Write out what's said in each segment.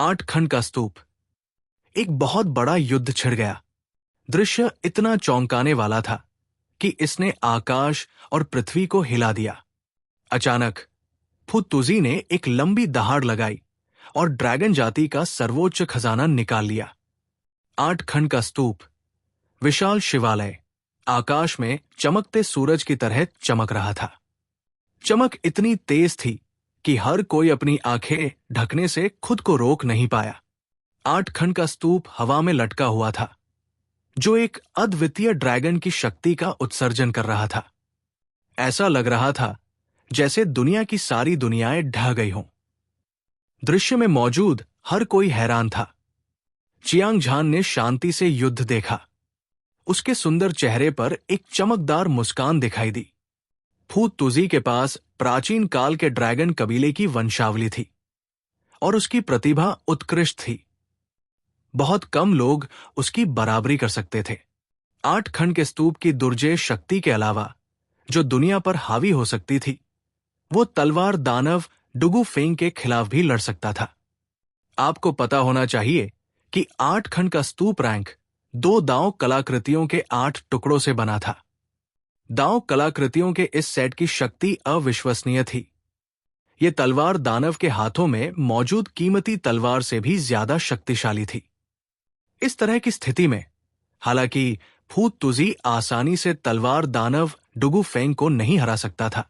8 खंड का स्तूप। एक बहुत बड़ा युद्ध छिड़ गया। दृश्य इतना चौंकाने वाला था कि इसने आकाश और पृथ्वी को हिला दिया। अचानक फुतुजी ने एक लंबी दहाड़ लगाई और ड्रैगन जाति का सर्वोच्च खजाना निकाल लिया। 8 खंड का स्तूप, विशाल शिवालय, आकाश में चमकते सूरज की तरह चमक रहा था। चमक इतनी तेज थी कि हर कोई अपनी आंखें ढकने से खुद को रोक नहीं पाया। 8 खंड का स्तूप हवा में लटका हुआ था, जो एक अद्वितीय ड्रैगन की शक्ति का उत्सर्जन कर रहा था। ऐसा लग रहा था जैसे दुनिया की सारी दुनियाएं ढह गई हों। दृश्य में मौजूद हर कोई हैरान था। चियांग झान ने शांति से युद्ध देखा। उसके सुंदर चेहरे पर एक चमकदार मुस्कान दिखाई दी। फुतुजी के पास प्राचीन काल के ड्रैगन कबीले की वंशावली थी और उसकी प्रतिभा उत्कृष्ट थी। बहुत कम लोग उसकी बराबरी कर सकते थे। 8 खंड के स्तूप की दुर्जेय शक्ति के अलावा जो दुनिया पर हावी हो सकती थी, वो तलवार दानव डुगु फेंग के खिलाफ भी लड़ सकता था। आपको पता होना चाहिए कि 8 खंड का स्तूप रैंक 2 दांव कलाकृतियों के 8 टुकड़ों से बना था। दांव कलाकृतियों के इस सेट की शक्ति अविश्वसनीय थी। ये तलवार दानव के हाथों में मौजूद कीमती तलवार से भी ज्यादा शक्तिशाली थी। इस तरह की स्थिति में हालांकि फुतुजी आसानी से तलवार दानव डुगु फेंग को नहीं हरा सकता था,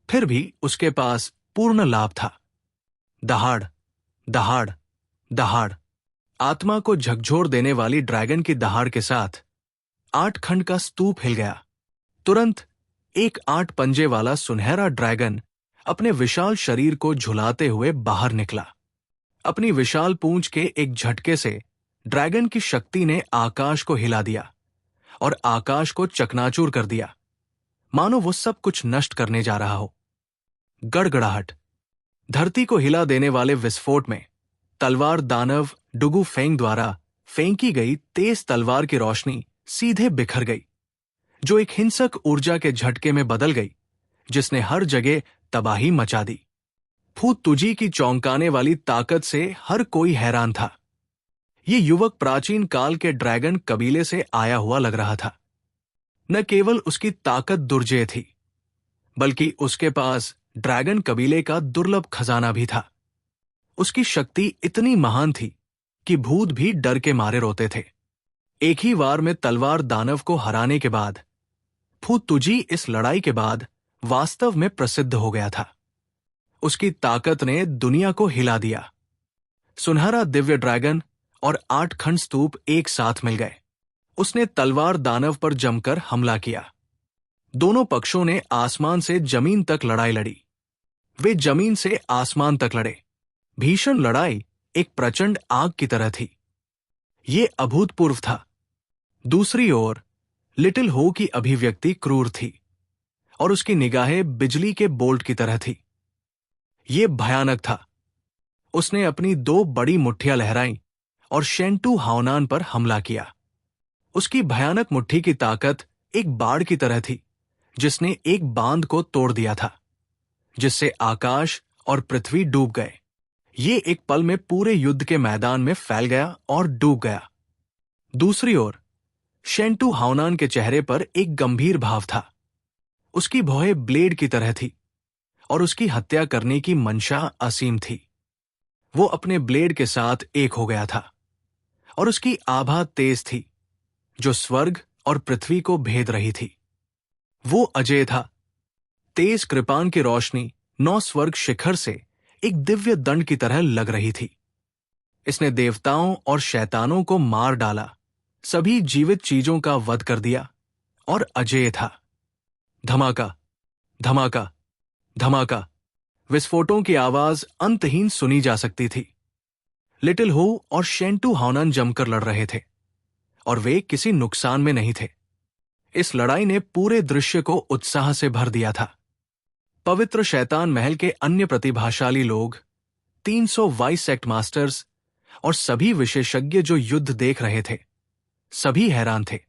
फिर भी उसके पास पूर्ण लाभ था। दहाड़, दहाड़, दहाड़। आत्मा को झकझोर देने वाली ड्रैगन की दहाड़ के साथ 8 खंड का स्तूप हिल गया। तुरंत एक 8 पंजे वाला सुनहरा ड्रैगन अपने विशाल शरीर को झुलाते हुए बाहर निकला। अपनी विशाल पूंछ के एक झटके से ड्रैगन की शक्ति ने आकाश को हिला दिया और आकाश को चकनाचूर कर दिया, मानो वो सब कुछ नष्ट करने जा रहा हो। गड़गड़ाहट। धरती को हिला देने वाले विस्फोट में तलवार दानव डुगु फेंग द्वारा फेंकी गई तेज तलवार की रोशनी सीधे बिखर गई, जो एक हिंसक ऊर्जा के झटके में बदल गई, जिसने हर जगह तबाही मचा दी। फुतुजी की चौंकाने वाली ताकत से हर कोई हैरान था। ये युवक प्राचीन काल के ड्रैगन कबीले से आया हुआ लग रहा था। न केवल उसकी ताकत दुर्जेय थी, बल्कि उसके पास ड्रैगन कबीले का दुर्लभ खजाना भी था। उसकी शक्ति इतनी महान थी कि भूत भी डर के मारे रोते थे। एक ही वार में तलवार दानव को हराने के बाद फुतुजी इस लड़ाई के बाद वास्तव में प्रसिद्ध हो गया था। उसकी ताकत ने दुनिया को हिला दिया। सुनहरा दिव्य ड्रैगन और 8 खंड स्तूप एक साथ मिल गए। उसने तलवार दानव पर जमकर हमला किया। दोनों पक्षों ने आसमान से जमीन तक लड़ाई लड़ी। वे जमीन से आसमान तक लड़े। भीषण लड़ाई एक प्रचंड आग की तरह थी। ये अभूतपूर्व था। दूसरी ओर लिटिल हो की अभिव्यक्ति क्रूर थी और उसकी निगाहें बिजली के बोल्ट की तरह थी। ये भयानक था। उसने अपनी 2 बड़ी मुट्ठियां लहराईं और शेंटू हाओनान पर हमला किया। उसकी भयानक मुट्ठी की ताकत एक बाढ़ की तरह थी, जिसने एक बांध को तोड़ दिया था, जिससे आकाश और पृथ्वी डूब गए। ये एक पल में पूरे युद्ध के मैदान में फैल गया और डूब गया। दूसरी ओर शेंटू हाओनान के चेहरे पर एक गंभीर भाव था। उसकी भौहें ब्लेड की तरह थी और उसकी हत्या करने की मंशा असीम थी। वो अपने ब्लेड के साथ एक हो गया था और उसकी आभा तेज थी, जो स्वर्ग और पृथ्वी को भेद रही थी। वो अजेय था। तेज कृपान की रोशनी 9 स्वर्ग शिखर से एक दिव्य दंड की तरह लग रही थी। इसने देवताओं और शैतानों को मार डाला, सभी जीवित चीजों का वध कर दिया और अजेय था। धमाका, धमाका, धमाका। विस्फोटों की आवाज अंतहीन सुनी जा सकती थी। लिटिल हो और शेंटू हाओनान जमकर लड़ रहे थे और वे किसी नुकसान में नहीं थे। इस लड़ाई ने पूरे दृश्य को उत्साह से भर दिया था। पवित्र शैतान महल के अन्य प्रतिभाशाली लोग, 300 वाइस सेक्ट मास्टर्स और सभी विशेषज्ञ जो युद्ध देख रहे थे, सभी हैरान थे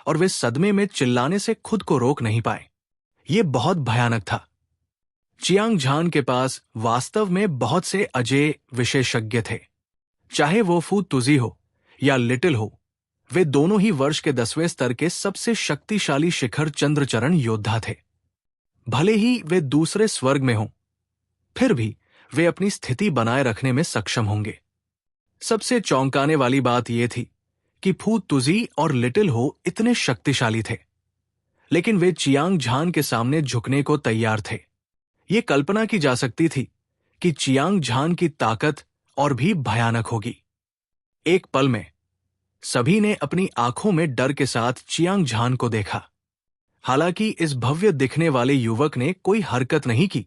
और वे सदमे में चिल्लाने से खुद को रोक नहीं पाए। ये बहुत भयानक था। चियांग झान के पास वास्तव में बहुत से अजेय विशेषज्ञ थे। चाहे वो फू तुजी हो या लिटिल हो, वे दोनों ही वर्ष के 10वें स्तर के सबसे शक्तिशाली शिखर चंद्रचरण योद्धा थे। भले ही वे दूसरे स्वर्ग में हों, फिर भी वे अपनी स्थिति बनाए रखने में सक्षम होंगे। सबसे चौंकाने वाली बात यह थी कि फू तुजी और लिटिल हो इतने शक्तिशाली थे, लेकिन वे चियांग झान के सामने झुकने को तैयार थे। ये कल्पना की जा सकती थी कि चियांग झान की ताकत और भी भयानक होगी। एक पल में सभी ने अपनी आंखों में डर के साथ चियांग झान को देखा। हालांकि इस भव्य दिखने वाले युवक ने कोई हरकत नहीं की,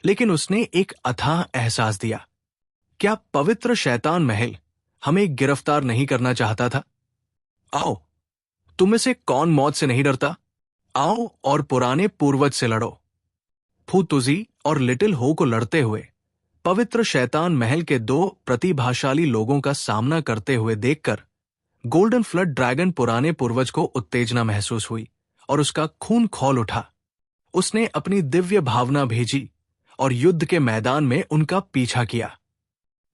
लेकिन उसने एक अथाह एहसास दिया। क्या पवित्र शैतान महल हमें गिरफ्तार नहीं करना चाहता था? आओ, तुम में से कौन मौत से नहीं डरता? आओ और पुराने पूर्वज से लड़ो। फू तुजी और लिटिल हो को लड़ते हुए पवित्र शैतान महल के दो प्रतिभाशाली लोगों का सामना करते हुए देखकर गोल्डन फ्लड ड्रैगन पुराने पूर्वज को उत्तेजना महसूस हुई और उसका खून खौल उठा। उसने अपनी दिव्य भावना भेजी और युद्ध के मैदान में उनका पीछा किया।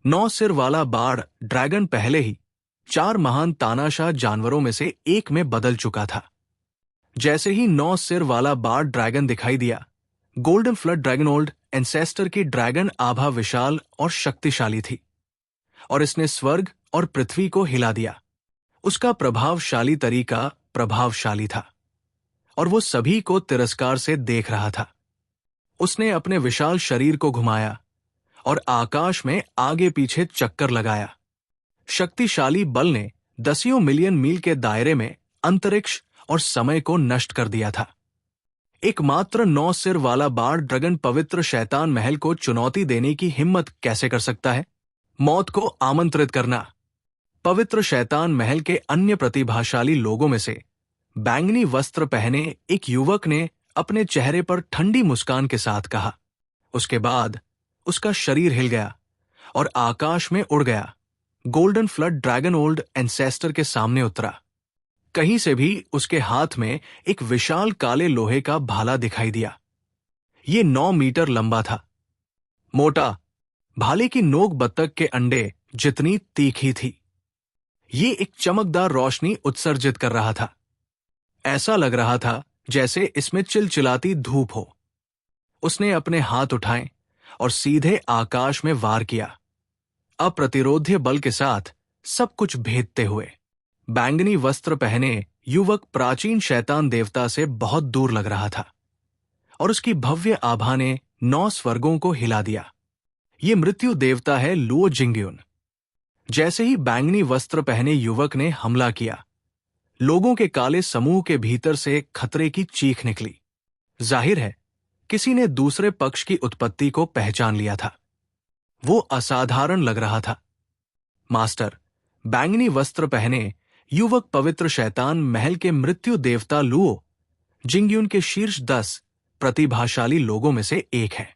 9 सिर वाला बाढ़ ड्रैगन पहले ही 4 महान तानाशाह जानवरों में से एक में बदल चुका था। जैसे ही 9 सिर वाला बाढ़ ड्रैगन दिखाई दिया, golden flood dragon old ancestor की ड्रैगन आभा विशाल और शक्तिशाली थी और इसने स्वर्ग और पृथ्वी को हिला दिया। उसका प्रभावशाली तरीका प्रभावशाली था और वो सभी को तिरस्कार से देख रहा था। उसने अपने विशाल शरीर को घुमाया और आकाश में आगे पीछे चक्कर लगाया। शक्तिशाली बल ने 10 मिलियन मील के दायरे में अंतरिक्ष और समय को नष्ट कर दिया था। एकमात्र 9 सिर वाला बाढ़ ड्रैगन पवित्र शैतान महल को चुनौती देने की हिम्मत कैसे कर सकता है? मौत को आमंत्रित करना। पवित्र शैतान महल के अन्य प्रतिभाशाली लोगों में से बैंगनी वस्त्र पहने एक युवक ने अपने चेहरे पर ठंडी मुस्कान के साथ कहा। उसके बाद उसका शरीर हिल गया और आकाश में उड़ गया। Golden flood dragon old ancestor के सामने उतरा। कहीं से भी उसके हाथ में एक विशाल काले लोहे का भाला दिखाई दिया। ये 9 मीटर लंबा था। मोटा, भाले की नोक बत्तख के अंडे जितनी तीखी थी। ये एक चमकदार रोशनी उत्सर्जित कर रहा था। ऐसा लग रहा था जैसे इसमें चिलचिलाती धूप हो। उसने अपने हाथ उठाए और सीधे आकाश में वार किया, अप्रतिरोध्य बल के साथ सब कुछ भेदते हुए। बैंगनी वस्त्र पहने युवक प्राचीन शैतान देवता से बहुत दूर लग रहा था और उसकी भव्य आभा ने 9 स्वर्गों को हिला दिया। ये मृत्यु देवता है लुओ जिंग्युन। जैसे ही बैंगनी वस्त्र पहने युवक ने हमला किया, लोगों के काले समूह के भीतर से खतरे की चीख निकली। जाहिर है, किसी ने दूसरे पक्ष की उत्पत्ति को पहचान लिया था। वो असाधारण लग रहा था। मास्टर, बैंगनी वस्त्र पहने युवक पवित्र शैतान महल के मृत्यु देवता लुओ जिंग्युन के शीर्ष 10 प्रतिभाशाली लोगों में से एक है।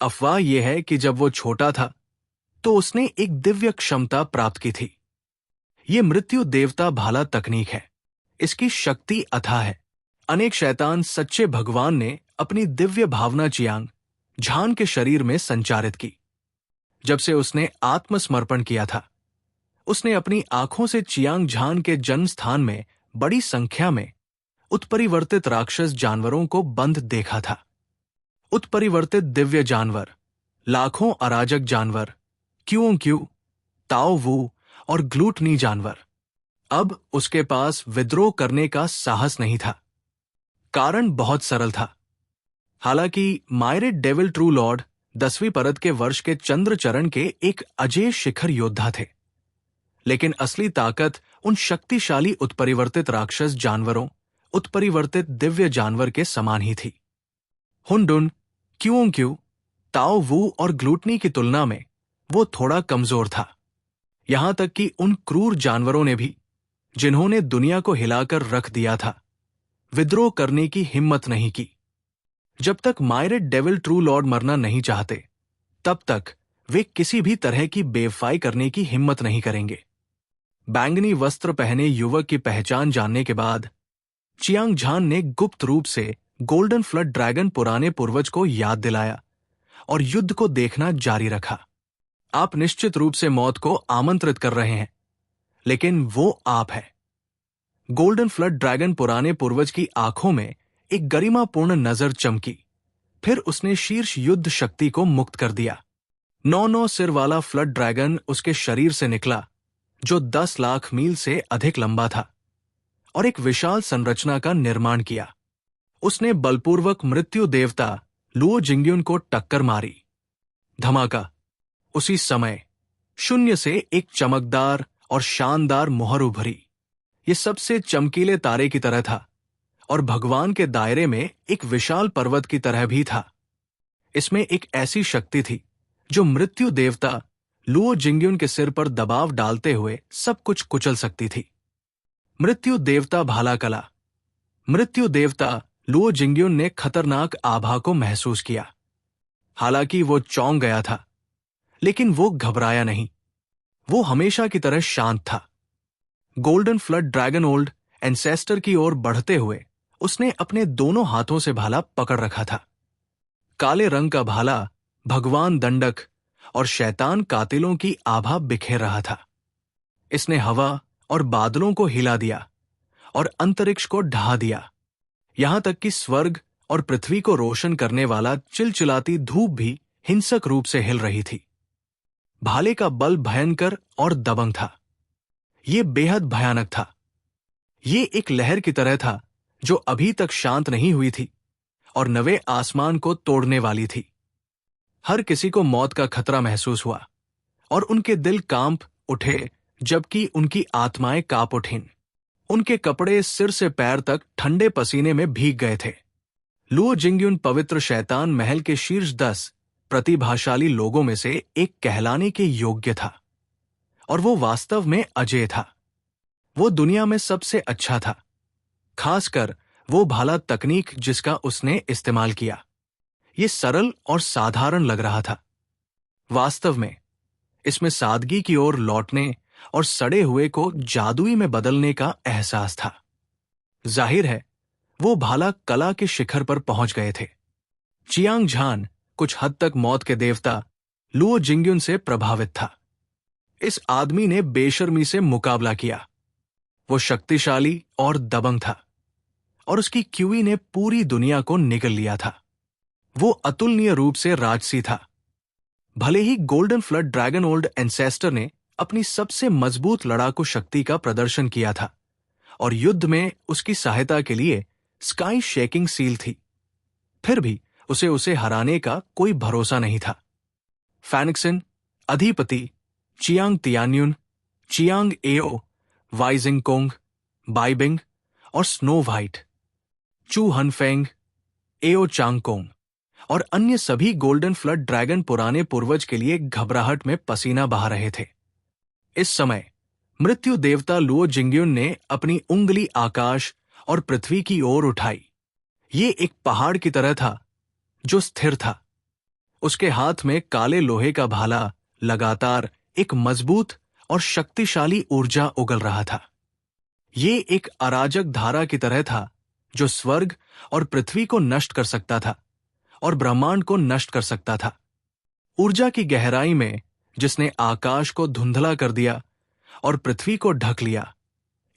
अफवाह यह है कि जब वो छोटा था तो उसने एक दिव्य क्षमता प्राप्त की थी। ये मृत्यु देवता भाला तकनीक है। इसकी शक्ति अथाह है। अनेक शैतान सच्चे भगवान ने अपनी दिव्य भावना चियांग झान के शरीर में संचारित की। जब से उसने आत्मसमर्पण किया था, उसने अपनी आंखों से चियांग झान के जन्म स्थान में बड़ी संख्या में उत्परिवर्तित राक्षस जानवरों को बंद देखा था। उत्परिवर्तित दिव्य जानवर, लाखों अराजक जानवर, क्यों, ताओ वू और ग्लूटनी जानवर। अब उसके पास विद्रोह करने का साहस नहीं था। कारण बहुत सरल था। हालांकि मायरेट डेविल ट्रू लॉर्ड 10वीं परत के वर्ष के चंद्रचरण के एक अजेय शिखर योद्धा थे, लेकिन असली ताकत उन शक्तिशाली उत्परिवर्तित राक्षस जानवरों, उत्परिवर्तित दिव्य जानवर के समान ही थी। हुंडुन, क्यों, ताओ वू और ग्लूटनी की तुलना में वो थोड़ा कमजोर था। यहां तक कि उन क्रूर जानवरों ने भी, जिन्होंने दुनिया को हिलाकर रख दिया था, विद्रोह करने की हिम्मत नहीं की। जब तक मायरेट डेविल ट्रू लॉर्ड मरना नहीं चाहते, तब तक वे किसी भी तरह की बेवफाई करने की हिम्मत नहीं करेंगे। बैंगनी वस्त्र पहने युवक की पहचान जानने के बाद चियांग झान ने गुप्त रूप से गोल्डन फ्लड ड्रैगन पुराने पूर्वज को याद दिलाया और युद्ध को देखना जारी रखा। आप निश्चित रूप से मौत को आमंत्रित कर रहे हैं, लेकिन वो आप है। गोल्डन फ्लड ड्रैगन पुराने पूर्वज की आंखों में एक गरिमापूर्ण नजर चमकी। फिर उसने शीर्ष युद्ध शक्ति को मुक्त कर दिया। 9 सिर वाला फ्लड ड्रैगन उसके शरीर से निकला, जो 10 लाख मील से अधिक लंबा था, और एक विशाल संरचना का निर्माण किया। उसने बलपूर्वक मृत्यु देवता लुओ जिंग्युन को टक्कर मारी। धमाका। उसी समय शून्य से एक चमकदार और शानदार मोहर उभरी। ये सबसे चमकीले तारे की तरह था और भगवान के दायरे में एक विशाल पर्वत की तरह भी था। इसमें एक ऐसी शक्ति थी जो मृत्यु देवता लुओ जिंग्युन के सिर पर दबाव डालते हुए सब कुछ कुचल सकती थी। मृत्यु देवता भाला कला। मृत्यु देवता लुओ जिंग्युन ने खतरनाक आभा को महसूस किया। हालांकि वो चौंक गया था, लेकिन वो घबराया नहीं। वो हमेशा की तरह शांत था। Golden flood dragon old ancestor की ओर बढ़ते हुए उसने अपने दोनों हाथों से भाला पकड़ रखा था। काले रंग का भाला भगवान दंडक और शैतान कातिलों की आभा बिखेर रहा था। इसने हवा और बादलों को हिला दिया और अंतरिक्ष को ढहा दिया, यहां तक कि स्वर्ग और पृथ्वी को रोशन करने वाला चिलचिलाती धूप भी हिंसक रूप से हिल रही थी। भाले का बल भयंकर और दबंग था। यह बेहद भयानक था। ये एक लहर की तरह था जो अभी तक शांत नहीं हुई थी और नवे आसमान को तोड़ने वाली थी। हर किसी को मौत का खतरा महसूस हुआ और उनके दिल कांप उठे, जबकि उनकी आत्माएं कांप उठीं। उनके कपड़े सिर से पैर तक ठंडे पसीने में भीग गए थे। लुओ जिंग्युन पवित्र शैतान महल के शीर्ष 10 प्रतिभाशाली लोगों में से एक कहलाने के योग्य था, और वो वास्तव में अजेय था। वो दुनिया में सबसे अच्छा था, खासकर वो भाला तकनीक जिसका उसने इस्तेमाल किया। ये सरल और साधारण लग रहा था। वास्तव में इसमें सादगी की ओर लौटने और सड़े हुए को जादुई में बदलने का एहसास था। जाहिर है वो भाला कला के शिखर पर पहुंच गए थे। चियांग झान कुछ हद तक मौत के देवता लुओ जिंग्युन से प्रभावित था। इस आदमी ने बेशर्मी से मुकाबला किया। वो शक्तिशाली और दबंग था, और उसकी क्यूई ने पूरी दुनिया को निगल लिया था। वो अतुलनीय रूप से राजसी था। भले ही golden flood dragon old ancestor ने अपनी सबसे मजबूत लड़ाकू शक्ति का प्रदर्शन किया था, और युद्ध में उसकी सहायता के लिए स्काई शेकिंग सील थी, फिर भी उसे हराने का कोई भरोसा नहीं था। फैनिक्सन, अधिपति, Qiang Tianyun, Qiang Ao, Waijing Kong, बाइबिंग और स्नो व्हाइट, चू हनफेंग, एओ चांगकोंग और अन्य सभी गोल्डन फ्लड ड्रैगन पुराने पूर्वज के लिए घबराहट में पसीना बहा रहे थे। इस समय मृत्यु देवता लुओ जिंग्युन ने अपनी उंगली आकाश और पृथ्वी की ओर उठाई। ये एक पहाड़ की तरह था जो स्थिर था। उसके हाथ में काले लोहे का भाला लगातार एक मजबूत और शक्तिशाली ऊर्जा उगल रहा था। ये एक अराजक धारा की तरह था जो स्वर्ग और पृथ्वी को नष्ट कर सकता था और ब्रह्मांड को नष्ट कर सकता था। ऊर्जा की गहराई में जिसने आकाश को धुंधला कर दिया और पृथ्वी को ढक लिया,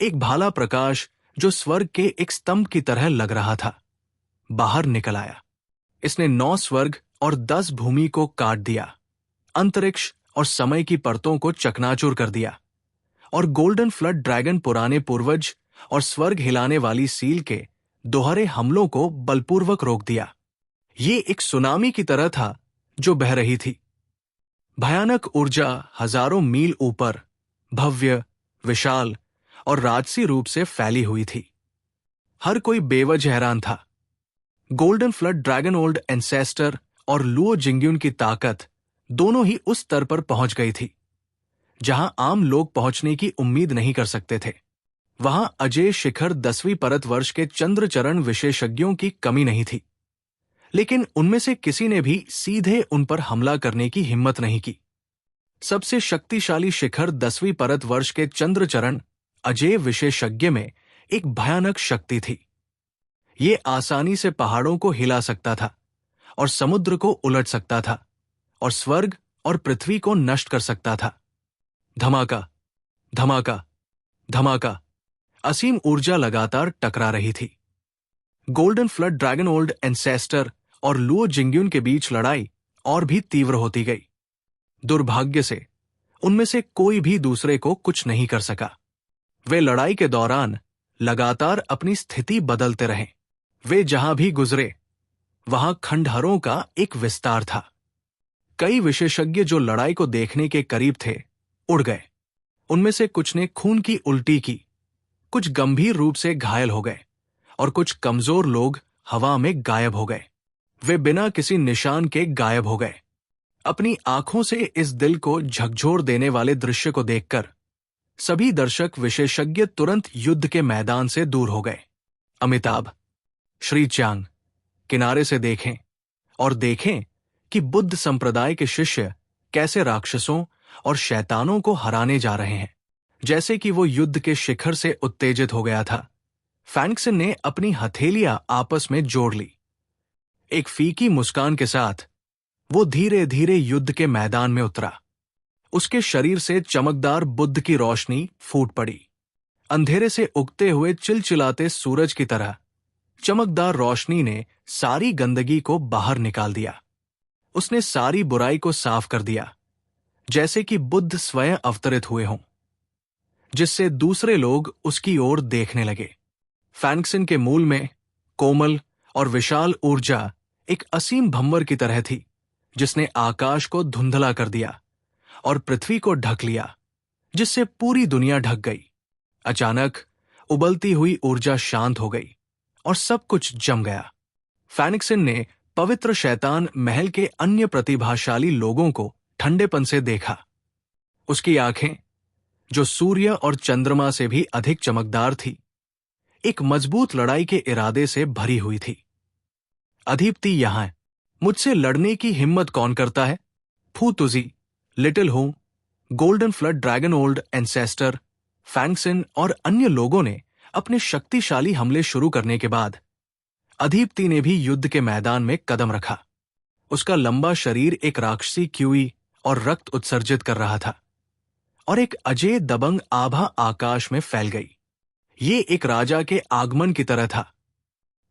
एक भाला प्रकाश जो स्वर्ग के एक स्तंभ की तरह लग रहा था, बाहर निकल आया। इसने 9 स्वर्ग और 10 भूमि को काट दिया, अंतरिक्ष और समय की परतों को चकनाचूर कर दिया, और गोल्डन फ्लड ड्रैगन पुराने पूर्वज और स्वर्ग हिलाने वाली सील के दोहरे हमलों को बलपूर्वक रोक दिया। ये एक सुनामी की तरह था जो बह रही थी। भयानक ऊर्जा हजारों मील ऊपर भव्य, विशाल और राजसी रूप से फैली हुई थी। हर कोई बेवजह हैरान था। Golden flood dragon old ancestor और लुओ जिंग्युन की ताकत दोनों ही उस स्तर पर पहुंच गई थी जहां आम लोग पहुंचने की उम्मीद नहीं कर सकते थे। वहां अजय शिखर 10वीं परत वर्ष के चंद्रचरण विशेषज्ञों की कमी नहीं थी, लेकिन उनमें से किसी ने भी सीधे उन पर हमला करने की हिम्मत नहीं की। सबसे शक्तिशाली शिखर 10वीं परत वर्ष के चंद्रचरण अजय विशेषज्ञ में एक भयानक शक्ति थी। ये आसानी से पहाड़ों को हिला सकता था और समुद्र को उलट सकता था और स्वर्ग और पृथ्वी को नष्ट कर सकता था। धमाका, धमाका, धमाका। असीम ऊर्जा लगातार टकरा रही थी। Golden flood, dragon old ancestor और लुओ जिंग्युन के बीच लड़ाई और भी तीव्र होती गई। दुर्भाग्य से उनमें से कोई भी दूसरे को कुछ नहीं कर सका। वे लड़ाई के दौरान लगातार अपनी स्थिति बदलते रहे। वे जहां भी गुजरे वहां खंडहरों का एक विस्तार था। कई विशेषज्ञ जो लड़ाई को देखने के करीब थे उड़ गए। उनमें से कुछ ने खून की उल्टी की, कुछ गंभीर रूप से घायल हो गए और कुछ कमजोर लोग हवा में गायब हो गए। वे बिना किसी निशान के गायब हो गए। अपनी आंखों से इस दिल को झकझोर देने वाले दृश्य को देखकर सभी दर्शक विशेषज्ञ तुरंत युद्ध के मैदान से दूर हो गए। अमिताभ, श्री च्याङ किनारे से देखें और देखें कि बुद्ध संप्रदाय के शिष्य कैसे राक्षसों और शैतानों को हराने जा रहे हैं। जैसे कि वो युद्ध के शिखर से उत्तेजित हो गया था, फैंगक्सन ने अपनी हथेलियां आपस में जोड़ ली। एक फीकी मुस्कान के साथ वो धीरे धीरे युद्ध के मैदान में उतरा। उसके शरीर से चमकदार बुद्ध की रोशनी फूट पड़ी। अंधेरे से उगते हुए चिलचिलाते सूरज की तरह चमकदार रोशनी ने सारी गंदगी को बाहर निकाल दिया। उसने सारी बुराई को साफ कर दिया, जैसे कि बुद्ध स्वयं अवतरित हुए हों, जिससे दूसरे लोग उसकी ओर देखने लगे। फैंगक्सन के मूल में कोमल और विशाल ऊर्जा एक असीम भंवर की तरह थी, जिसने आकाश को धुंधला कर दिया और पृथ्वी को ढक लिया, जिससे पूरी दुनिया ढक गई। अचानक उबलती हुई ऊर्जा शांत हो गई और सब कुछ जम गया। फैंगक्सन ने पवित्र शैतान महल के अन्य प्रतिभाशाली लोगों को ठंडेपन से देखा। उसकी आंखें, जो सूर्य और चंद्रमा से भी अधिक चमकदार थी, एक मजबूत लड़ाई के इरादे से भरी हुई थी। अधीप्ति यहां है। मुझसे लड़ने की हिम्मत कौन करता है? Fu Tuzi, little Hu, golden flood, dragon old ancestor, Fangxun और अन्य लोगों ने अपने शक्तिशाली हमले शुरू करने के बाद अधीप्ति ने भी युद्ध के मैदान में कदम रखा। उसका लंबा शरीर एक राक्षसी क्यूई और रक्त उत्सर्जित कर रहा था और एक अजय दबंग आभा आकाश में फैल गई। ये एक राजा के आगमन की तरह था।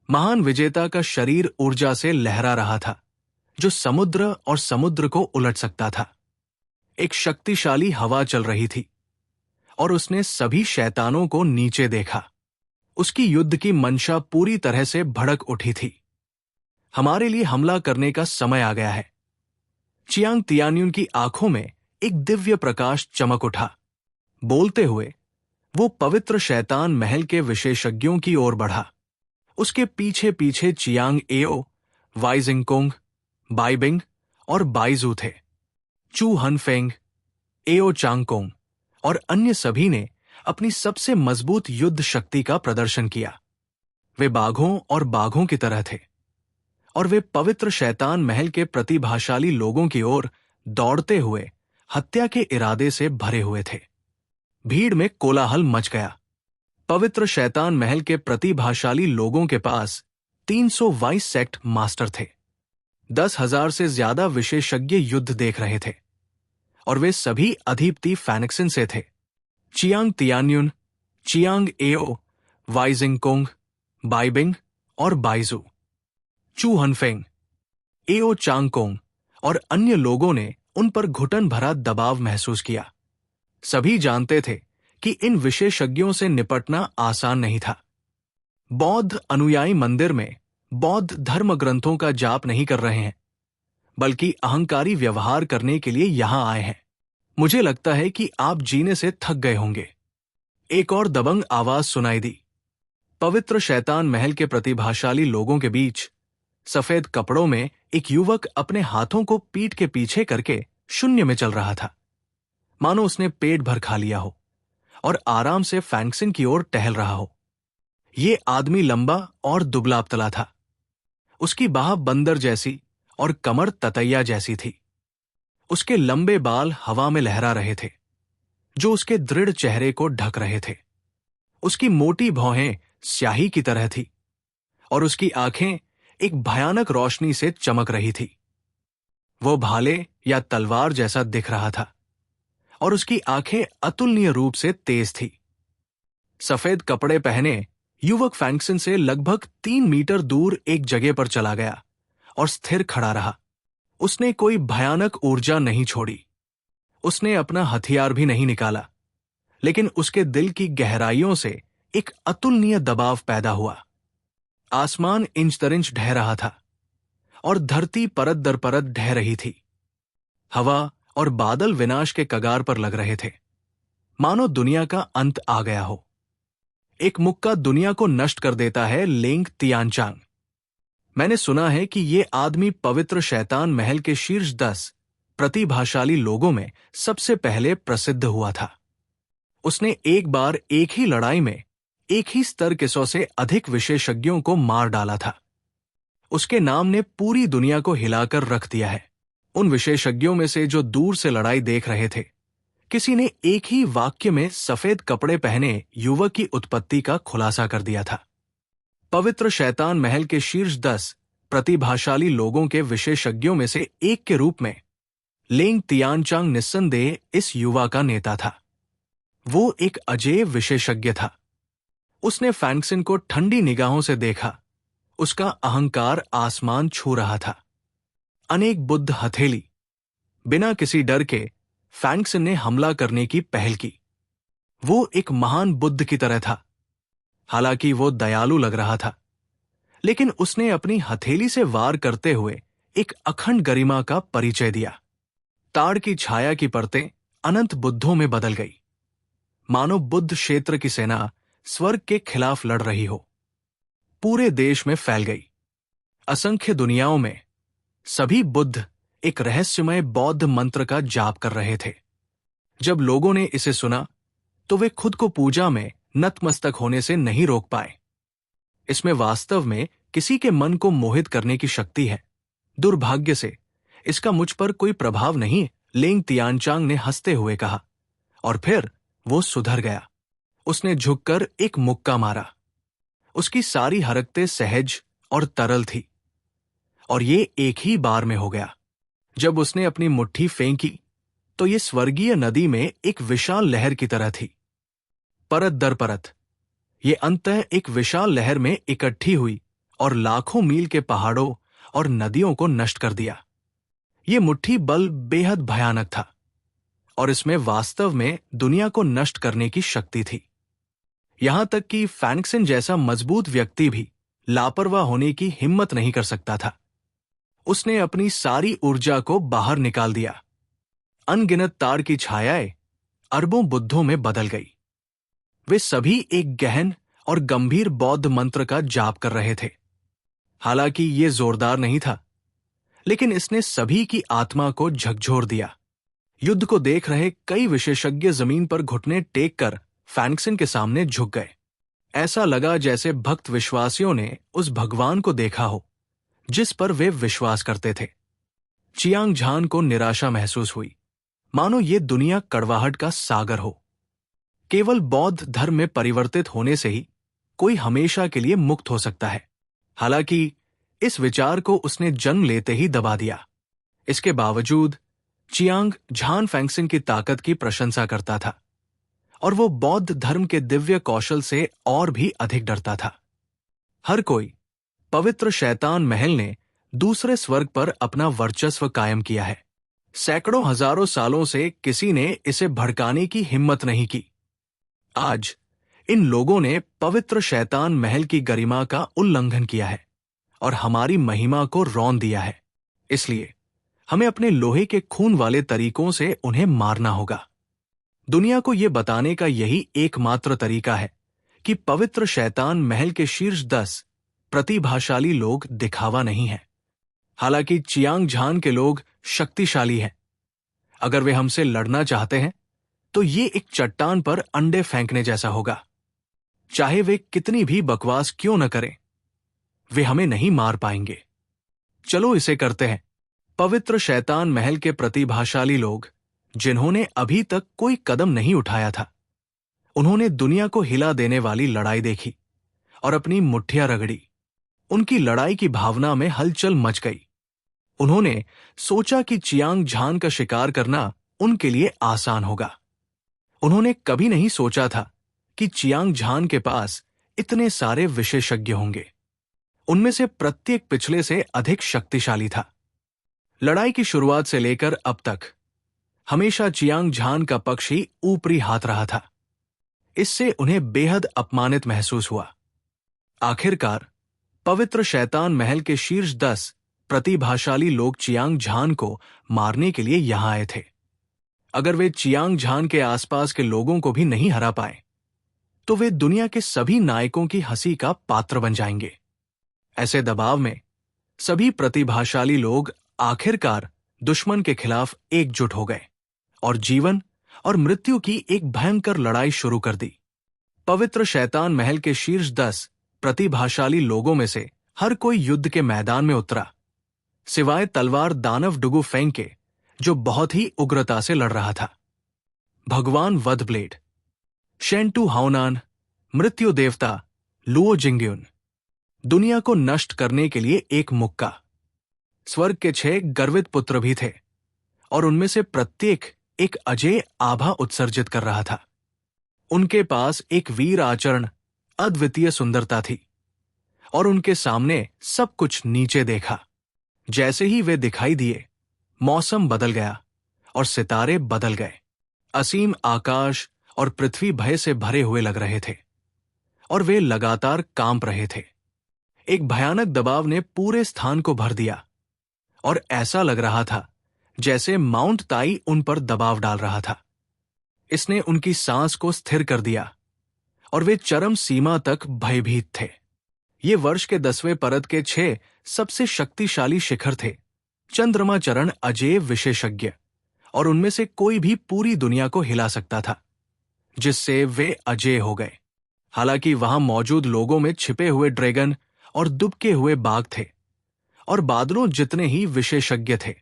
महान विजेता का शरीर ऊर्जा से लहरा रहा था, जो समुद्र और समुद्र को उलट सकता था। एक शक्तिशाली हवा चल रही थी और उसने सभी शैतानों को नीचे देखा। उसकी युद्ध की मंशा पूरी तरह से भड़क उठी थी। हमारे लिए हमला करने का समय आ गया है। चियांग तियान्युन की आंखों में एक दिव्य प्रकाश चमक उठा। बोलते हुए वो पवित्र शैतान महल के विशेषज्ञों की ओर बढ़ा। उसके पीछे पीछे चियांग एओ, वाई जिंगकोंग, बाइबिंग और बाइजू थे। चू हनफेंग, एओ चांगकोंग और अन्य सभी ने अपनी सबसे मजबूत युद्ध शक्ति का प्रदर्शन किया। वे बाघों और बाघों की तरह थे और वे पवित्र शैतान महल के प्रतिभाशाली लोगों की ओर दौड़ते हुए हत्या के इरादे से भरे हुए थे। भीड़ में कोलाहल मच गया। पवित्र शैतान महल के प्रतिभाशाली लोगों के पास 322 सेक्ट मास्टर थे। 10,000 से ज्यादा विशेषज्ञ युद्ध देख रहे थे और वे सभी अधीप्ति फैंगक्सन से थे। चियांग तियान्युन, चियांग एओ, वाई जिंगकोंग, बाइबिंग और बाइजू, चू हनफेंग, एओ चांगकोंग और अन्य लोगों ने उन पर घुटन भरा दबाव महसूस किया। सभी जानते थे कि इन विशेषज्ञों से निपटना आसान नहीं था। बौद्ध अनुयायी मंदिर में बौद्ध धर्म ग्रंथों का जाप नहीं कर रहे हैं, बल्कि अहंकारी व्यवहार करने के लिए यहां आए हैं। मुझे लगता है कि आप जीने से थक गए होंगे। एक और दबंग आवाज सुनाई दी। पवित्र शैतान महल के प्रतिभाशाली लोगों के बीच सफेद कपड़ों में एक युवक अपने हाथों को पीठ के पीछे करके शून्य में चल रहा था, मानो उसने पेट भर खा लिया हो और आराम से फैंगक्सन की ओर टहल रहा हो। ये आदमी लंबा और दुबला पतला था। उसकी बाह बंदर जैसी और कमर ततैया जैसी थी। उसके लंबे बाल हवा में लहरा रहे थे, जो उसके दृढ़ चेहरे को ढक रहे थे। उसकी मोटी भौहें स्याही की तरह थी और उसकी आंखें एक भयानक रोशनी से चमक रही थी। वो भाले या तलवार जैसा दिख रहा था और उसकी आंखें अतुलनीय रूप से तेज थी। सफेद कपड़े पहने युवक फैंक्सन से लगभग 3 मीटर दूर एक जगह पर चला गया और स्थिर खड़ा रहा। उसने कोई भयानक ऊर्जा नहीं छोड़ी, उसने अपना हथियार भी नहीं निकाला, लेकिन उसके दिल की गहराइयों से एक अतुलनीय दबाव पैदा हुआ। आसमान इंच दर इंच ढह रहा था और धरती परत दर परत ढह रही थी। हवा और बादल विनाश के कगार पर लग रहे थे, मानो दुनिया का अंत आ गया हो। एक मुक्का दुनिया को नष्ट कर देता है, लेंग तियानचांग। मैंने सुना है कि ये आदमी पवित्र शैतान महल के शीर्ष 10 प्रतिभाशाली लोगों में सबसे पहले प्रसिद्ध हुआ था। उसने एक बार एक ही लड़ाई में एक ही स्तर के 100 से अधिक विशेषज्ञों को मार डाला था। उसके नाम ने पूरी दुनिया को हिलाकर रख दिया है। उन विशेषज्ञों में से जो दूर से लड़ाई देख रहे थे, किसी ने एक ही वाक्य में सफेद कपड़े पहने युवक की उत्पत्ति का खुलासा कर दिया था। पवित्र शैतान महल के शीर्ष 10 प्रतिभाशाली लोगों के विशेषज्ञों में से एक के रूप में लेंग तियानचांग निस्संदेह इस युवा का नेता था। वो एक अजेय विशेषज्ञ था। उसने फैंक्सन को ठंडी निगाहों से देखा। उसका अहंकार आसमान छू रहा था। अनेक बुद्ध हथेली। बिना किसी डर के फैंक्सन ने हमला करने की पहल की। वो एक महान बुद्ध की तरह था। हालांकि वो दयालु लग रहा था, लेकिन उसने अपनी हथेली से वार करते हुए एक अखंड गरिमा का परिचय दिया। ताड़ की छाया की परतें अनंत बुद्धों में बदल गई, मानो बुद्ध क्षेत्र की सेना स्वर्ग के खिलाफ लड़ रही हो। पूरे देश में फैल गई। असंख्य दुनियाओं में सभी बुद्ध एक रहस्यमय बौद्ध मंत्र का जाप कर रहे थे। जब लोगों ने इसे सुना तो वे खुद को पूजा में नतमस्तक होने से नहीं रोक पाए। इसमें वास्तव में किसी के मन को मोहित करने की शक्ति है। दुर्भाग्य से इसका मुझ पर कोई प्रभाव नहीं, लेंग तियानचांग ने हंसते हुए कहा, और फिर वो सुधर गया। उसने झुककर एक मुक्का मारा। उसकी सारी हरकतें सहज और तरल थी, और ये एक ही बार में हो गया। जब उसने अपनी मुट्ठी फेंकी तो ये स्वर्गीय नदी में एक विशाल लहर की तरह थी। परत दर परत ये अंततः एक विशाल लहर में इकट्ठी हुई और लाखों मील के पहाड़ों और नदियों को नष्ट कर दिया। ये मुट्ठी बल बेहद भयानक था, और इसमें वास्तव में दुनिया को नष्ट करने की शक्ति थी। यहां तक कि फैंक्सन जैसा मजबूत व्यक्ति भी लापरवाह होने की हिम्मत नहीं कर सकता था। उसने अपनी सारी ऊर्जा को बाहर निकाल दिया। अनगिनत ताड़ की छायाएं अरबों बुद्धों में बदल गई। वे सभी एक गहन और गंभीर बौद्ध मंत्र का जाप कर रहे थे। हालांकि ये जोरदार नहीं था, लेकिन इसने सभी की आत्मा को झकझोर दिया। युद्ध को देख रहे कई विशेषज्ञ जमीन पर घुटने टेक कर फैंक्सन के सामने झुक गए। ऐसा लगा जैसे भक्त विश्वासियों ने उस भगवान को देखा हो जिस पर वे विश्वास करते थे। चियांग झान को निराशा महसूस हुई, मानो ये दुनिया कड़वाहट का सागर हो। केवल बौद्ध धर्म में परिवर्तित होने से ही कोई हमेशा के लिए मुक्त हो सकता है। हालांकि इस विचार को उसने जन्म लेते ही दबा दिया। इसके बावजूद चियांग झान फैंक्सन की ताकत की प्रशंसा करता था, और वो बौद्ध धर्म के दिव्य कौशल से और भी अधिक डरता था। हर कोई पवित्र शैतान महल ने दूसरे स्वर्ग पर अपना वर्चस्व कायम किया है। सैकड़ों हजारों सालों से किसी ने इसे भड़काने की हिम्मत नहीं की। आज इन लोगों ने पवित्र शैतान महल की गरिमा का उल्लंघन किया है और हमारी महिमा को रौंद दिया है। इसलिए हमें अपने लोहे के खून वाले तरीकों से उन्हें मारना होगा। दुनिया को यह बताने का यही एकमात्र तरीका है कि पवित्र शैतान महल के शीर्ष 10 प्रतिभाशाली लोग दिखावा नहीं है। हालांकि चियांग झान के लोग शक्तिशाली हैं। अगर वे हमसे लड़ना चाहते हैं तो ये एक चट्टान पर अंडे फेंकने जैसा होगा। चाहे वे कितनी भी बकवास क्यों न करें, वे हमें नहीं मार पाएंगे। चलो इसे करते हैं। पवित्र शैतान महल के प्रतिभाशाली लोग, जिन्होंने अभी तक कोई कदम नहीं उठाया था, उन्होंने दुनिया को हिला देने वाली लड़ाई देखी और अपनी मुट्ठियां रगड़ी। उनकी लड़ाई की भावना में हलचल मच गई। उन्होंने सोचा कि चियांग झान का शिकार करना उनके लिए आसान होगा। उन्होंने कभी नहीं सोचा था कि चियांग झान के पास इतने सारे विशेषज्ञ होंगे। उनमें से प्रत्येक पिछले से अधिक शक्तिशाली था। लड़ाई की शुरुआत से लेकर अब तक हमेशा चियांग झान का पक्ष ही ऊपरी हाथ रहा था। इससे उन्हें बेहद अपमानित महसूस हुआ। आखिरकार पवित्र शैतान महल के शीर्ष 10 प्रतिभाशाली लोग चियांग झान को मारने के लिए यहां आए थे। अगर वे चियांग झान के आसपास के लोगों को भी नहीं हरा पाए तो वे दुनिया के सभी नायकों की हंसी का पात्र बन जाएंगे। ऐसे दबाव में सभी प्रतिभाशाली लोग आखिरकार दुश्मन के खिलाफ एकजुट हो गए और जीवन और मृत्यु की एक भयंकर लड़ाई शुरू कर दी। पवित्र शैतान महल के शीर्ष 10 प्रतिभाशाली लोगों में से हर कोई युद्ध के मैदान में उतरा, सिवाय तलवार दानव डुगु फेंग के, जो बहुत ही उग्रता से लड़ रहा था। भगवान वध ब्लेड, शेंटू हाओनान, मृत्यु देवता लुओ जिंग्युन, दुनिया को नष्ट करने के लिए एक मुक्का। स्वर्ग के 6 गर्वित पुत्र भी थे और उनमें से प्रत्येक एक अजेय आभा उत्सर्जित कर रहा था। उनके पास एक वीर आचरण, अद्वितीय सुंदरता थी और उनके सामने सब कुछ नीचे देखा। जैसे ही वे दिखाई दिए, मौसम बदल गया और सितारे बदल गए। असीम आकाश और पृथ्वी भय से भरे हुए लग रहे थे और वे लगातार कांप रहे थे। एक भयानक दबाव ने पूरे स्थान को भर दिया और ऐसा लग रहा था जैसे माउंट ताई उन पर दबाव डाल रहा था। इसने उनकी सांस को स्थिर कर दिया और वे चरम सीमा तक भयभीत थे। ये वर्ष के 10वें परत के 6 सबसे शक्तिशाली शिखर थे, चंद्रमा चरण अजेय विशेषज्ञ, और उनमें से कोई भी पूरी दुनिया को हिला सकता था, जिससे वे अजेय हो गए। हालांकि वहां मौजूद लोगों में छिपे हुए ड्रैगन और दुबके हुए बाघ थे और बादलों जितने ही विशेषज्ञ थे,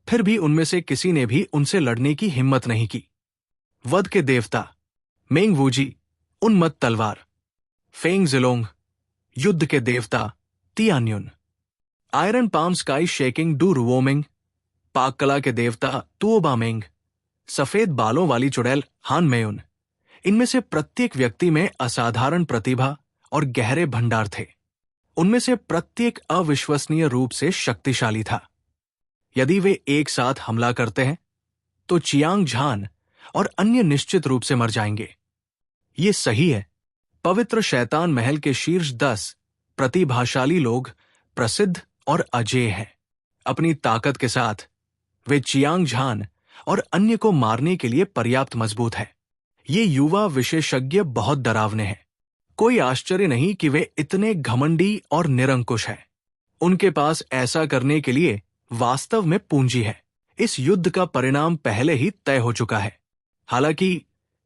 फिर भी उनमें से किसी ने भी उनसे लड़ने की हिम्मत नहीं की। वध के देवता मेंग वूजी, उन्मत्त तलवार, फेंग जिलोंग, युद्ध के देवता Tianyun, iron palm sky shaking Du Ruoming, पाक कला के देवता तुओबामेंग, सफेद बालों वाली चुड़ैल हान मेयुन। इनमें से प्रत्येक व्यक्ति में असाधारण प्रतिभा और गहरे भंडार थे। उनमें से प्रत्येक अविश्वसनीय रूप से शक्तिशाली था। यदि वे एक साथ हमला करते हैं तो चियांग झान और अन्य निश्चित रूप से मर जाएंगे। ये सही है। पवित्र शैतान महल के शीर्ष 10 प्रतिभाशाली लोग प्रसिद्ध और अजेय हैं। अपनी ताकत के साथ वे चियांग झान और अन्य को मारने के लिए पर्याप्त मजबूत है। ये युवा विशेषज्ञ बहुत डरावने हैं। कोई आश्चर्य नहीं कि वे इतने घमंडी और निरंकुश हैं। उनके पास ऐसा करने के लिए वास्तव में पूंजी है। इस युद्ध का परिणाम पहले ही तय हो चुका है। हालांकि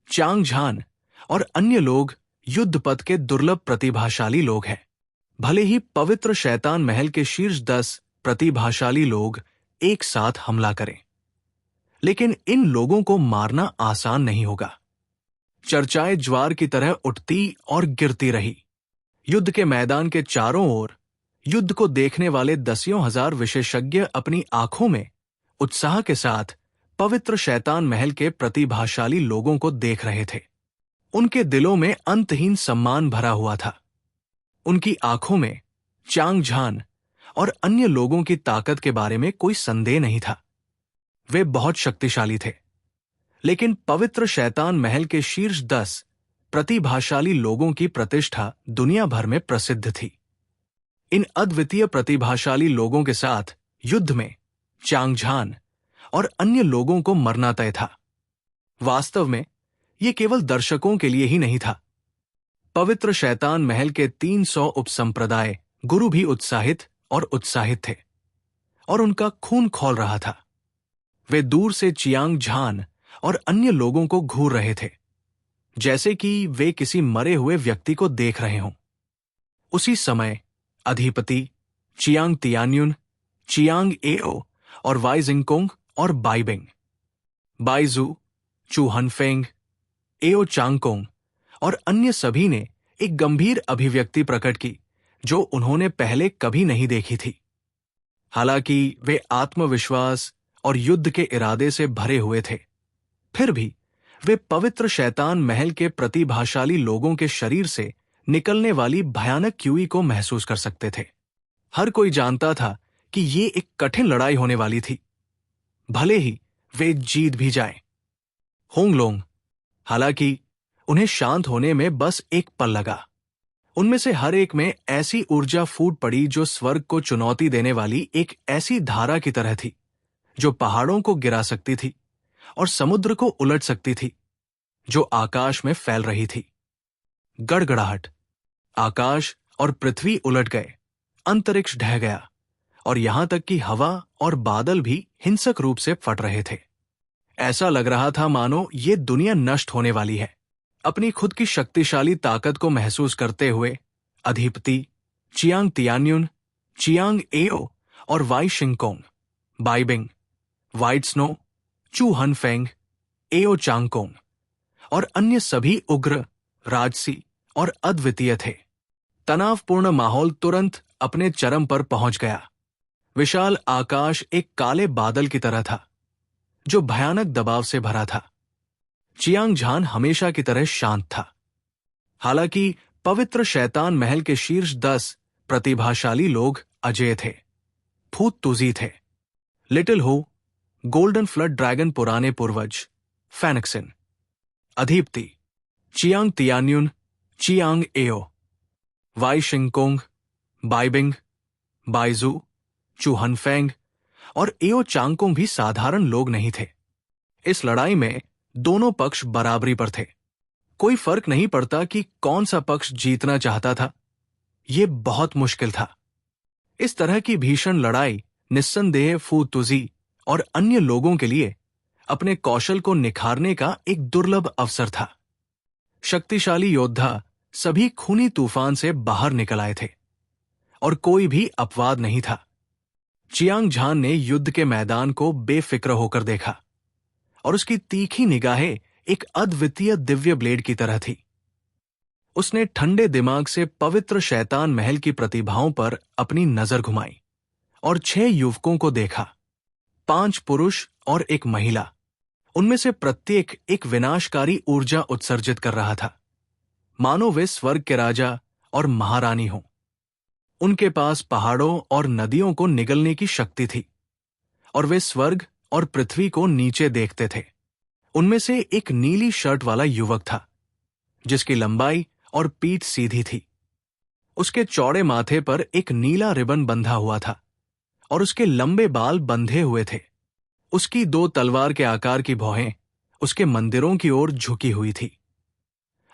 चियांग झान और अन्य लोग युद्ध पथ के दुर्लभ प्रतिभाशाली लोग हैं। भले ही पवित्र शैतान महल के शीर्ष 10 प्रतिभाशाली लोग एक साथ हमला करें, लेकिन इन लोगों को मारना आसान नहीं होगा। चर्चाएं ज्वार की तरह उठती और गिरती रही। युद्ध के मैदान के चारों ओर युद्ध को देखने वाले दसियों हजार विशेषज्ञ अपनी आंखों में उत्साह के साथ पवित्र शैतान महल के प्रतिभाशाली लोगों को देख रहे थे। उनके दिलों में अंतहीन सम्मान भरा हुआ था। उनकी आंखों में चियांग झान और अन्य लोगों की ताकत के बारे में कोई संदेह नहीं था। वे बहुत शक्तिशाली थे, लेकिन पवित्र शैतान महल के शीर्ष 10 प्रतिभाशाली लोगों की प्रतिष्ठा दुनिया भर में प्रसिद्ध थी। इन अद्वितीय प्रतिभाशाली लोगों के साथ युद्ध में चियांग झान और अन्य लोगों को मरना तय था। वास्तव में यह केवल दर्शकों के लिए ही नहीं था। पवित्र शैतान महल के 300 उपसंप्रदाय गुरु भी उत्साहित थे और उनका खून खौल रहा था। वे दूर से चियांग झान और अन्य लोगों को घूर रहे थे, जैसे कि वे किसी मरे हुए व्यक्ति को देख रहे हों। उसी समय अधिपति चियांग तियान्युन, चियांग एओ और वाई जिंगकोंग और बाइबिंग, बाइजू, चू हनफेंग, एओ चांगकोंग और अन्य सभी ने एक गंभीर अभिव्यक्ति प्रकट की जो उन्होंने पहले कभी नहीं देखी थी। हालांकि वे आत्मविश्वास और युद्ध के इरादे से भरे हुए थे, फिर भी वे पवित्र शैतान महल के प्रतिभाशाली लोगों के शरीर से निकलने वाली भयानक क्यूई को महसूस कर सकते थे। हर कोई जानता था कि ये एक कठिन लड़ाई होने वाली थी, भले ही वे जीत भी जाएं। होंगलोंग, हालांकि उन्हें शांत होने में बस एक पल लगा। उनमें से हर एक में ऐसी ऊर्जा फूट पड़ी जो स्वर्ग को चुनौती देने वाली एक ऐसी धारा की तरह थी, जो पहाड़ों को गिरा सकती थी और समुद्र को उलट सकती थी, जो आकाश में फैल रही थी। गड़गड़ाहट, आकाश और पृथ्वी उलट गए, अंतरिक्ष ढह गया और यहां तक कि हवा और बादल भी हिंसक रूप से फट रहे थे। ऐसा लग रहा था मानो ये दुनिया नष्ट होने वाली है। अपनी खुद की शक्तिशाली ताकत को महसूस करते हुए अधिपति चियांग तियान्युन, चियांग एओ और वाई शिंगकोंग, बाइबिंग, वाइट स्नो, चू हनफेंग, एओ चांगकोंग और अन्य सभी उग्र, राजसी और अद्वितीय थे। तनावपूर्ण माहौल तुरंत अपने चरम पर पहुंच गया। विशाल आकाश एक काले बादल की तरह था, जो भयानक दबाव से भरा था। चियांग झान हमेशा की तरह शांत था। हालांकि पवित्र शैतान महल के शीर्ष 10 प्रतिभाशाली लोग अजेय थे। फूत तुजी थे, little Ho, golden flood dragon पुराने पूर्वज, फेनिक्सिन, अधिपति चियांग तियान्युन, चियांग एओ, वाई शिंगकोंग, बाइबिंग, बाइजू, चू हनफेंग और एओ चांगकोंग भी साधारण लोग नहीं थे। इस लड़ाई में दोनों पक्ष बराबरी पर थे। कोई फर्क नहीं पड़ता कि कौन सा पक्ष जीतना चाहता था। यह बहुत मुश्किल था। इस तरह की भीषण लड़ाई निस्संदेह फू तुजी और अन्य लोगों के लिए अपने कौशल को निखारने का एक दुर्लभ अवसर था। शक्तिशाली योद्धा सभी खूनी तूफान से बाहर निकल आए थे और कोई भी अपवाद नहीं था। चियांग झान ने युद्ध के मैदान को बेफिक्र होकर देखा और उसकी तीखी निगाहें एक अद्वितीय दिव्य ब्लेड की तरह थी। उसने ठंडे दिमाग से पवित्र शैतान महल की प्रतिभाओं पर अपनी नजर घुमाई और 6 युवकों को देखा, 5 पुरुष और एक महिला। उनमें से प्रत्येक एक विनाशकारी ऊर्जा उत्सर्जित कर रहा था, मानो वे स्वर्ग के राजा और महारानी हों। उनके पास पहाड़ों और नदियों को निगलने की शक्ति थी और वे स्वर्ग और पृथ्वी को नीचे देखते थे। उनमें से एक नीली शर्ट वाला युवक था, जिसकी लंबाई और पीठ सीधी थी। उसके चौड़े माथे पर एक नीला रिबन बंधा हुआ था और उसके लंबे बाल बंधे हुए थे। उसकी 2 तलवार के आकार की भौहें उसके मंदिरों की ओर झुकी हुई थी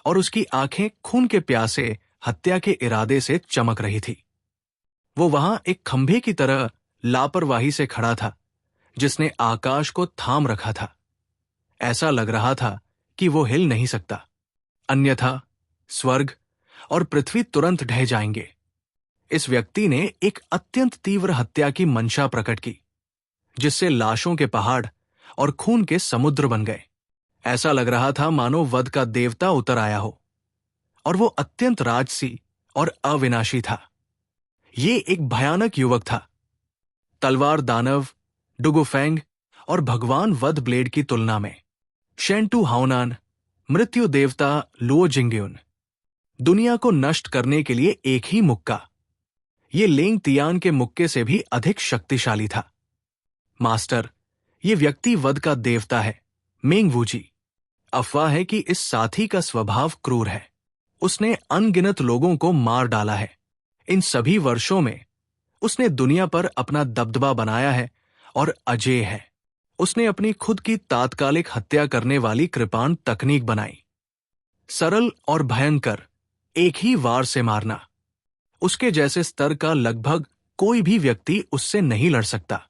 और उसकी आंखें खून के प्यासे हत्या के इरादे से चमक रही थी। वो वहां एक खंभे की तरह लापरवाही से खड़ा था, जिसने आकाश को थाम रखा था। ऐसा लग रहा था कि वो हिल नहीं सकता, अन्यथा स्वर्ग और पृथ्वी तुरंत ढह जाएंगे। इस व्यक्ति ने एक अत्यंत तीव्र हत्या की मंशा प्रकट की, जिससे लाशों के पहाड़ और खून के समुद्र बन गए। ऐसा लग रहा था मानो वध का देवता उतर आया हो, और वो अत्यंत राजसी और अविनाशी था। ये एक भयानक युवक था। तलवार दानव, डुगुफेंग और भगवान वध ब्लेड की तुलना में शेंटू हाओनान, मृत्यु देवता लुओ जिंग्युन, दुनिया को नष्ट करने के लिए एक ही मुक्का, ये लेंग तियान के मुक्के से भी अधिक शक्तिशाली था। मास्टर, ये व्यक्ति वध का देवता है, मेंग वूजी। अफवाह है कि इस साथी का स्वभाव क्रूर है। उसने अनगिनत लोगों को मार डाला है। इन सभी वर्षों में उसने दुनिया पर अपना दबदबा बनाया है और अजेय है। उसने अपनी खुद की तात्कालिक हत्या करने वाली कृपाण तकनीक बनाई, सरल और भयंकर, एक ही वार से मारना। उसके जैसे स्तर का लगभग कोई भी व्यक्ति उससे नहीं लड़ सकता।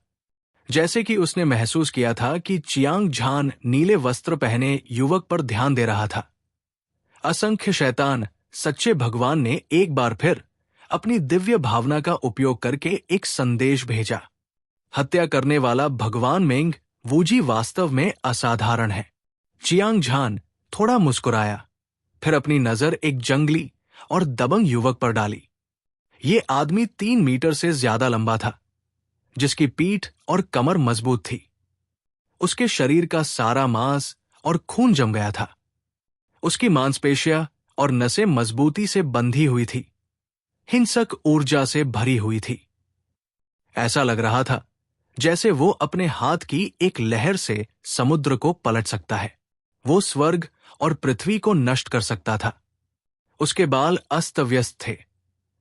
जैसे कि उसने महसूस किया था कि चियांग झान नीले वस्त्र पहने युवक पर ध्यान दे रहा था। असंख्य शैतान सच्चे भगवान ने एक बार फिर अपनी दिव्य भावना का उपयोग करके एक संदेश भेजा। हत्या करने वाला भगवान मेंग वूजी वास्तव में असाधारण है। चियांग झान थोड़ा मुस्कुराया, फिर अपनी नजर एक जंगली और दबंग युवक पर डाली। ये आदमी 3 मीटर से ज्यादा लंबा था, जिसकी पीठ और कमर मजबूत थी। उसके शरीर का सारा मांस और खून जम गया था। उसकी मांसपेशियां और नसें मजबूती से बंधी हुई थी, हिंसक ऊर्जा से भरी हुई थी। ऐसा लग रहा था जैसे वो अपने हाथ की एक लहर से समुद्र को पलट सकता है। वो स्वर्ग और पृथ्वी को नष्ट कर सकता था। उसके बाल अस्त व्यस्त थे,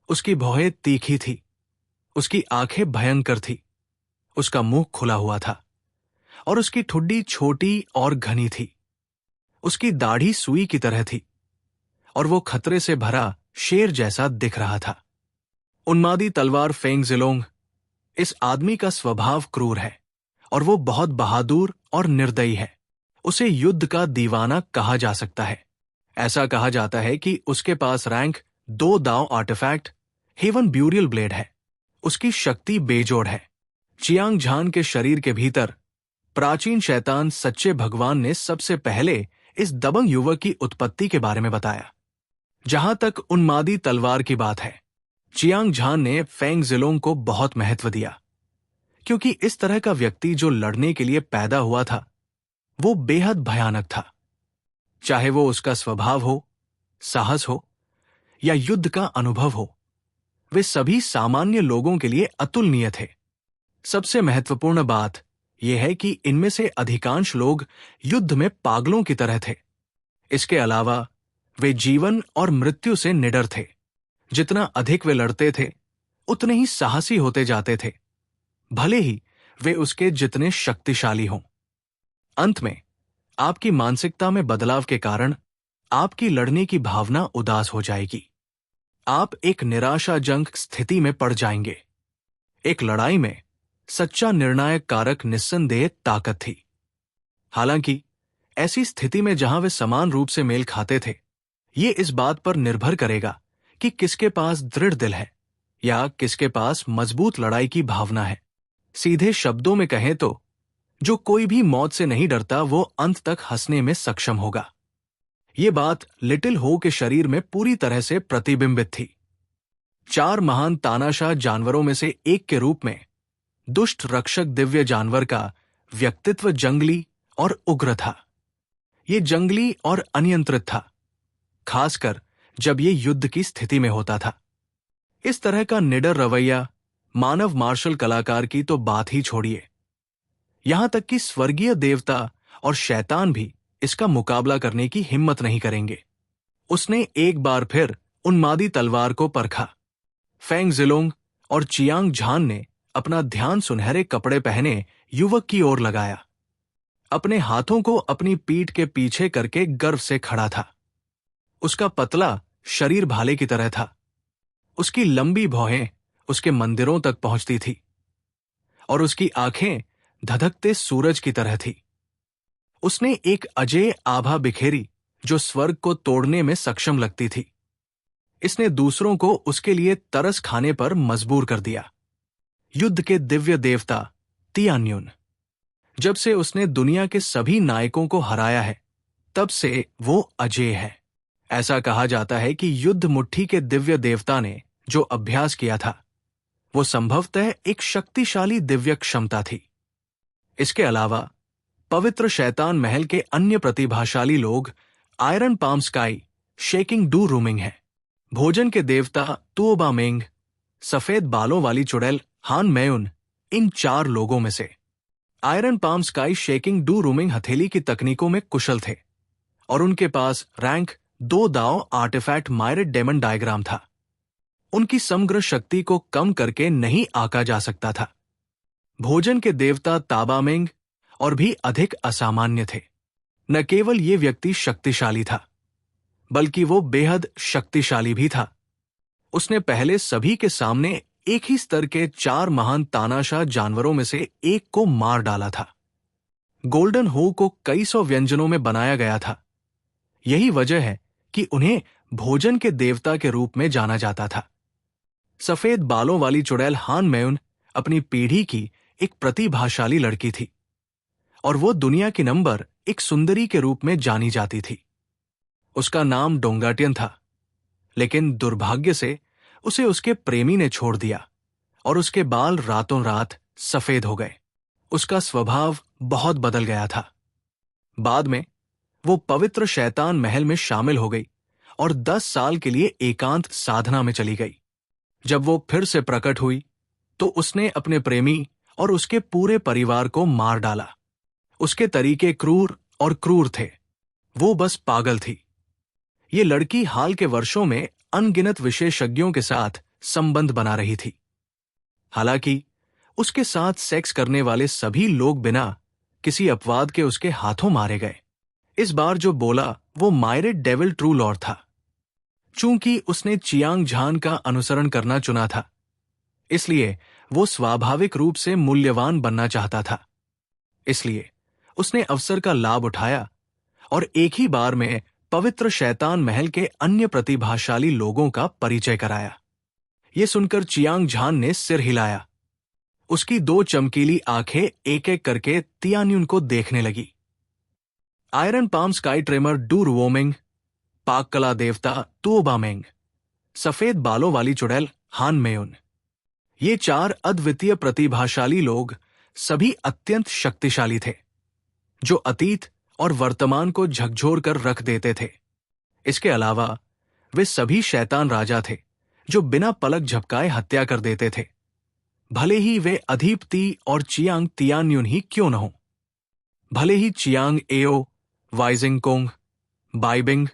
उसकी भौहें तीखी थी, उसकी आंखें भयंकर थी, उसका मुंह खुला हुआ था और उसकी ठुड्डी छोटी और घनी थी। उसकी दाढ़ी सुई की तरह थी और वो खतरे से भरा शेर जैसा दिख रहा था। उन्मादी तलवार फेंग जिलोंग, इस आदमी का स्वभाव क्रूर है और वो बहुत बहादुर और निर्दयी है। उसे युद्ध का दीवाना कहा जा सकता है। ऐसा कहा जाता है कि उसके पास रैंक 2 दाव आर्टिफैक्ट हेवन ब्यूरियल ब्लेड है। उसकी शक्ति बेजोड़ है। चियांग झान के शरीर के भीतर प्राचीन शैतान सच्चे भगवान ने सबसे पहले इस दबंग युवक की उत्पत्ति के बारे में बताया। जहां तक उन्मादी तलवार की बात है, चियांग झान ने फेंग जिलोंग को बहुत महत्व दिया, क्योंकि इस तरह का व्यक्ति जो लड़ने के लिए पैदा हुआ था वो बेहद भयानक था। चाहे वो उसका स्वभाव हो, साहस हो या युद्ध का अनुभव हो, वे सभी सामान्य लोगों के लिए अतुलनीय थे। सबसे महत्वपूर्ण बात यह है कि इनमें से अधिकांश लोग युद्ध में पागलों की तरह थे। इसके अलावा वे जीवन और मृत्यु से निडर थे। जितना अधिक वे लड़ते थे, उतने ही साहसी होते जाते थे, भले ही वे उसके जितने शक्तिशाली हों। अंत में आपकी मानसिकता में बदलाव के कारण आपकी लड़ने की भावना उदास हो जाएगी। आप एक निराशाजनक स्थिति में पड़ जाएंगे। एक लड़ाई में सच्चा निर्णायक कारक निस्संदेह ताकत थी। हालांकि ऐसी स्थिति में जहां वे समान रूप से मेल खाते थे, ये इस बात पर निर्भर करेगा कि किसके पास दृढ़ दिल है या किसके पास मजबूत लड़ाई की भावना है। सीधे शब्दों में कहें तो जो कोई भी मौत से नहीं डरता वो अंत तक हंसने में सक्षम होगा। ये बात लिटिल हो के शरीर में पूरी तरह से प्रतिबिंबित थी। 4 महान तानाशाह जानवरों में से एक के रूप में दुष्ट रक्षक दिव्य जानवर का व्यक्तित्व जंगली और उग्र था। ये जंगली और अनियंत्रित था, खासकर जब ये युद्ध की स्थिति में होता था। इस तरह का निडर रवैया मानव मार्शल कलाकार की तो बात ही छोड़िए, यहां तक कि स्वर्गीय देवता और शैतान भी इसका मुकाबला करने की हिम्मत नहीं करेंगे। उसने एक बार फिर उन्मादी तलवार को परखा। फेंग जिलोंग और चियांग झान ने अपना ध्यान सुनहरे कपड़े पहने युवक की ओर लगाया। अपने हाथों को अपनी पीठ के पीछे करके गर्व से खड़ा था। उसका पतला शरीर भाले की तरह था। उसकी लंबी भौहें उसके मंदिरों तक पहुंचती थी और उसकी आंखें धधकते सूरज की तरह थी। उसने एक अजेय आभा बिखेरी जो स्वर्ग को तोड़ने में सक्षम लगती थी। इसने दूसरों को उसके लिए तरस खाने पर मजबूर कर दिया। युद्ध के दिव्य देवता तियान्युन, जब से उसने दुनिया के सभी नायकों को हराया है, तब से वो अजेय है। ऐसा कहा जाता है कि युद्ध मुट्ठी के दिव्य देवता ने जो अभ्यास किया था, वो संभवतः एक शक्तिशाली दिव्य क्षमता थी। इसके अलावा पवित्र शैतान महल के अन्य प्रतिभाशाली लोग iron palm sky shaking Du rooming हैं। भोजन के देवता तुओबामेंग, सफेद बालों वाली चुड़ैल हान मेयुन, इन 4 लोगों में से iron palm sky shaking Du rooming हथेली की तकनीकों में कुशल थे और उनके पास रैंक 2 दाव आर्टिफैक्ट मायरेट डेमन डायग्राम था। उनकी समग्र शक्ति को कम करके नहीं आंका जा सकता था। भोजन के देवता ताबामेंग और भी अधिक असामान्य थे। न केवल ये व्यक्ति शक्तिशाली था, बल्कि वो बेहद शक्तिशाली भी था। उसने पहले सभी के सामने एक ही स्तर के 4 महान तानाशाह जानवरों में से एक को मार डाला था। गोल्डन हो को कई सौ व्यंजनों में बनाया गया था। यही वजह है कि उन्हें भोजन के देवता के रूप में जाना जाता था। सफेद बालों वाली चुड़ैल हान मेयुन अपनी पीढ़ी की एक प्रतिभाशाली लड़की थी और वो दुनिया की नंबर 1 सुंदरी के रूप में जानी जाती थी। उसका नाम डोंगाटियन था, लेकिन दुर्भाग्य से उसे उसके प्रेमी ने छोड़ दिया और उसके बाल रातों रात सफेद हो गए। उसका स्वभाव बहुत बदल गया था। बाद में वो पवित्र शैतान महल में शामिल हो गई और 10 साल के लिए एकांत साधना में चली गई। जब वो फिर से प्रकट हुई तो उसने अपने प्रेमी और उसके पूरे परिवार को मार डाला। उसके तरीके क्रूर और क्रूर थे। वो बस पागल थी। ये लड़की हाल के वर्षों में अनगिनत विशेषज्ञों के साथ संबंध बना रही थी। हालांकि उसके साथ सेक्स करने वाले सभी लोग बिना किसी अपवाद के उसके हाथों मारे गए। इस बार जो बोला वो मायरेट डेविल ट्रू लॉर्ड था। चूंकि उसने चियांग झान का अनुसरण करना चुना था, इसलिए वो स्वाभाविक रूप से मूल्यवान बनना चाहता था। इसलिए उसने अवसर का लाभ उठाया और एक ही बार में पवित्र शैतान महल के अन्य प्रतिभाशाली लोगों का परिचय कराया। ये सुनकर चियांग झान ने सिर हिलाया। उसकी 2 चमकीली आंखें एक एक करके तियान्युन को देखने लगी। Iron palm sky tremor Du Ruoming, पाक कला देवता तुओबामेंग, सफेद बालों वाली चुड़ैल हान मेयुन। ये 4 अद्वितीय प्रतिभाशाली लोग सभी अत्यंत शक्तिशाली थे, जो अतीत और वर्तमान को झकझोर कर रख देते थे। इसके अलावा वे सभी शैतान राजा थे जो बिना पलक झपकाए हत्या कर देते थे, भले ही वे अधीपति और चियांग तियान्युन ही क्यों न हो। भले ही Chiang Ao, Waijing Kong, बाइबिंग,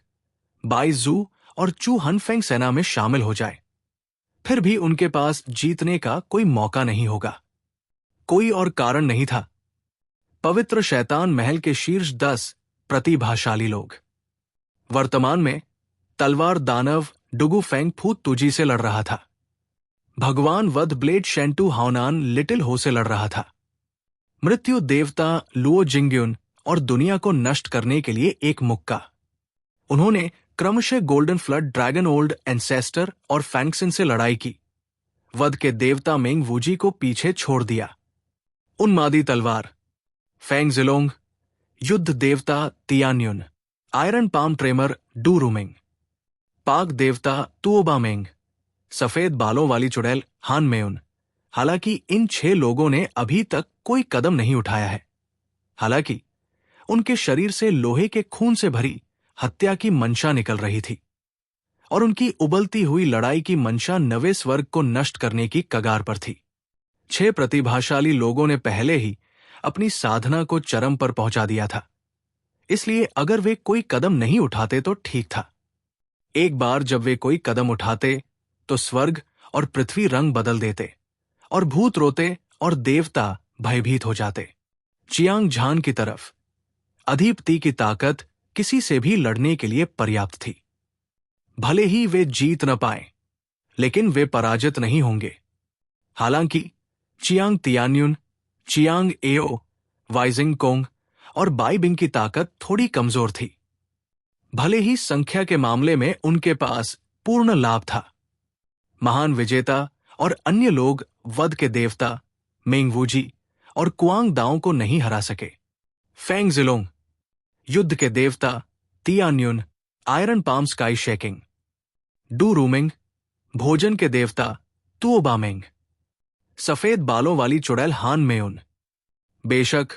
Byju और चू हनफेंग सेना में शामिल हो जाए, फिर भी उनके पास जीतने का कोई मौका नहीं होगा। कोई और कारण नहीं था। पवित्र शैतान महल के शीर्ष 10 प्रतिभाशाली लोग। वर्तमान में तलवार दानव डुगु फेंग फूत तुजी से लड़ रहा था। भगवान वध ब्लेड शेंटू हाउनान लिटिल हो से लड़ रहा था। मृत्यु देवता लुओ जिंग्युन और दुनिया को नष्ट करने के लिए एक मुक्का। उन्होंने क्रमशः golden flood dragon old ancestor और फैंक्सिन से लड़ाई की। वध के देवता मेंग वूजी को पीछे छोड़ दिया। उन्मादी तलवार फेंग जिलोंग, युद्ध देवता Tianyun, iron palm tremor Du Ruoming, पाक देवता तुओबामेंग, सफेद बालों वाली चुड़ैल हान मेयुन। हालांकि इन 6 लोगों ने अभी तक कोई कदम नहीं उठाया है। हालांकि उनके शरीर से लोहे के खून से भरी हत्या की मंशा निकल रही थी और उनकी उबलती हुई लड़ाई की मंशा नवे स्वर्ग को नष्ट करने की कगार पर थी। 6 प्रतिभाशाली लोगों ने पहले ही अपनी साधना को चरम पर पहुंचा दिया था, इसलिए अगर वे कोई कदम नहीं उठाते तो ठीक था। एक बार जब वे कोई कदम उठाते तो स्वर्ग और पृथ्वी रंग बदल देते और भूत रोते और देवता भयभीत हो जाते। चियांग झान की तरफ अधीपति की ताकत किसी से भी लड़ने के लिए पर्याप्त थी। भले ही वे जीत न पाए, लेकिन वे पराजित नहीं होंगे। हालांकि Chiang Tianyun, Qiang Ao, Waijing Kong और बाइबिंग की ताकत थोड़ी कमजोर थी। भले ही संख्या के मामले में उनके पास पूर्ण लाभ था। महान विजेता और अन्य लोग वध के देवता मेंग वूजी और कुआंग दाओ को नहीं हरा सके। फेंग जिलोंग, युद्ध के देवता Tianyun, iron palm sky shaking, Du Ruoming, भोजन के देवता तुओबामेंग, सफेद बालों वाली चुड़ैल हान मेयुन। बेशक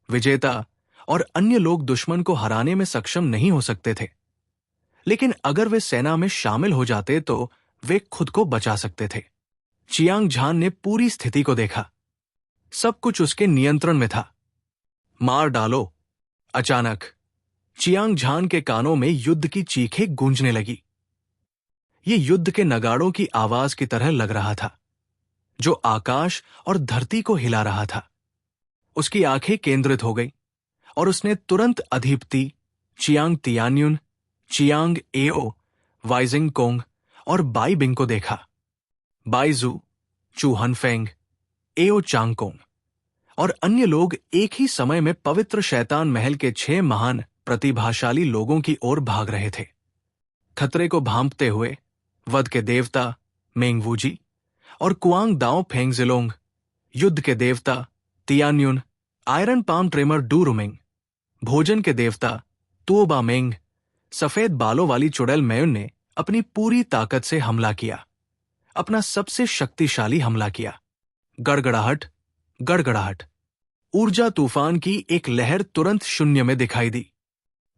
विजेता और अन्य लोग दुश्मन को हराने में सक्षम नहीं हो सकते थे, लेकिन अगर वे सेना में शामिल हो जाते तो वे खुद को बचा सकते थे। चियांग झान ने पूरी स्थिति को देखा। सब कुछ उसके नियंत्रण में था। मार डालो। अचानक चियांग झान के कानों में युद्ध की चीखें गूंजने लगी। ये युद्ध के नगाड़ों की आवाज की तरह लग रहा था, जो आकाश और धरती को हिला रहा था। उसकी आंखें केंद्रित हो गई और उसने तुरंत अधीपति Chiang Tianyun, Qiang Ao, Waijing Kong और बाइबिंग को देखा। बाइजू, चू हनफेंग, एओ चांगकोंग और अन्य लोग एक ही समय में पवित्र शैतान महल के 6 महान प्रतिभाशाली लोगों की ओर भाग रहे थे। खतरे को भांपते हुए वध के देवता मेंग वूजी और कुआंग दाओ फेंग जिलोंग, युद्ध के देवता Tianyun, iron palm tremor Du Ruoming, भोजन के देवता तुओबामेंग, सफेद बालों वाली चुड़ैल मेयुन ने अपनी पूरी ताकत से हमला किया। अपना सबसे शक्तिशाली हमला किया। गड़गड़ाहट, गड़गड़ाहट। ऊर्जा तूफान की एक लहर तुरंत शून्य में दिखाई दी।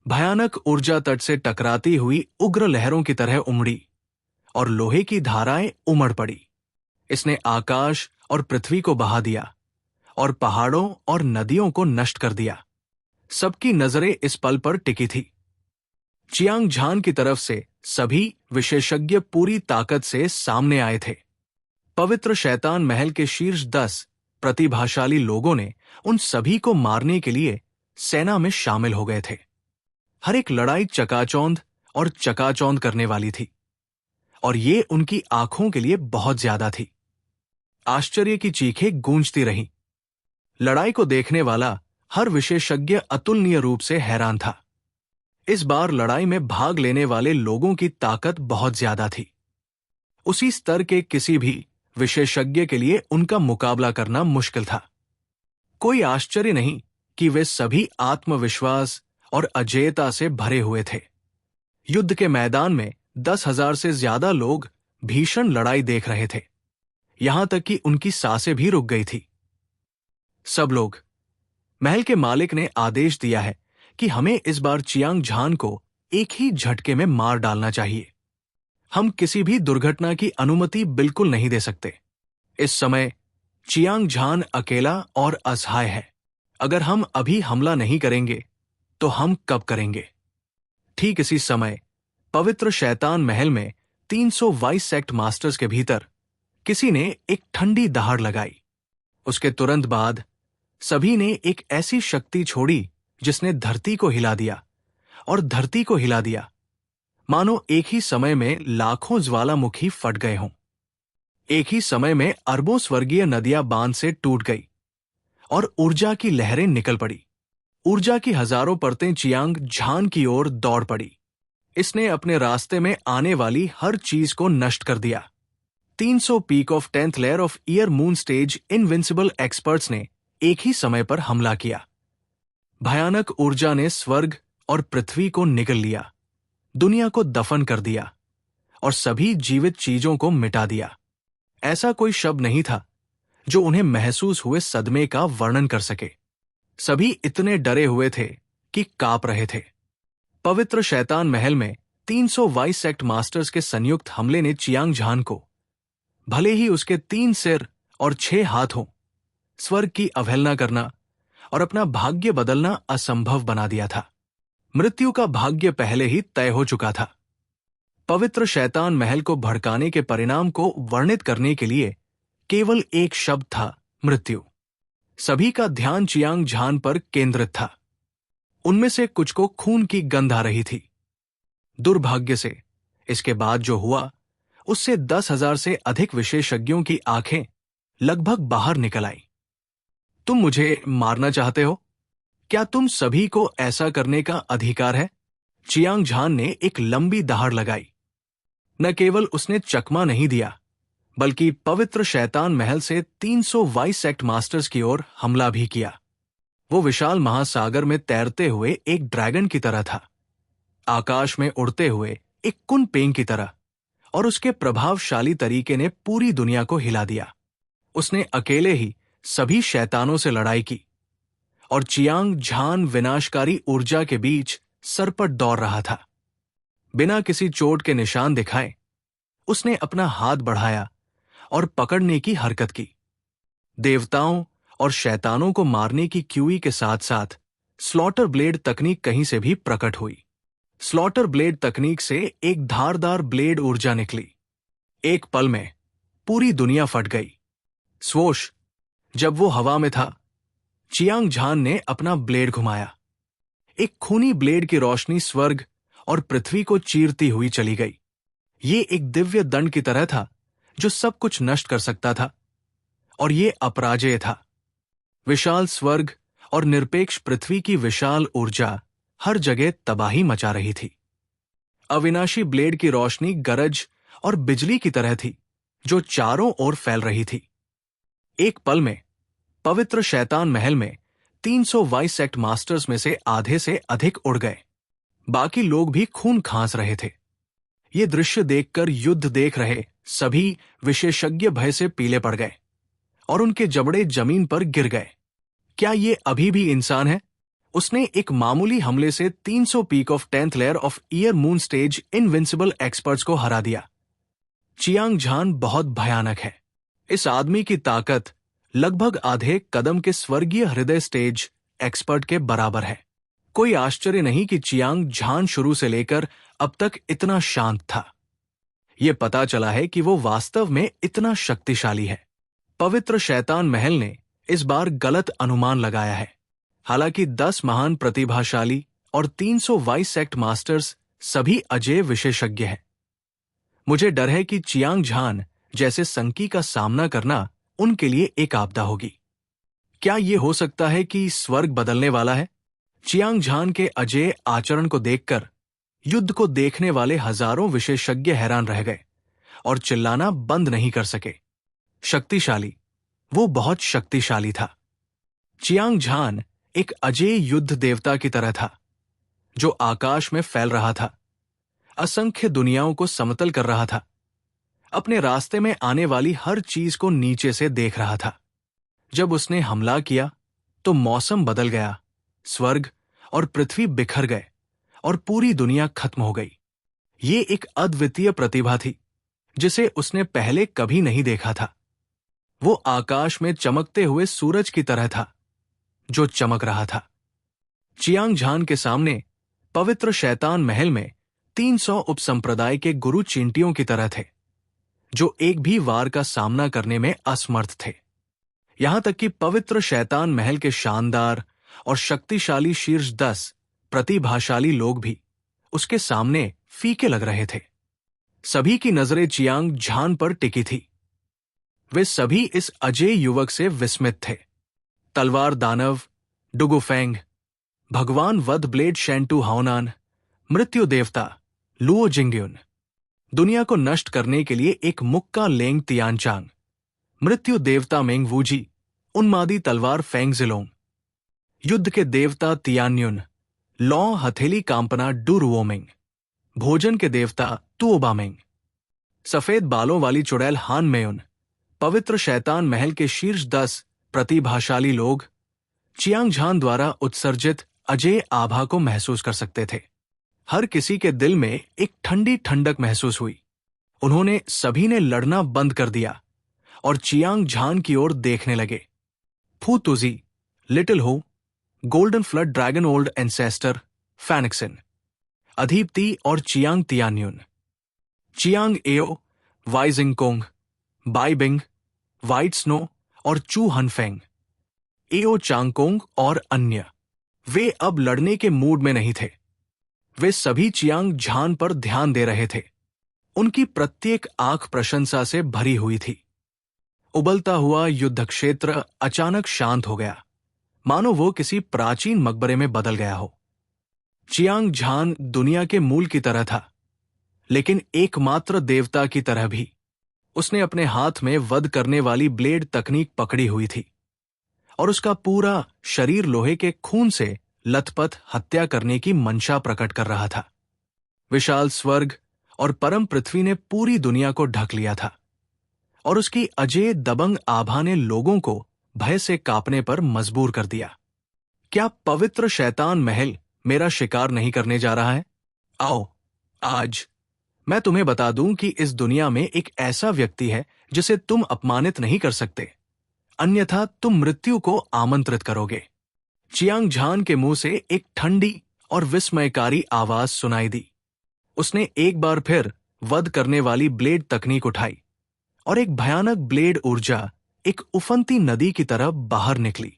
भयानक ऊर्जा तट से टकराती हुई उग्र लहरों की तरह उमड़ी और लोहे की धाराएं उमड़ पड़ी। इसने आकाश और पृथ्वी को बहा दिया और पहाड़ों और नदियों को नष्ट कर दिया। सबकी नजरें इस पल पर टिकी थी। चियांग झान की तरफ से सभी विशेषज्ञ पूरी ताकत से सामने आए थे। पवित्र शैतान महल के शीर्ष 10 प्रतिभाशाली लोगों ने उन सभी को मारने के लिए सेना में शामिल हो गए थे। हर एक लड़ाई चकाचौंध और चकाचौंध करने वाली थी और ये उनकी आंखों के लिए बहुत ज्यादा थी। आश्चर्य की चीखें गूंजती रहीं। लड़ाई को देखने वाला हर विशेषज्ञ अतुलनीय रूप से हैरान था। इस बार लड़ाई में भाग लेने वाले लोगों की ताकत बहुत ज्यादा थी। उसी स्तर के किसी भी विशेषज्ञ के लिए उनका मुकाबला करना मुश्किल था। कोई आश्चर्य नहीं कि वे सभी आत्मविश्वास और अजेयता से भरे हुए थे। युद्ध के मैदान में 10,000 से ज्यादा लोग भीषण लड़ाई देख रहे थे, यहां तक कि उनकी सांसें भी रुक गई थी। सब लोग, महल के मालिक ने आदेश दिया है कि हमें इस बार चियांग झान को एक ही झटके में मार डालना चाहिए। हम किसी भी दुर्घटना की अनुमति बिल्कुल नहीं दे सकते। इस समय चियांग झान अकेला और असहाय है। अगर हम अभी हमला नहीं करेंगे तो हम कब करेंगे? ठीक इसी समय पवित्र शैतान महल में 300 वाइस सेक्ट मास्टर्स के भीतर किसी ने एक ठंडी दहाड़ लगाई। उसके तुरंत बाद सभी ने एक ऐसी शक्ति छोड़ी जिसने धरती को हिला दिया और धरती को हिला दिया, मानो एक ही समय में लाखों ज्वालामुखी फट गए हों। एक ही समय में अरबों स्वर्गीय नदियां बांध से टूट गई और ऊर्जा की लहरें निकल पड़ी। ऊर्जा की हजारों परतें चियांग झान की ओर दौड़ पड़ी। इसने अपने रास्ते में आने वाली हर चीज को नष्ट कर दिया। 300 peak of 10th layer of year moon stage invincible experts ने एक ही समय पर हमला किया। भयानक ऊर्जा ने स्वर्ग और पृथ्वी को निगल लिया, दुनिया को दफन कर दिया और सभी जीवित चीजों को मिटा दिया। ऐसा कोई शब्द नहीं था जो उन्हें महसूस हुए सदमे का वर्णन कर सके। सभी इतने डरे हुए थे कि कांप रहे थे। पवित्र शैतान महल में 300 वाइस सेक्ट मास्टर्स के संयुक्त हमले ने चियांग झान को, भले ही उसके 3 सिर और 6 हाथ हों, स्वर्ग की अवहेलना करना और अपना भाग्य बदलना असंभव बना दिया था। मृत्यु का भाग्य पहले ही तय हो चुका था। पवित्र शैतान महल को भड़काने के परिणाम को वर्णित करने के लिए केवल एक शब्द था, मृत्यु। सभी का ध्यान चियांग झान पर केंद्रित था। उनमें से कुछ को खून की गंध आ रही थी। दुर्भाग्य से इसके बाद जो हुआ उससे 10,000 से अधिक विशेषज्ञों की आंखें लगभग बाहर निकल आई। तुम मुझे मारना चाहते हो? क्या तुम सभी को ऐसा करने का अधिकार है? चियांग झान ने एक लंबी दहाड़ लगाई। न केवल उसने चकमा नहीं दिया, बल्कि पवित्र शैतान महल से 300 वाइस सेक्ट मास्टर्स की ओर हमला भी किया। वो विशाल महासागर में तैरते हुए एक ड्रैगन की तरह था, आकाश में उड़ते हुए एक कुनपेंग की तरह, और उसके प्रभावशाली तरीके ने पूरी दुनिया को हिला दिया। उसने अकेले ही सभी शैतानों से लड़ाई की और चियांग झान विनाशकारी ऊर्जा के बीच सरपट दौड़ रहा था। बिना किसी चोट के निशान दिखाए उसने अपना हाथ बढ़ाया और पकड़ने की हरकत की। देवताओं और शैतानों को मारने की क्यूई के साथ साथ स्लॉटर ब्लेड तकनीक कहीं से भी प्रकट हुई। स्लॉटर ब्लेड तकनीक से एक धारदार ब्लेड ऊर्जा निकली। एक पल में पूरी दुनिया फट गई। स्वोश, जब वो हवा में था, चियांग झान ने अपना ब्लेड घुमाया। एक खूनी ब्लेड की रोशनी स्वर्ग और पृथ्वी को चीरती हुई चली गई। ये एक दिव्य दंड की तरह था जो सब कुछ नष्ट कर सकता था, और ये अपराजेय था। विशाल स्वर्ग और निरपेक्ष पृथ्वी की विशाल ऊर्जा हर जगह तबाही मचा रही थी। अविनाशी ब्लेड की रोशनी गरज और बिजली की तरह थी जो चारों ओर फैल रही थी। एक पल में पवित्र शैतान महल में 300 वाइस सेक्ट मास्टर्स में से आधे से अधिक उड़ गए। बाकी लोग भी खून खांस रहे थे। ये दृश्य देखकर युद्ध देख रहे सभी विशेषज्ञ भय से पीले पड़ गए और उनके जबड़े जमीन पर गिर गए। क्या ये अभी भी इंसान है? उसने एक मामूली हमले से 300 peak of 10th layer of year moon stage invincible experts को हरा दिया। चियांग झान बहुत भयानक है। इस आदमी की ताकत लगभग आधे कदम के स्वर्गीय हृदय स्टेज एक्सपर्ट के बराबर है। कोई आश्चर्य नहीं कि चियांग झान शुरू से लेकर अब तक इतना शांत था। यह पता चला है कि वो वास्तव में इतना शक्तिशाली है। पवित्र शैतान महल ने इस बार गलत अनुमान लगाया है। हालांकि 10 महान प्रतिभाशाली और 300 वाइस सेक्ट मास्टर्स सभी अजेय विशेषज्ञ हैं। मुझे डर है कि चियांग झान जैसे संकी का सामना करना उनके लिए एक आपदा होगी। क्या यह हो सकता है कि स्वर्ग बदलने वाला है? चियांग झान के अजेय आचरण को देखकर युद्ध को देखने वाले हजारों विशेषज्ञ हैरान रह गए और चिल्लाना बंद नहीं कर सके। शक्तिशाली, वो बहुत शक्तिशाली था। चियांग झान एक अजेय युद्ध देवता की तरह था, जो आकाश में फैल रहा था, असंख्य दुनियाओं को समतल कर रहा था, अपने रास्ते में आने वाली हर चीज को नीचे से देख रहा था। जब उसने हमला किया तो मौसम बदल गया, स्वर्ग और पृथ्वी बिखर गए और पूरी दुनिया खत्म हो गई। ये एक अद्वितीय प्रतिभा थी जिसे उसने पहले कभी नहीं देखा था। वो आकाश में चमकते हुए सूरज की तरह था, जो चमक रहा था। चियांग झान के सामने पवित्र शैतान महल में 300 उपसंप्रदाय के गुरु चींटियों की तरह थे, जो एक भी वार का सामना करने में असमर्थ थे। यहां तक कि पवित्र शैतान महल के शानदार और शक्तिशाली शीर्ष 10 प्रतिभाशाली लोग भी उसके सामने फीके लग रहे थे। सभी की नजरें चियांग झान पर टिकी थी। वे सभी इस अजेय युवक से विस्मित थे। तलवार दानव डुगुफेंग, भगवान वध ब्लेड शेंटू हाओनान, मृत्यु देवता लुओ जिंग्युन, दुनिया को नष्ट करने के लिए एक मुक्का लेंग तियानचांग, मृत्यु देवता मेंग वूजी, उन्मादी तलवार फेंग जिलोंग, युद्ध के देवता तियान्युन, लौ हथेली कांपना डुरुओमिंग, भोजन के देवता तुओबामेंग, सफेद बालों वाली चुड़ैल हान मेयुन, पवित्र शैतान महल के शीर्ष 10 प्रतिभाशाली लोग चियांग झान द्वारा उत्सर्जित अजेय आभा को महसूस कर सकते थे। हर किसी के दिल में एक ठंडी ठंडक महसूस हुई। उन्होंने सभी ने लड़ना बंद कर दिया और चियांग झान की ओर देखने लगे। फू Tuzi, little Ho, golden flood dragon old ancestor Fanxin, अधीप्ति और Qiang Tianyun, Qiang Ao, Waijing Kong, Baibing, white snow और चू हनफेंग, एओ चांगकोंग और अन्य। वे अब लड़ने के मूड में नहीं थे। वे सभी चियांग झान पर ध्यान दे रहे थे। उनकी प्रत्येक आंख प्रशंसा से भरी हुई थी। उबलता हुआ युद्ध क्षेत्र अचानक शांत हो गया, मानो वो किसी प्राचीन मकबरे में बदल गया हो। चियांग झान दुनिया के मूल की तरह था, लेकिन एकमात्र देवता की तरह भी। उसने अपने हाथ में वध करने वाली ब्लेड तकनीक पकड़ी हुई थी और उसका पूरा शरीर लोहे के खून से लथपथ हत्या करने की मंशा प्रकट कर रहा था। विशाल स्वर्ग और परम पृथ्वी ने पूरी दुनिया को ढक लिया था और उसकी अजेय दबंग आभा ने लोगों को भय से कांपने पर मजबूर कर दिया। क्या पवित्र शैतान महल मेरा शिकार नहीं करने जा रहा है? आओ, आज मैं तुम्हें बता दूं कि इस दुनिया में एक ऐसा व्यक्ति है जिसे तुम अपमानित नहीं कर सकते, अन्यथा तुम मृत्यु को आमंत्रित करोगे। चियांग झान के मुंह से एक ठंडी और विस्मयकारी आवाज सुनाई दी। उसने एक बार फिर वध करने वाली ब्लेड तकनीक उठाई और एक भयानक ब्लेड ऊर्जा एक उफनती नदी की तरह बाहर निकली,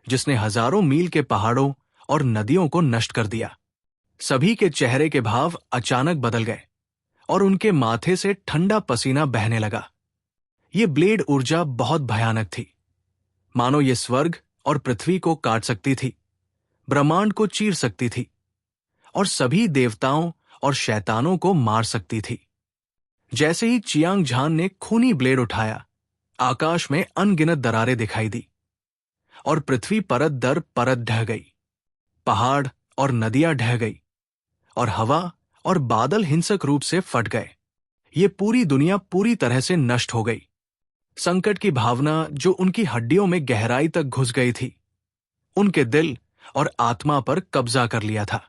जिसने हजारों मील के पहाड़ों और नदियों को नष्ट कर दिया। सभी के चेहरे के भाव अचानक बदल गए और उनके माथे से ठंडा पसीना बहने लगा। ये ब्लेड ऊर्जा बहुत भयानक थी, मानो ये स्वर्ग और पृथ्वी को काट सकती थी, ब्रह्मांड को चीर सकती थी और सभी देवताओं और शैतानों को मार सकती थी। जैसे ही चियांग झान ने खूनी ब्लेड उठाया, आकाश में अनगिनत दरारें दिखाई दी और पृथ्वी परत दर परत ढह गई। पहाड़ और नदियां ढह गई और हवा और बादल हिंसक रूप से फट गए। ये पूरी दुनिया पूरी तरह से नष्ट हो गई। संकट की भावना जो उनकी हड्डियों में गहराई तक घुस गई थी, उनके दिल और आत्मा पर कब्जा कर लिया था।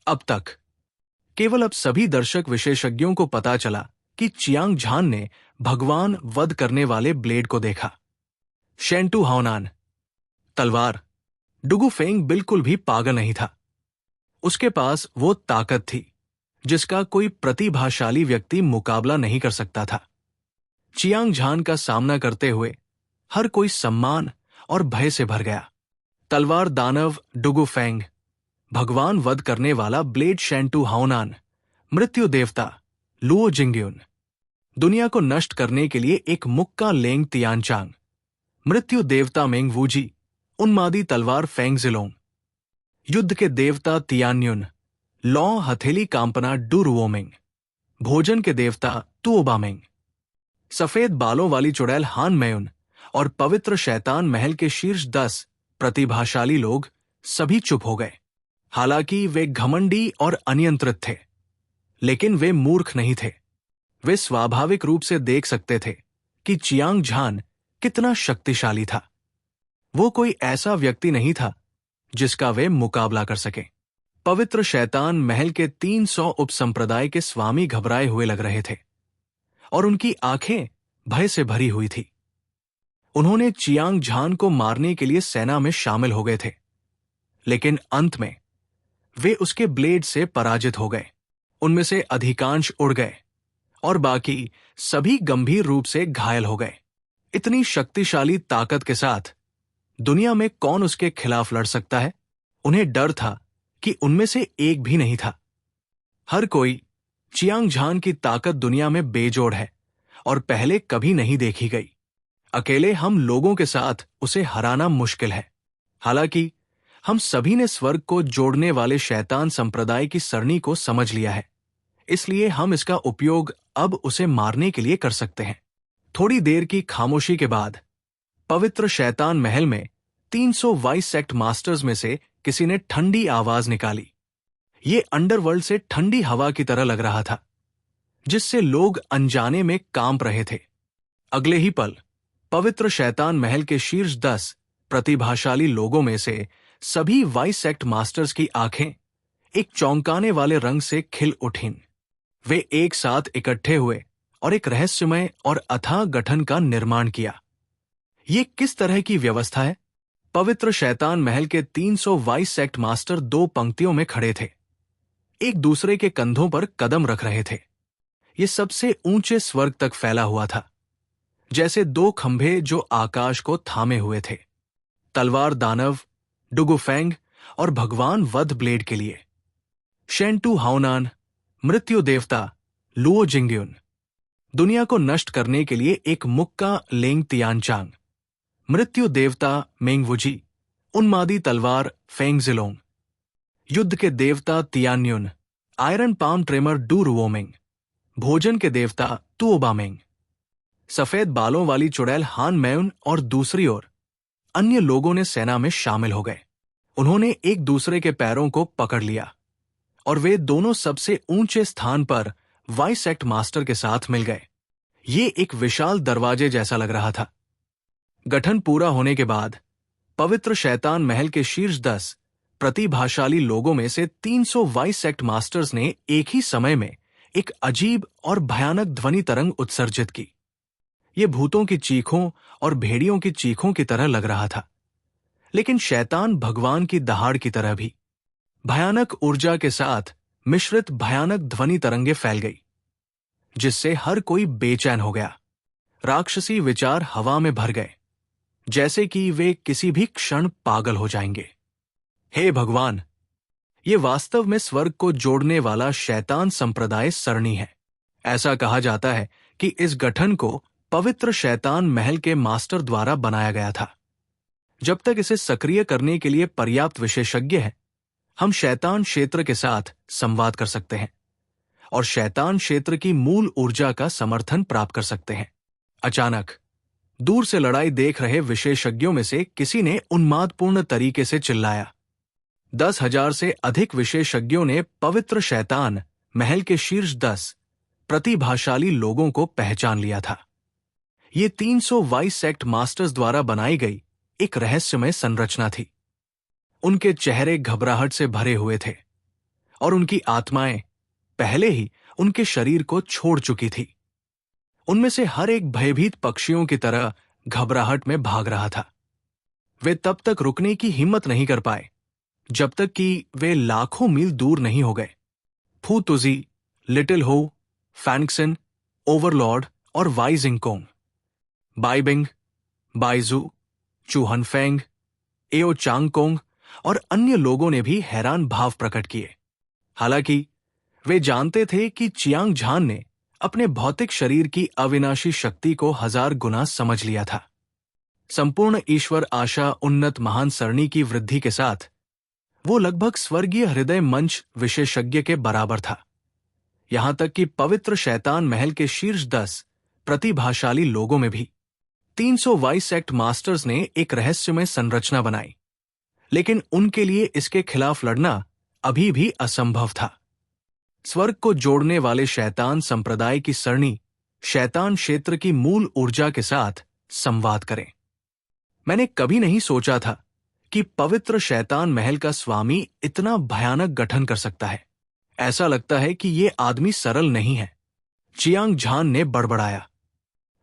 अब सभी दर्शक विशेषज्ञों को पता चला कि चियांग झान ने भगवान वध करने वाले ब्लेड को देखा। शेंटू हाओनान तलवार। डुगु फेंग बिल्कुल भी पागल नहीं था। उसके पास वो ताकत थी जिसका कोई प्रतिभाशाली व्यक्ति मुकाबला नहीं कर सकता था। चियांग झान का सामना करते हुए हर कोई सम्मान और भय से भर गया। तलवार दानव डुगु फेंग, भगवान वध करने वाला ब्लेड शेंटू हाओनान, मृत्यु देवता लुओ जिंग्युन, दुनिया को नष्ट करने के लिए एक मुक्का लेंग तियानचांग, मृत्यु देवता मेंग वूजी, उन्मादी तलवार फेंग जिलोंग, युद्ध के देवता तियान्युन, लौ हथेली कांपना डू रुओमिंग, भोजन के देवता तुओबामेंग, सफेद बालों वाली चुड़ैल हान मेयुन और पवित्र शैतान महल के शीर्ष 10 प्रतिभाशाली लोग सभी चुप हो गए। हालांकि वे घमंडी और अनियंत्रित थे, लेकिन वे मूर्ख नहीं थे। वे स्वाभाविक रूप से देख सकते थे कि चियांग झान कितना शक्तिशाली था। वो कोई ऐसा व्यक्ति नहीं था जिसका वे मुकाबला कर सके। पवित्र शैतान महल के 300 उपसंप्रदाय के स्वामी घबराए हुए लग रहे थे और उनकी आंखें भय से भरी हुई थी। उन्होंने चियांग झान को मारने के लिए सेना में शामिल हो गए थे, लेकिन अंत में वे उसके ब्लेड से पराजित हो गए। उनमें से अधिकांश उड़ गए और बाकी सभी गंभीर रूप से घायल हो गए। इतनी शक्तिशाली ताकत के साथ दुनिया में कौन उसके खिलाफ लड़ सकता है? उन्हें डर था कि उनमें से एक भी नहीं था। हर कोई चियांग झान की ताकत दुनिया में बेजोड़ है और पहले कभी नहीं देखी गई। अकेले हम लोगों के साथ उसे हराना मुश्किल है। हालांकि हम सभी ने स्वर्ग को जोड़ने वाले शैतान संप्रदाय की सरणी को समझ लिया है, इसलिए हम इसका उपयोग अब उसे मारने के लिए कर सकते हैं। थोड़ी देर की खामोशी के बाद पवित्र शैतान महल में 300 वाइस सेक्ट मास्टर्स में से किसी ने ठंडी आवाज निकाली। ये अंडरवर्ल्ड से ठंडी हवा की तरह लग रहा था, जिससे लोग अनजाने में कांप रहे थे। अगले ही पल पवित्र शैतान महल के शीर्ष 10 प्रतिभाशाली लोगों में से सभी वाइस सेक्ट मास्टर्स की आंखें एक चौंकाने वाले रंग से खिल उठीं। वे एक साथ इकट्ठे हुए और एक रहस्यमय और अथाह गठन का निर्माण किया। ये किस तरह की व्यवस्था है? पवित्र शैतान महल के 300 वाइस सेक्ट मास्टर 2 पंक्तियों में खड़े थे, एक दूसरे के कंधों पर कदम रख रहे थे। ये सबसे ऊंचे स्वर्ग तक फैला हुआ था, जैसे 2 खंभे जो आकाश को थामे हुए थे। तलवार दानव डुगु फेंग और भगवान वध ब्लेड के लिए। शेंटू हाओनान, मृत्यु देवता लुओ जिंग्युन, दुनिया को नष्ट करने के लिए एक मुक्का लेंग तियानचांग, मृत्यु देवता मेंग वुजी, उन्मादी तलवार फेंग जिलोंग, युद्ध के देवता Tianyun, iron palm tremor Du रुओमिंग, भोजन के देवता तुओबामेंग, सफेद बालों वाली चुड़ैल हान मेयुन और दूसरी ओर अन्य लोगों ने सेना में शामिल हो गए। उन्होंने एक दूसरे के पैरों को पकड़ लिया और वे दोनों सबसे ऊंचे स्थान पर वाइस सेक्ट मास्टर के साथ मिल गए। ये एक विशाल दरवाजे जैसा लग रहा था। गठन पूरा होने के बाद पवित्र शैतान महल के शीर्ष 10 प्रतिभाशाली लोगों में से 300 वाइस सेक्ट मास्टर्स ने एक ही समय में एक अजीब और भयानक ध्वनि तरंग उत्सर्जित की। ये भूतों की चीखों और भेड़ियों की चीखों की तरह लग रहा था, लेकिन शैतान भगवान की दहाड़ की तरह भी। भयानक ऊर्जा के साथ मिश्रित भयानक ध्वनि तरंगे फैल गई, जिससे हर कोई बेचैन हो गया। राक्षसी विचार हवा में भर गए, जैसे कि वे किसी भी क्षण पागल हो जाएंगे। हे भगवान, ये वास्तव में स्वर्ग को जोड़ने वाला शैतान संप्रदाय सरणी है। ऐसा कहा जाता है कि इस गठन को पवित्र शैतान महल के मास्टर द्वारा बनाया गया था। जब तक इसे सक्रिय करने के लिए पर्याप्त विशेषज्ञ हैं, हम शैतान क्षेत्र के साथ संवाद कर सकते हैं और शैतान क्षेत्र की मूल ऊर्जा का समर्थन प्राप्त कर सकते हैं। अचानक दूर से लड़ाई देख रहे विशेषज्ञों में से किसी ने उन्मादपूर्ण तरीके से चिल्लाया। 10,000 से अधिक विशेषज्ञों ने पवित्र शैतान महल के शीर्ष 10 प्रतिभाशाली लोगों को पहचान लिया था। ये 300 वाइस सेक्ट मास्टर्स द्वारा बनाई गई एक रहस्यमय संरचना थी। उनके चेहरे घबराहट से भरे हुए थे और उनकी आत्माएं पहले ही उनके शरीर को छोड़ चुकी थी। उनमें से हर एक भयभीत पक्षियों की तरह घबराहट में भाग रहा था। वे तब तक रुकने की हिम्मत नहीं कर पाए जब तक कि वे लाखों मील दूर नहीं हो गए। फू तुजी, लिटिल हो, फैंक्सन, ओवरलॉर्ड और वाई जिंगकोंग, बाइबिंग, बाइजू, चूहनफेंग, एओ चांगकोंग और अन्य लोगों ने भी हैरान भाव प्रकट किए। हालांकि वे जानते थे कि चियांग झान ने अपने भौतिक शरीर की अविनाशी शक्ति को 1000 गुना समझ लिया था। संपूर्ण ईश्वर आशा उन्नत महान सरणी की वृद्धि के साथ वो लगभग स्वर्गीय हृदय मंच विशेषज्ञ के बराबर था। यहां तक कि पवित्र शैतान महल के शीर्ष 10 प्रतिभाशाली लोगों में भी 300 वाइस सेक्ट मास्टर्स ने एक रहस्यमय संरचना बनाई, लेकिन उनके लिए इसके खिलाफ लड़ना अभी भी असंभव था। स्वर्ग को जोड़ने वाले शैतान संप्रदाय की सरणी शैतान क्षेत्र की मूल ऊर्जा के साथ संवाद करें। मैंने कभी नहीं सोचा था कि पवित्र शैतान महल का स्वामी इतना भयानक गठन कर सकता है। ऐसा लगता है कि ये आदमी सरल नहीं है, चियांग झान ने बड़बड़ाया।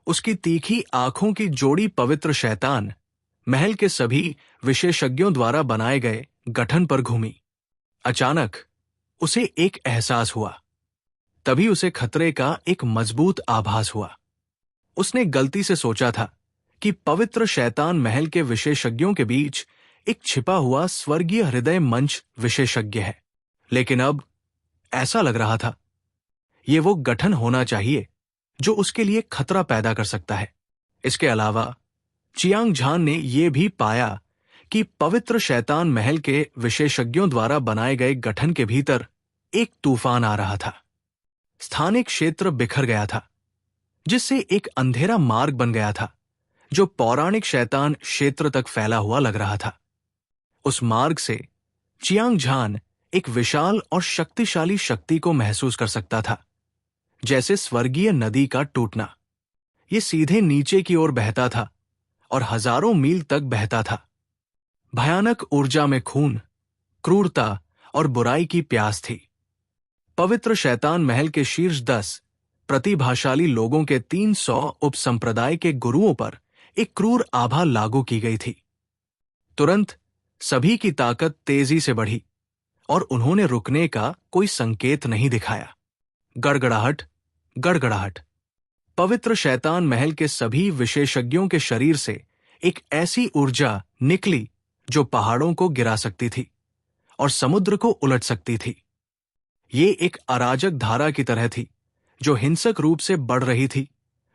उसकी तीखी आंखों की जोड़ी पवित्र शैतान महल के सभी विशेषज्ञों द्वारा बनाए गए गठन पर घूमी। अचानक उसे एक एहसास हुआ। तभी उसे खतरे का एक मजबूत आभास हुआ। उसने गलती से सोचा था कि पवित्र शैतान महल के विशेषज्ञों के बीच एक छिपा हुआ स्वर्गीय हृदय मंच विशेषज्ञ है, लेकिन अब ऐसा लग रहा था ये वो गठन होना चाहिए जो उसके लिए खतरा पैदा कर सकता है। इसके अलावा चियांग झान ने यह भी पाया कि पवित्र शैतान महल के विशेषज्ञों द्वारा बनाए गए गठन के भीतर एक तूफान आ रहा था। स्थानिक क्षेत्र बिखर गया था, जिससे एक अंधेरा मार्ग बन गया था जो पौराणिक शैतान क्षेत्र तक फैला हुआ लग रहा था। उस मार्ग से चियांग झान एक विशाल और शक्तिशाली शक्ति को महसूस कर सकता था, जैसे स्वर्गीय नदी का टूटना। यह सीधे नीचे की ओर बहता था और हजारों मील तक बहता था। भयानक ऊर्जा में खून, क्रूरता और बुराई की प्यास थी। पवित्र शैतान महल के शीर्ष 10 प्रतिभाशाली लोगों के 300 उपसंप्रदाय के गुरुओं पर एक क्रूर आभा लागू की गई थी। तुरंत सभी की ताकत तेजी से बढ़ी और उन्होंने रुकने का कोई संकेत नहीं दिखाया। गड़गड़ाहट, गड़गड़ाहट। पवित्र शैतान महल के सभी विशेषज्ञों के शरीर से एक ऐसी ऊर्जा निकली जो पहाड़ों को गिरा सकती थी और समुद्र को उलट सकती थी। ये एक अराजक धारा की तरह थी जो हिंसक रूप से बढ़ रही थी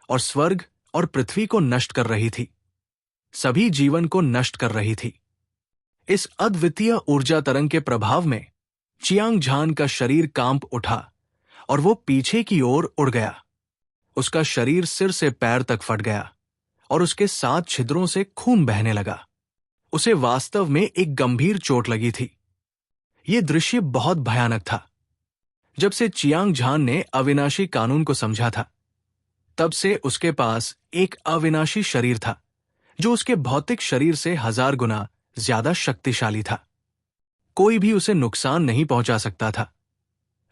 और स्वर्ग और पृथ्वी को नष्ट कर रही थी, सभी जीवन को नष्ट कर रही थी। इस अद्वितीय ऊर्जा तरंग के प्रभाव में चियांग झान का शरीर कांप उठा और वो पीछे की ओर उड़ गया। उसका शरीर सिर से पैर तक फट गया और उसके 7 छिद्रों से खून बहने लगा। उसे वास्तव में एक गंभीर चोट लगी थी। यह दृश्य बहुत भयानक था। जब से चियांग झान ने अविनाशी कानून को समझा था, तब से उसके पास एक अविनाशी शरीर था जो उसके भौतिक शरीर से 1000 गुना ज्यादा शक्तिशाली था। कोई भी उसे नुकसान नहीं पहुंचा सकता था,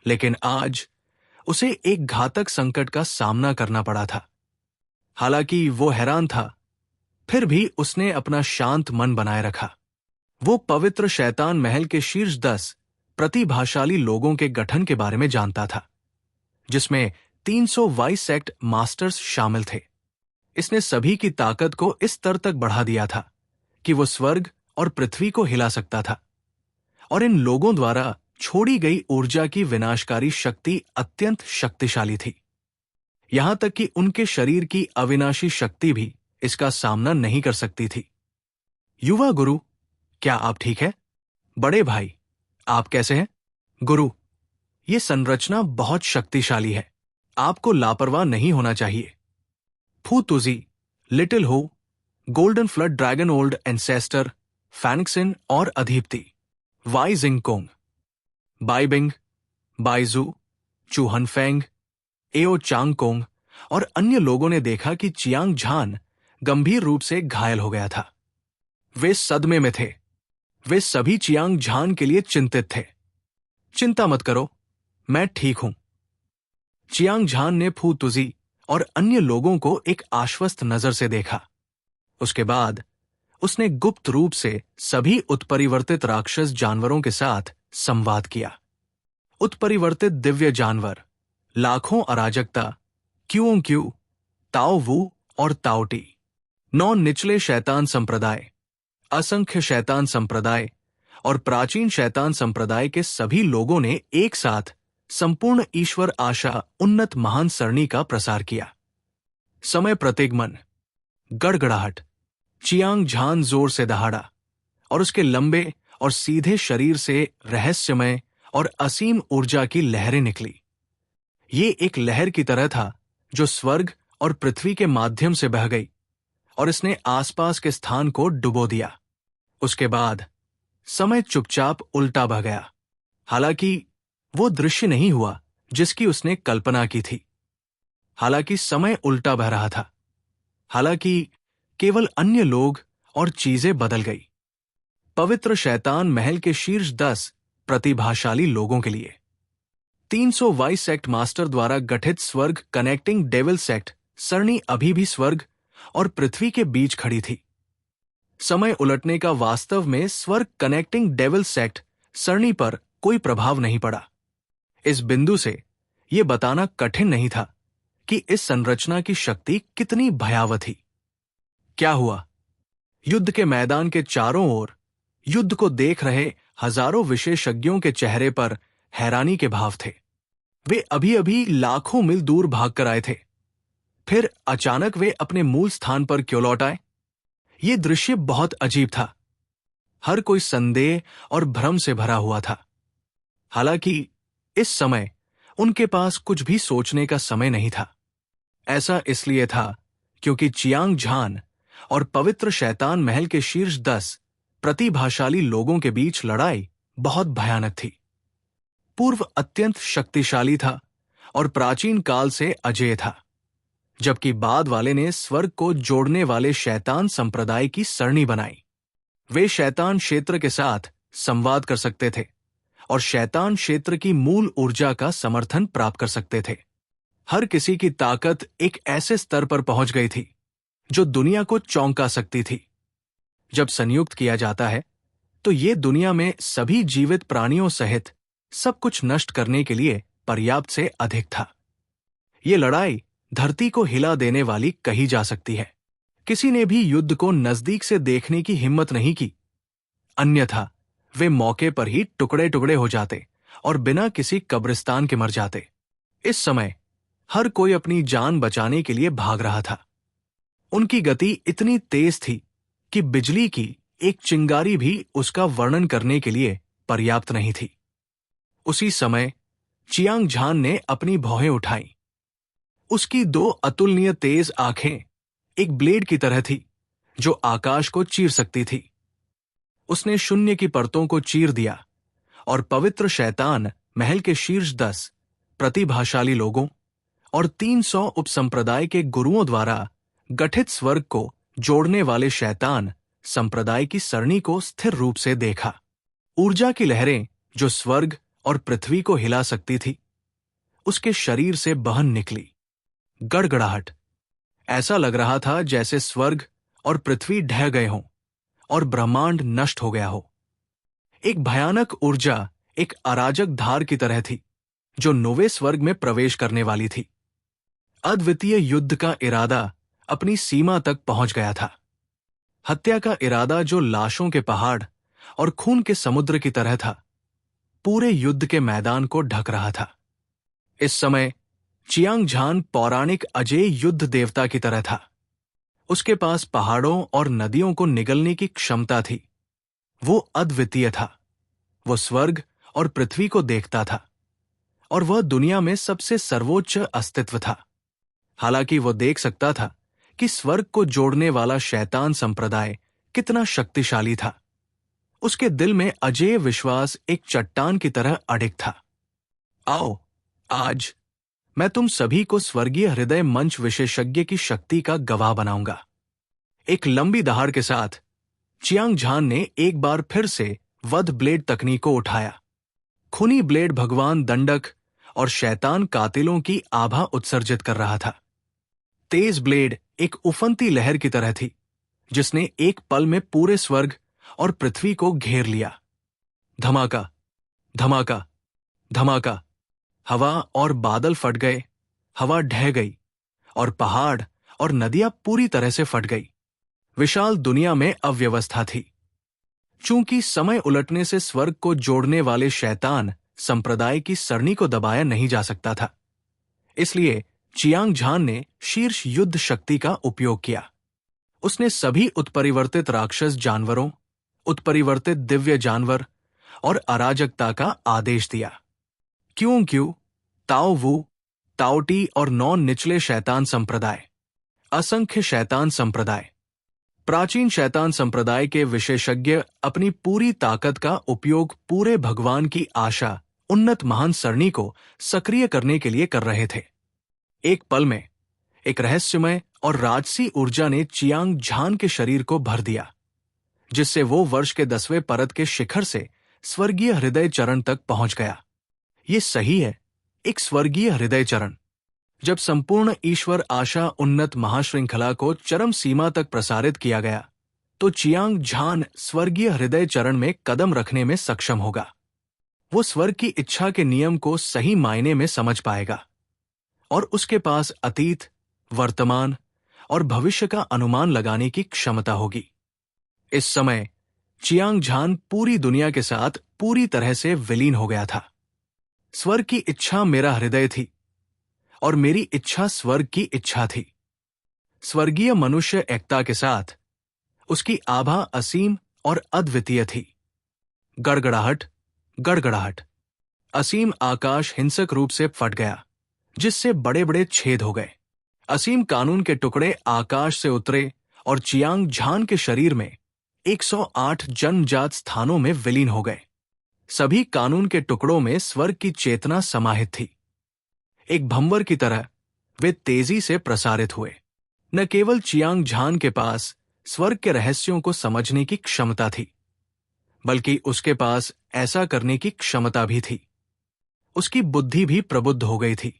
लेकिन आज उसे एक घातक संकट का सामना करना पड़ा था। हालांकि वो हैरान था, फिर भी उसने अपना शांत मन बनाए रखा। वो पवित्र शैतान महल के शीर्ष 10 प्रतिभाशाली लोगों के गठन के बारे में जानता था, जिसमें 300 वाइस सेक्ट मास्टर्स शामिल थे। इसने सभी की ताकत को इस स्तर तक बढ़ा दिया था कि वो स्वर्ग और पृथ्वी को हिला सकता था, और इन लोगों द्वारा छोड़ी गई ऊर्जा की विनाशकारी शक्ति अत्यंत शक्तिशाली थी। यहां तक कि उनके शरीर की अविनाशी शक्ति भी इसका सामना नहीं कर सकती थी। युवा गुरु, क्या आप ठीक है? बड़े भाई, आप कैसे हैं? गुरु, यह संरचना बहुत शक्तिशाली है, आपको लापरवाह नहीं होना चाहिए। फू Tuzi, little Ho, golden flood dragon old ancestor, Fanxun और अधीप्ति, वाई जिंगकोंग, बाइबिंग, बाइजू, चूहनफेंग, एओ चांगकोंग और अन्य लोगों ने देखा कि चियांग झान गंभीर रूप से घायल हो गया था। वे सदमे में थे। वे सभी चियांग झान के लिए चिंतित थे। चिंता मत करो, मैं ठीक हूं। चियांग झान ने फू तुजी और अन्य लोगों को एक आश्वस्त नजर से देखा। उसके बाद उसने गुप्त रूप से सभी उत्परिवर्तित राक्षस जानवरों के साथ संवाद किया। उत्परिवर्तित दिव्य जानवर, लाखों अराजकता, क्यूओं क्यू, ताओ वू और ताओटी, 9 निचले शैतान संप्रदाय, असंख्य शैतान संप्रदाय और प्राचीन शैतान संप्रदाय के सभी लोगों ने एक साथ संपूर्ण ईश्वर आशा उन्नत महान सरणी का प्रसार किया। समय प्रतिगमन, गड़गड़ाहट, चियांग झान जोर से दहाड़ा और उसके लंबे और सीधे शरीर से रहस्यमय और असीम ऊर्जा की लहरें निकली। ये एक लहर की तरह था जो स्वर्ग और पृथ्वी के माध्यम से बह गई और इसने आसपास के स्थान को डुबो दिया। उसके बाद समय चुपचाप उल्टा बह गया। हालांकि वो दृश्य नहीं हुआ जिसकी उसने कल्पना की थी। हालांकि समय उल्टा बह रहा था। हालांकि केवल अन्य लोग और चीजें बदल गई। पवित्र शैतान महल के शीर्ष 10 प्रतिभाशाली लोगों के लिए 300 वाइस सेक्ट मास्टर द्वारा गठित स्वर्ग कनेक्टिंग डेविल सेक्ट सरणी अभी भी स्वर्ग और पृथ्वी के बीच खड़ी थी। समय उलटने का वास्तव में स्वर्ग कनेक्टिंग डेविल सेक्ट सरणी पर कोई प्रभाव नहीं पड़ा। इस बिंदु से यह बताना कठिन नहीं था कि इस संरचना की शक्ति कितनी भयावह थी। क्या हुआ? युद्ध के मैदान के चारों ओर युद्ध को देख रहे हजारों विशेषज्ञों के चेहरे पर हैरानी के भाव थे। वे अभी अभी लाखों मील दूर भागकर आए थे। फिर अचानक वे अपने मूल स्थान पर क्यों लौट आए? ये दृश्य बहुत अजीब था। हर कोई संदेह और भ्रम से भरा हुआ था। हालांकि इस समय उनके पास कुछ भी सोचने का समय नहीं था। ऐसा इसलिए था क्योंकि चियांग झान और पवित्र शैतान महल के शीर्ष 10 प्रतिभाशाली लोगों के बीच लड़ाई बहुत भयानक थी। पूर्व अत्यंत शक्तिशाली था और प्राचीन काल से अजेय था, जबकि बाद वाले ने स्वर्ग को जोड़ने वाले शैतान संप्रदाय की सरणी बनाई। वे शैतान क्षेत्र के साथ संवाद कर सकते थे और शैतान क्षेत्र की मूल ऊर्जा का समर्थन प्राप्त कर सकते थे। हर किसी की ताकत एक ऐसे स्तर पर पहुंच गई थी जो दुनिया को चौंका सकती थी। जब संयुक्त किया जाता है तो ये दुनिया में सभी जीवित प्राणियों सहित सब कुछ नष्ट करने के लिए पर्याप्त से अधिक था। ये लड़ाई धरती को हिला देने वाली कही जा सकती है। किसी ने भी युद्ध को नजदीक से देखने की हिम्मत नहीं की, अन्यथा वे मौके पर ही टुकड़े टुकड़े हो जाते और बिना किसी कब्रिस्तान के मर जाते। इस समय हर कोई अपनी जान बचाने के लिए भाग रहा था। उनकी गति इतनी तेज थी कि बिजली की एक चिंगारी भी उसका वर्णन करने के लिए पर्याप्त नहीं थी। उसी समय चियांग झान ने अपनी भौहें उठाई। उसकी 2 अतुलनीय तेज आंखें एक ब्लेड की तरह थी जो आकाश को चीर सकती थी। उसने शून्य की परतों को चीर दिया और पवित्र शैतान महल के शीर्ष 10 प्रतिभाशाली लोगों और 300 उपसंप्रदाय के गुरुओं द्वारा गठित स्वर्ग को जोड़ने वाले शैतान संप्रदाय की सरणी को स्थिर रूप से देखा। ऊर्जा की लहरें जो स्वर्ग और पृथ्वी को हिला सकती थी, उसके शरीर से बहन निकली। गड़गड़ाहट, ऐसा लग रहा था जैसे स्वर्ग और पृथ्वी ढह गए हों और ब्रह्मांड नष्ट हो गया हो। एक भयानक ऊर्जा एक अराजक धार की तरह थी जो 9वें स्वर्ग में प्रवेश करने वाली थी। अद्वितीय युद्ध का इरादा अपनी सीमा तक पहुंच गया था। हत्या का इरादा जो लाशों के पहाड़ और खून के समुद्र की तरह था, पूरे युद्ध के मैदान को ढक रहा था। इस समय चियांग झान पौराणिक अजेय युद्ध देवता की तरह था। उसके पास पहाड़ों और नदियों को निगलने की क्षमता थी। वो अद्वितीय था। वो स्वर्ग और पृथ्वी को देखता था और वह दुनिया में सबसे सर्वोच्च अस्तित्व था। हालांकि वो देख सकता था कि स्वर्ग को जोड़ने वाला शैतान संप्रदाय कितना शक्तिशाली था। उसके दिल में अजेय विश्वास एक चट्टान की तरह अडिग था। आओ, आज मैं तुम सभी को स्वर्गीय हृदय मंच विशेषज्ञ की शक्ति का गवाह बनाऊंगा। एक लंबी दहाड़ के साथ चियांग झान ने एक बार फिर से वध ब्लेड तकनीक को उठाया। खूनी ब्लेड भगवान दंडक और शैतान कातिलों की आभा उत्सर्जित कर रहा था। तेज ब्लेड एक उफनती लहर की तरह थी, जिसने एक पल में पूरे स्वर्ग और पृथ्वी को घेर लिया। धमाका, धमाका, धमाका। हवा और बादल फट गए, हवा ढह गई और पहाड़ और नदियां पूरी तरह से फट गई। विशाल दुनिया में अव्यवस्था थी। चूंकि समय उलटने से स्वर्ग को जोड़ने वाले शैतान संप्रदाय की सरणी को दबाया नहीं जा सकता था, इसलिए चियांग झान ने शीर्ष युद्ध शक्ति का उपयोग किया। उसने सभी उत्परिवर्तित राक्षस जानवरों, उत्परिवर्तित दिव्य जानवर और अराजकता का आदेश दिया। क्यों, ताओ वू, ताओटी और 9 निचले शैतान संप्रदाय, असंख्य शैतान संप्रदाय। प्राचीन शैतान संप्रदाय के विशेषज्ञ अपनी पूरी ताकत का उपयोग पूरे भगवान की आशा उन्नत महान सरणी को सक्रिय करने के लिए कर रहे थे। एक पल में एक रहस्यमय और राजसी ऊर्जा ने चियांग झान के शरीर को भर दिया, जिससे वो वर्ष के 10वें परत के शिखर से स्वर्गीय हृदय चरण तक पहुंच गया। ये सही है, एक स्वर्गीय हृदय चरण। जब संपूर्ण ईश्वर आशा उन्नत महाश्रृंखला को चरम सीमा तक प्रसारित किया गया, तो चियांग झान स्वर्गीय हृदय चरण में कदम रखने में सक्षम होगा। वो स्वर्ग की इच्छा के नियम को सही मायने में समझ पाएगा और उसके पास अतीत, वर्तमान और भविष्य का अनुमान लगाने की क्षमता होगी। इस समय चियांग झान पूरी दुनिया के साथ पूरी तरह से विलीन हो गया था। स्वर्ग की इच्छा मेरा हृदय थी और मेरी इच्छा स्वर्ग की इच्छा थी। स्वर्गीय मनुष्य एकता के साथ उसकी आभा असीम और अद्वितीय थी। गड़गड़ाहट, गड़गड़ाहट। असीम आकाश हिंसक रूप से फट गया, जिससे बड़े बड़े छेद हो गए। असीम कानून के टुकड़े आकाश से उतरे और चियांग झान के शरीर में 108 जन्मजात स्थानों में विलीन हो गए। सभी कानून के टुकड़ों में स्वर्ग की चेतना समाहित थी। एक भंवर की तरह वे तेजी से प्रसारित हुए। न केवल चियांग झान के पास स्वर्ग के रहस्यों को समझने की क्षमता थी, बल्कि उसके पास ऐसा करने की क्षमता भी थी। उसकी बुद्धि भी प्रबुद्ध हो गई थी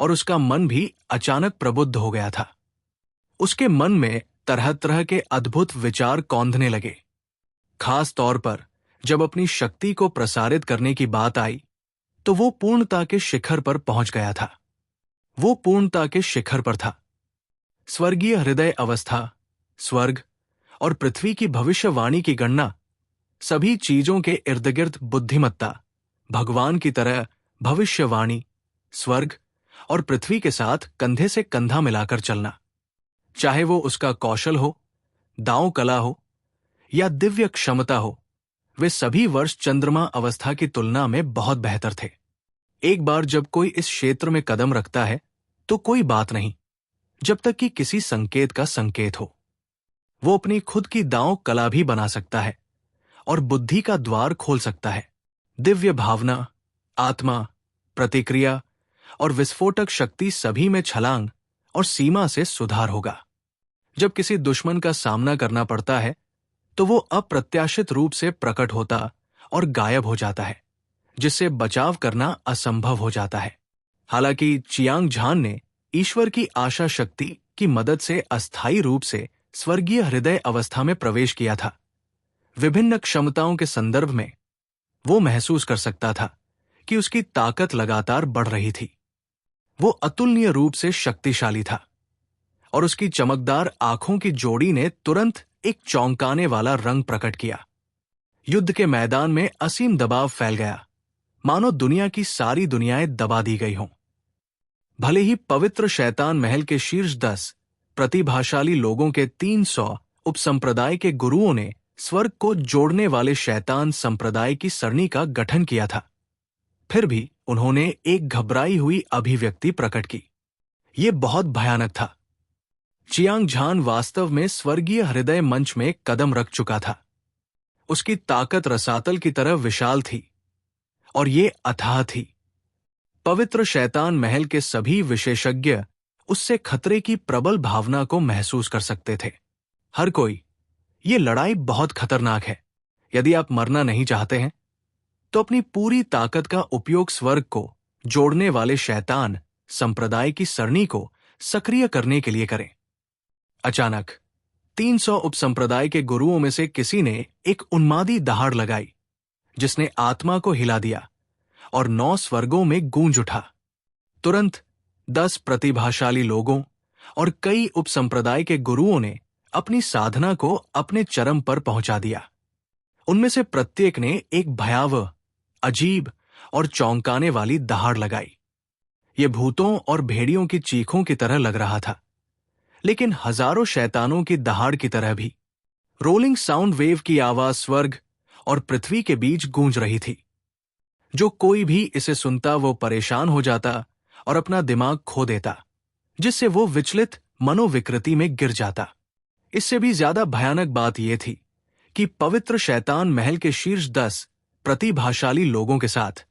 और उसका मन भी अचानक प्रबुद्ध हो गया था। उसके मन में तरह तरह के अद्भुत विचार कौंधने लगे। खास तौर पर जब अपनी शक्ति को प्रसारित करने की बात आई, तो वो पूर्णता के शिखर पर पहुंच गया था। वो पूर्णता के शिखर पर था। स्वर्गीय हृदय अवस्था, स्वर्ग और पृथ्वी की भविष्यवाणी की गणना, सभी चीजों के इर्द गिर्द बुद्धिमत्ता, भगवान की तरह भविष्यवाणी, स्वर्ग और पृथ्वी के साथ कंधे से कंधा मिलाकर चलना। चाहे वो उसका कौशल हो, दांव कला हो या दिव्य क्षमता हो, वे सभी वर्ष चंद्रमा अवस्था की तुलना में बहुत बेहतर थे। एक बार जब कोई इस क्षेत्र में कदम रखता है, तो कोई बात नहीं, जब तक कि किसी संकेत का संकेत हो। वो अपनी खुद की दांव कला भी बना सकता है और बुद्धि का द्वार खोल सकता है। दिव्य भावना, आत्मा, प्रतिक्रिया और विस्फोटक शक्ति सभी में छलांग और सीमा से सुधार होगा। जब किसी दुश्मन का सामना करना पड़ता है, तो वो अप्रत्याशित रूप से प्रकट होता और गायब हो जाता है, जिससे बचाव करना असंभव हो जाता है। हालांकि चियांग झान ने ईश्वर की आशा शक्ति की मदद से अस्थायी रूप से स्वर्गीय हृदय अवस्था में प्रवेश किया था। विभिन्न क्षमताओं के संदर्भ में वो महसूस कर सकता था कि उसकी ताकत लगातार बढ़ रही थी। वो अतुलनीय रूप से शक्तिशाली था और उसकी चमकदार आंखों की जोड़ी ने तुरंत एक चौंकाने वाला रंग प्रकट किया। युद्ध के मैदान में असीम दबाव फैल गया, मानो दुनिया की सारी दुनियाएं दबा दी गई हों। भले ही पवित्र शैतान महल के शीर्ष 10 प्रतिभाशाली लोगों के 300 उपसंप्रदाय के गुरुओं ने स्वर्ग को जोड़ने वाले शैतान संप्रदाय की सरणी का गठन किया था, फिर भी उन्होंने एक घबराई हुई अभिव्यक्ति प्रकट की। ये बहुत भयानक था। चियांग झान वास्तव में स्वर्गीय हृदय मंच में कदम रख चुका था। उसकी ताकत रसातल की तरह विशाल थी और ये अथाह थी। पवित्र शैतान महल के सभी विशेषज्ञ उससे खतरे की प्रबल भावना को महसूस कर सकते थे। हर कोई, ये लड़ाई बहुत खतरनाक है। यदि आप मरना नहीं चाहते हैं तो अपनी पूरी ताकत का उपयोग स्वर्ग को जोड़ने वाले शैतान संप्रदाय की सरणी को सक्रिय करने के लिए करें। अचानक 300 उपसंप्रदाय के गुरुओं में से किसी ने एक उन्मादी दहाड़ लगाई, जिसने आत्मा को हिला दिया और 9 स्वर्गों में गूंज उठा। तुरंत 10 प्रतिभाशाली लोगों और कई उपसंप्रदाय के गुरुओं ने अपनी साधना को अपने चरम पर पहुंचा दिया। उनमें से प्रत्येक ने एक भयावह, अजीब और चौंकाने वाली दहाड़ लगाई। ये भूतों और भेड़ियों की चीखों की तरह लग रहा था, लेकिन हजारों शैतानों की दहाड़ की तरह भी। रोलिंग साउंड वेव की आवाज स्वर्ग और पृथ्वी के बीच गूंज रही थी। जो कोई भी इसे सुनता वो परेशान हो जाता और अपना दिमाग खो देता, जिससे वो विचलित मनोविकृति में गिर जाता। इससे भी ज्यादा भयानक बात यह थी कि पवित्र शैतान महल के शीर्ष 10 प्रतिभाशाली लोगों के साथ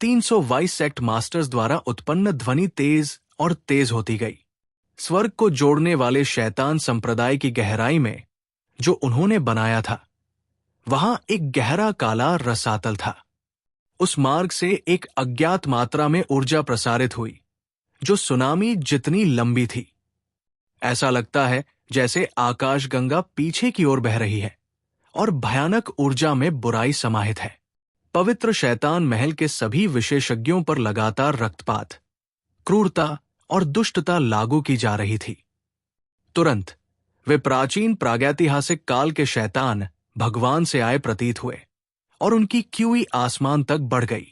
300 वाइस सेक्ट मास्टर्स द्वारा उत्पन्न ध्वनि तेज और तेज होती गई। स्वर्ग को जोड़ने वाले शैतान संप्रदाय की गहराई में जो उन्होंने बनाया था, वहां एक गहरा काला रसातल था। उस मार्ग से एक अज्ञात मात्रा में ऊर्जा प्रसारित हुई, जो सुनामी जितनी लंबी थी। ऐसा लगता है जैसे आकाशगंगा पीछे की ओर बह रही है और भयानक ऊर्जा में बुराई समाहित है। पवित्र शैतान महल के सभी विशेषज्ञों पर लगातार रक्तपात, क्रूरता और दुष्टता लागू की जा रही थी। तुरंत वे प्राचीन प्रागैतिहासिक काल के शैतान भगवान से आए प्रतीत हुए और उनकी क्यूई आसमान तक बढ़ गई।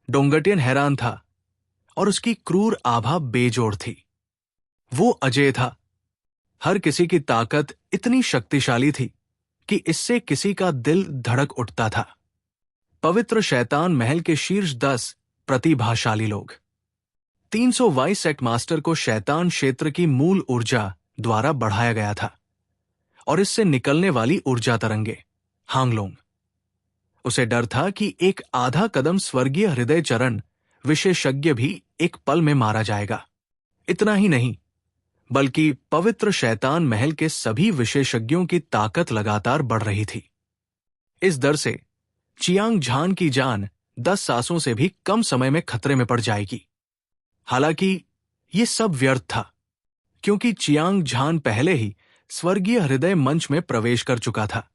डोंगटियन हैरान था और उसकी क्रूर आभा बेजोड़ थी। वो अजेय था। हर किसी की ताकत इतनी शक्तिशाली थी कि इससे किसी का दिल धड़क उठता था। पवित्र शैतान महल के शीर्ष 10 प्रतिभाशाली लोग। 300 वाइस सेक्ट मास्टर को शैतान क्षेत्र की मूल ऊर्जा द्वारा बढ़ाया गया था और इससे निकलने वाली ऊर्जा तरंगे हांगलोंग। उसे डर था कि एक आधा कदम स्वर्गीय हृदय चरण विशेषज्ञ भी एक पल में मारा जाएगा। इतना ही नहीं, बल्कि पवित्र शैतान महल के सभी विशेषज्ञों की ताकत लगातार बढ़ रही थी। इस डर से चियांग झान की जान 10 सांसों से भी कम समय में खतरे में पड़ जाएगी। हालांकि ये सब व्यर्थ था, क्योंकि चियांग झान पहले ही स्वर्गीय हृदय मंच में प्रवेश कर चुका था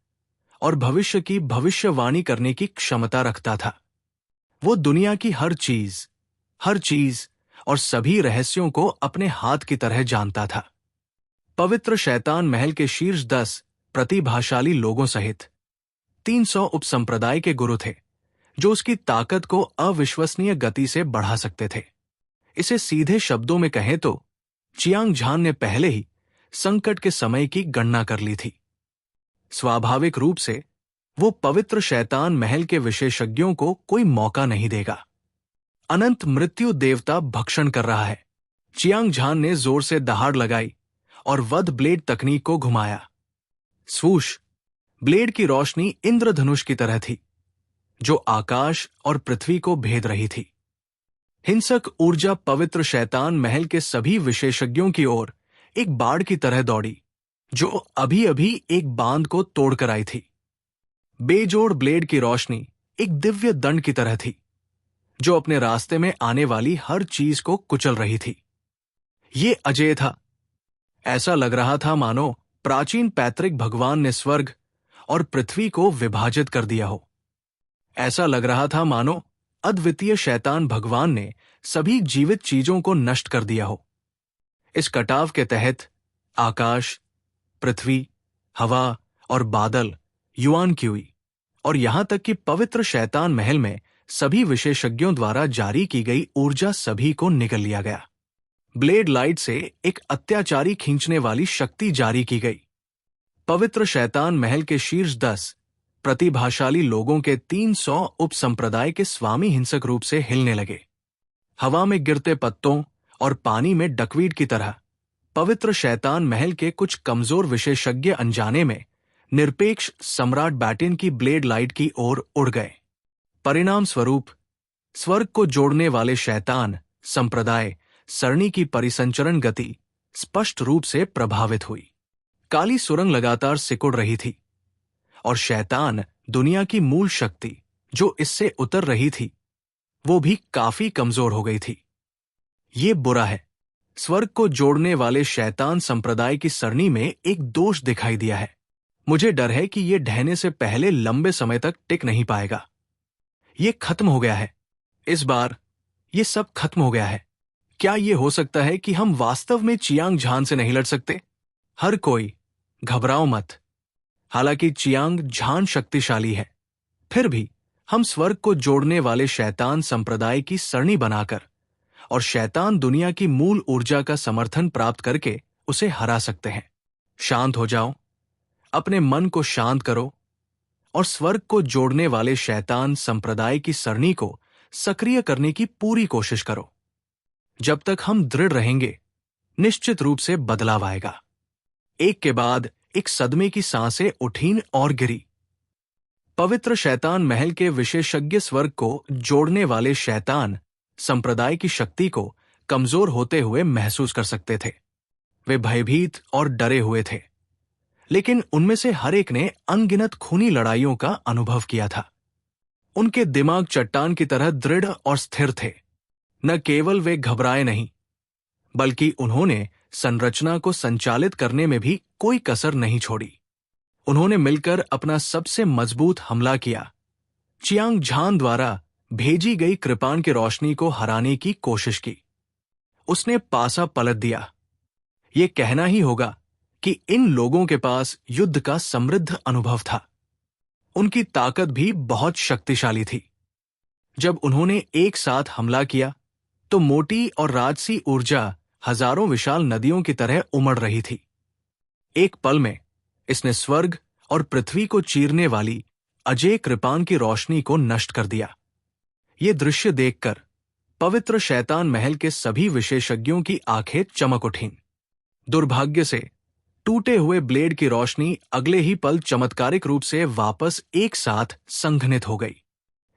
और भविष्य की भविष्यवाणी करने की क्षमता रखता था। वो दुनिया की हर चीज और सभी रहस्यों को अपने हाथ की तरह जानता था। पवित्र शैतान महल के शीर्ष 10 प्रतिभाशाली लोगों सहित 300 उपसंप्रदाय के गुरु थे, जो उसकी ताकत को अविश्वसनीय गति से बढ़ा सकते थे। इसे सीधे शब्दों में कहें तो चियांग झान ने पहले ही संकट के समय की गणना कर ली थी। स्वाभाविक रूप से वो पवित्र शैतान महल के विशेषज्ञों को कोई मौका नहीं देगा। अनंत मृत्यु देवता भक्षण कर रहा है। चियांग झान ने जोर से दहाड़ लगाई और वध ब्लेड तकनीक को घुमाया। स्वूश, ब्लेड की रोशनी इंद्रधनुष की तरह थी, जो आकाश और पृथ्वी को भेद रही थी। हिंसक ऊर्जा पवित्र शैतान महल के सभी विशेषज्ञों की ओर एक बाढ़ की तरह दौड़ी, जो अभी अभी एक बांध को तोड़कर आई थी। बेजोड़ ब्लेड की रोशनी एक दिव्य दंड की तरह थी, जो अपने रास्ते में आने वाली हर चीज को कुचल रही थी। ये अजेय था। ऐसा लग रहा था मानो प्राचीन पैतृक भगवान ने स्वर्ग और पृथ्वी को विभाजित कर दिया हो। ऐसा लग रहा था मानो अद्वितीय शैतान भगवान ने सभी जीवित चीजों को नष्ट कर दिया हो। इस कटाव के तहत आकाश, पृथ्वी, हवा और बादल, युआन क्यूई और यहां तक कि पवित्र शैतान महल में सभी विशेषज्ञों द्वारा जारी की गई ऊर्जा सभी को निगल लिया गया। ब्लेड लाइट से एक अत्याचारी खींचने वाली शक्ति जारी की गई। पवित्र शैतान महल के शीर्ष 10 प्रतिभाशाली लोगों के 300 उपसंप्रदाय के स्वामी हिंसक रूप से हिलने लगे। हवा में गिरते पत्तों और पानी में डकवीड की तरह पवित्र शैतान महल के कुछ कमजोर विशेषज्ञ अनजाने में निरपेक्ष सम्राट बैटिन की ब्लेड लाइट की ओर उड़ गए। परिणाम स्वरूप स्वर्ग को जोड़ने वाले शैतान संप्रदाय सरणी की परिसंचरण गति स्पष्ट रूप से प्रभावित हुई। काली सुरंग लगातार सिकुड़ रही थी और शैतान दुनिया की मूल शक्ति जो इससे उतर रही थी वो भी काफी कमजोर हो गई थी। ये बुरा है। स्वर्ग को जोड़ने वाले शैतान संप्रदाय की सरणी में एक दोष दिखाई दिया है। मुझे डर है कि यह ढहने से पहले लंबे समय तक टिक नहीं पाएगा। ये खत्म हो गया है। इस बार ये सब खत्म हो गया है। क्या यह हो सकता है कि हम वास्तव में चियांग झान से नहीं लड़ सकते? हर कोई घबराओ मत। हालांकि चियांग झान शक्तिशाली है, फिर भी हम स्वर्ग को जोड़ने वाले शैतान संप्रदाय की सरणी बनाकर और शैतान दुनिया की मूल ऊर्जा का समर्थन प्राप्त करके उसे हरा सकते हैं। शांत हो जाओ, अपने मन को शांत करो और स्वर्ग को जोड़ने वाले शैतान संप्रदाय की सरणी को सक्रिय करने की पूरी कोशिश करो। जब तक हम दृढ़ रहेंगे, निश्चित रूप से बदलाव आएगा। एक के बाद एक सदमे की सांसें उठीं और गिरी। पवित्र शैतान महल के विशेषज्ञ स्वर्ग को जोड़ने वाले शैतान संप्रदाय की शक्ति को कमजोर होते हुए महसूस कर सकते थे। वे भयभीत और डरे हुए थे, लेकिन उनमें से हर एक ने अनगिनत खूनी लड़ाइयों का अनुभव किया था। उनके दिमाग चट्टान की तरह दृढ़ और स्थिर थे। न केवल वे घबराए नहीं, बल्कि उन्होंने संरचना को संचालित करने में भी कोई कसर नहीं छोड़ी। उन्होंने मिलकर अपना सबसे मजबूत हमला किया। चियांग झान द्वारा भेजी गई कृपाण की रोशनी को हराने की कोशिश की। उसने पासा पलट दिया। ये कहना ही होगा कि इन लोगों के पास युद्ध का समृद्ध अनुभव था। उनकी ताकत भी बहुत शक्तिशाली थी। जब उन्होंने एक साथ हमला किया तो मोटी और राजसी ऊर्जा हजारों विशाल नदियों की तरह उमड़ रही थी। एक पल में इसने स्वर्ग और पृथ्वी को चीरने वाली अजय कृपाण की रोशनी को नष्ट कर दिया। ये दृश्य देखकर पवित्र शैतान महल के सभी विशेषज्ञों की आंखें चमक उठीं। दुर्भाग्य से टूटे हुए ब्लेड की रोशनी अगले ही पल चमत्कारिक रूप से वापस एक साथ संघनित हो गई।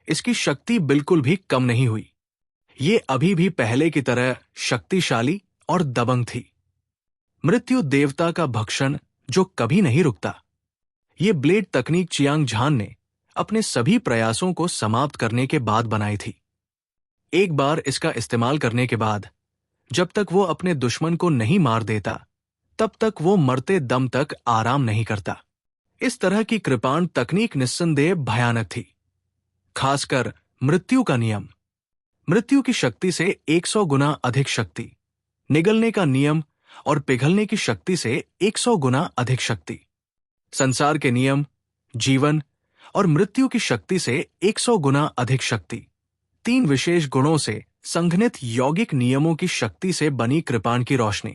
इसकी शक्ति बिल्कुल भी कम नहीं हुई। ये अभी भी पहले की तरह शक्तिशाली और दबंग थी। मृत्यु देवता का भक्षण जो कभी नहीं रुकता। ये ब्लेड तकनीक चियांग झान ने अपने सभी प्रयासों को समाप्त करने के बाद बनाई थी। एक बार इसका इस्तेमाल करने के बाद जब तक वो अपने दुश्मन को नहीं मार देता, तब तक वो मरते दम तक आराम नहीं करता। इस तरह की कृपाण तकनीक निस्संदेह भयानक थी, खासकर मृत्यु का नियम। मृत्यु की शक्ति से 100 गुना अधिक शक्ति, निगलने का नियम और पिघलने की शक्ति से 100 गुना अधिक शक्ति, संसार के नियम, जीवन और मृत्यु की शक्ति से 100 गुना अधिक शक्ति, 3 विशेष गुणों से संघनित यौगिक नियमों की शक्ति से बनी कृपाण की रोशनी।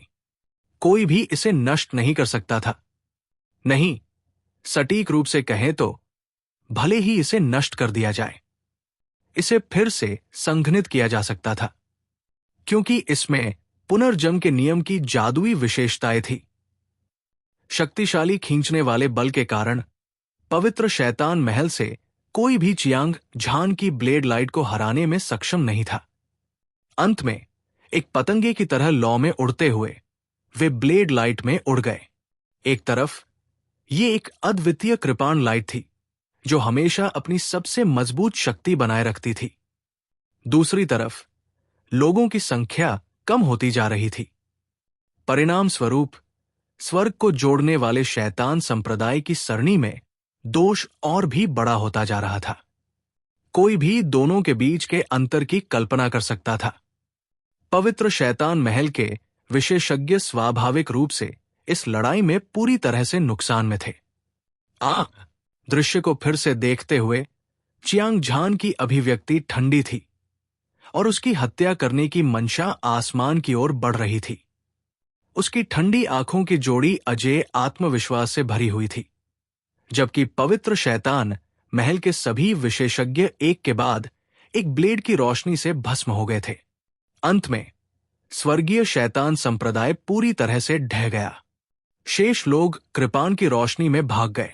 कोई भी इसे नष्ट नहीं कर सकता था। नहीं, सटीक रूप से कहें तो भले ही इसे नष्ट कर दिया जाए, इसे फिर से संघनित किया जा सकता था, क्योंकि इसमें पुनर्जन्म के नियम की जादुई विशेषताएं थी। शक्तिशाली खींचने वाले बल के कारण पवित्र शैतान महल से कोई भी चियांग झान की ब्लेड लाइट को हराने में सक्षम नहीं था। अंत में एक पतंगे की तरह लौ में उड़ते हुए वे ब्लेड लाइट में उड़ गए। एक तरफ ये एक अद्वितीय कृपाण लाइट थी जो हमेशा अपनी सबसे मजबूत शक्ति बनाए रखती थी। दूसरी तरफ लोगों की संख्या कम होती जा रही थी। परिणाम स्वरूप स्वर्ग को जोड़ने वाले शैतान संप्रदाय की सरणी में दोष और भी बड़ा होता जा रहा था। कोई भी दोनों के बीच के अंतर की कल्पना कर सकता था। पवित्र शैतान महल के विशेषज्ञ स्वाभाविक रूप से इस लड़ाई में पूरी तरह से नुकसान में थे। दृश्य को फिर से देखते हुए चियांग झान की अभिव्यक्ति ठंडी थी और उसकी हत्या करने की मंशा आसमान की ओर बढ़ रही थी। उसकी ठंडी आंखों की जोड़ी अजय आत्मविश्वास से भरी हुई थी, जबकि पवित्र शैतान महल के सभी विशेषज्ञ एक के बाद एक ब्लेड की रोशनी से भस्म हो गए थे। अंत में स्वर्गीय शैतान संप्रदाय पूरी तरह से ढह गया। शेष लोग कृपाण की रोशनी में भाग गए।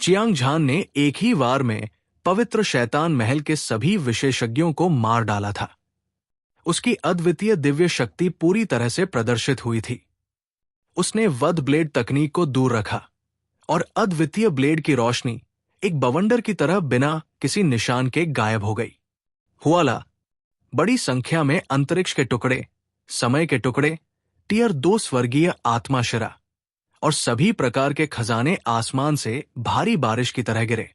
चियांग झान ने एक ही वार में पवित्र शैतान महल के सभी विशेषज्ञों को मार डाला था। उसकी अद्वितीय दिव्य शक्ति पूरी तरह से प्रदर्शित हुई थी। उसने वध ब्लेड तकनीक को दूर रखा और अद्वितीय ब्लेड की रोशनी एक बवंडर की तरह बिना किसी निशान के गायब हो गई। हुआला, बड़ी संख्या में अंतरिक्ष के टुकड़े, समय के टुकड़े, टियर 2 स्वर्गीय आत्माशिरा और सभी प्रकार के खजाने आसमान से भारी बारिश की तरह गिरे।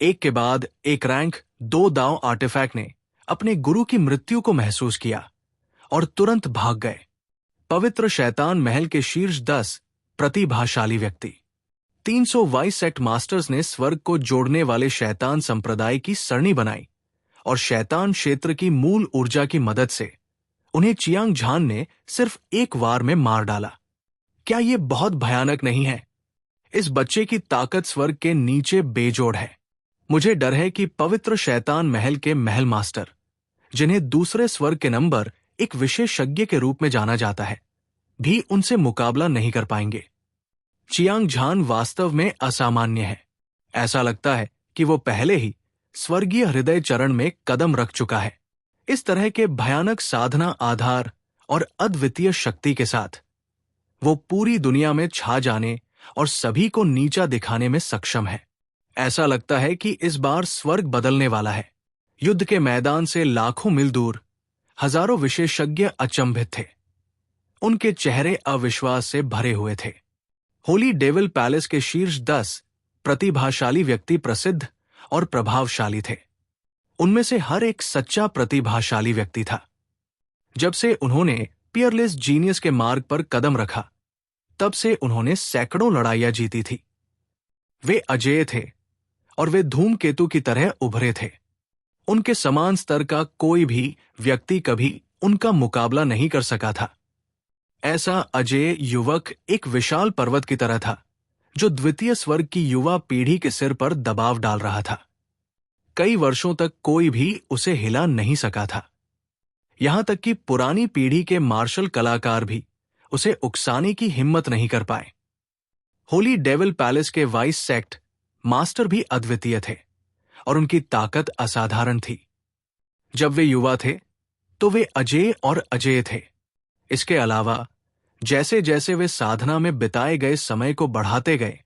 एक के बाद एक रैंक 2 दाव आर्टिफैक्ट ने अपने गुरु की मृत्यु को महसूस किया और तुरंत भाग गए। पवित्र शैतान महल के शीर्ष 10 प्रतिभाशाली व्यक्ति, 322 सेक्ट मास्टर्स ने स्वर्ग को जोड़ने वाले शैतान संप्रदाय की सरणी बनाई और शैतान क्षेत्र की मूल ऊर्जा की मदद से उन्हें चियांग झान ने सिर्फ एक वार में मार डाला। क्या यह बहुत भयानक नहीं है? इस बच्चे की ताकत स्वर्ग के नीचे बेजोड़ है। मुझे डर है कि पवित्र शैतान महल के महल मास्टर, जिन्हें दूसरे स्वर्ग के नंबर एक विशेषज्ञ के रूप में जाना जाता है, भी उनसे मुकाबला नहीं कर पाएंगे। चियांग झान वास्तव में असामान्य है। ऐसा लगता है कि वो पहले ही स्वर्गीय हृदय चरण में कदम रख चुका है। इस तरह के भयानक साधना आधार और अद्वितीय शक्ति के साथ वो पूरी दुनिया में छा जाने और सभी को नीचा दिखाने में सक्षम है। ऐसा लगता है कि इस बार स्वर्ग बदलने वाला है। युद्ध के मैदान से लाखों मील दूर हजारों विशेषज्ञ अचंभित थे। उनके चेहरे अविश्वास से भरे हुए थे। होली डेविल पैलेस के शीर्ष 10 प्रतिभाशाली व्यक्ति प्रसिद्ध और प्रभावशाली थे। उनमें से हर एक सच्चा प्रतिभाशाली व्यक्ति था। जब से उन्होंने पियरलेस जीनियस के मार्ग पर कदम रखा, तब से उन्होंने सैकड़ों लड़ाइयां जीती थी। वे अजेय थे और वे धूमकेतु की तरह उभरे थे। उनके समान स्तर का कोई भी व्यक्ति कभी उनका मुकाबला नहीं कर सका था। ऐसा अजेय युवक एक विशाल पर्वत की तरह था, जो द्वितीय स्वर्ग की युवा पीढ़ी के सिर पर दबाव डाल रहा था। कई वर्षों तक कोई भी उसे हिला नहीं सका था। यहां तक कि पुरानी पीढ़ी के मार्शल कलाकार भी उसे उकसाने की हिम्मत नहीं कर पाए। होली डेविल पैलेस के वाइस सेक्ट मास्टर भी अद्वितीय थे और उनकी ताकत असाधारण थी। जब वे युवा थे तो वे अजेय और अजेय थे। इसके अलावा जैसे जैसे वे साधना में बिताए गए समय को बढ़ाते गए,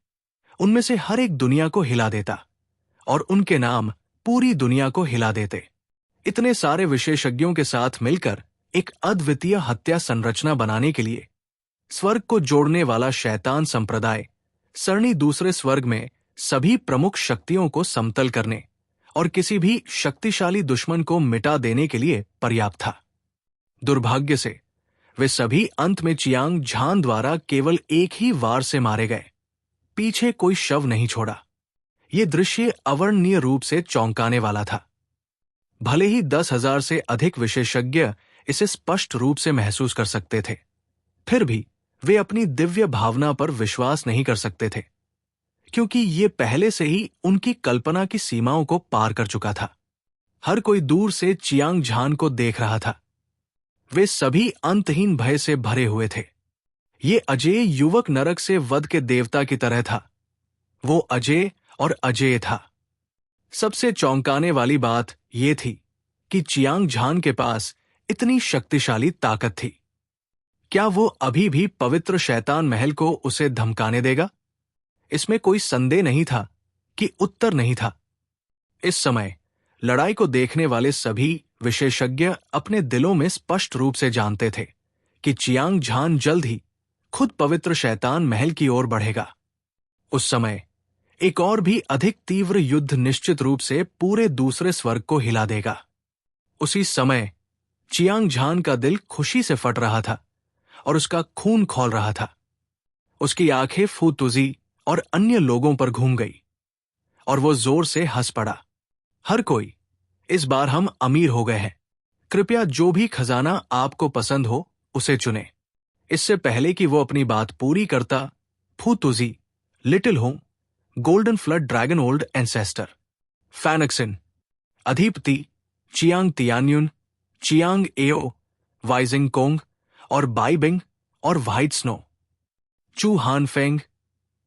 उनमें से हर एक दुनिया को हिला देता और उनके नाम पूरी दुनिया को हिला देते। इतने सारे विशेषज्ञों के साथ मिलकर एक अद्वितीय हत्या संरचना बनाने के लिए स्वर्ग को जोड़ने वाला शैतान संप्रदाय सरणी दूसरे स्वर्ग में सभी प्रमुख शक्तियों को समतल करने और किसी भी शक्तिशाली दुश्मन को मिटा देने के लिए पर्याप्त था। दुर्भाग्य से वे सभी अंत में चियांग झान द्वारा केवल एक ही वार से मारे गए। पीछे कोई शव नहीं छोड़ा। यह दृश्य अवर्णनीय रूप से चौंकाने वाला था। भले ही 10,000 से अधिक विशेषज्ञ इसे स्पष्ट रूप से महसूस कर सकते थे, फिर भी वे अपनी दिव्य भावना पर विश्वास नहीं कर सकते थे, क्योंकि ये पहले से ही उनकी कल्पना की सीमाओं को पार कर चुका था। हर कोई दूर से चियांग झान को देख रहा था। वे सभी अंतहीन भय से भरे हुए थे। ये अजेय युवक नरक से वध के देवता की तरह था। वो अजेय और अजेय था। सबसे चौंकाने वाली बात यह थी कि चियांग झान के पास इतनी शक्तिशाली ताकत थी। क्या वो अभी भी पवित्र शैतान महल को उसे धमकाने देगा? इसमें कोई संदेह नहीं था कि उत्तर नहीं था। इस समय लड़ाई को देखने वाले सभी विशेषज्ञ अपने दिलों में स्पष्ट रूप से जानते थे कि चियांग झान जल्द ही खुद पवित्र शैतान महल की ओर बढ़ेगा। उस समय एक और भी अधिक तीव्र युद्ध निश्चित रूप से पूरे दूसरे स्वर्ग को हिला देगा। उसी समय चियांग झान का दिल खुशी से फट रहा था और उसका खून खौल रहा था। उसकी आंखें फू तुजी और अन्य लोगों पर घूम गई और वो जोर से हंस पड़ा। हर कोई, इस बार हम अमीर हो गए हैं। कृपया जो भी खजाना आपको पसंद हो उसे चुने। इससे पहले कि वो अपनी बात पूरी करता, Fu Tuzi, little Hong, golden flood dragon old ancestor, Fanxin, अधिपति, Qiang Tianyun, Qiang Ao, Waijing Kong और बाइबिंग और व्हाइट स्नो, चू हानफेंग,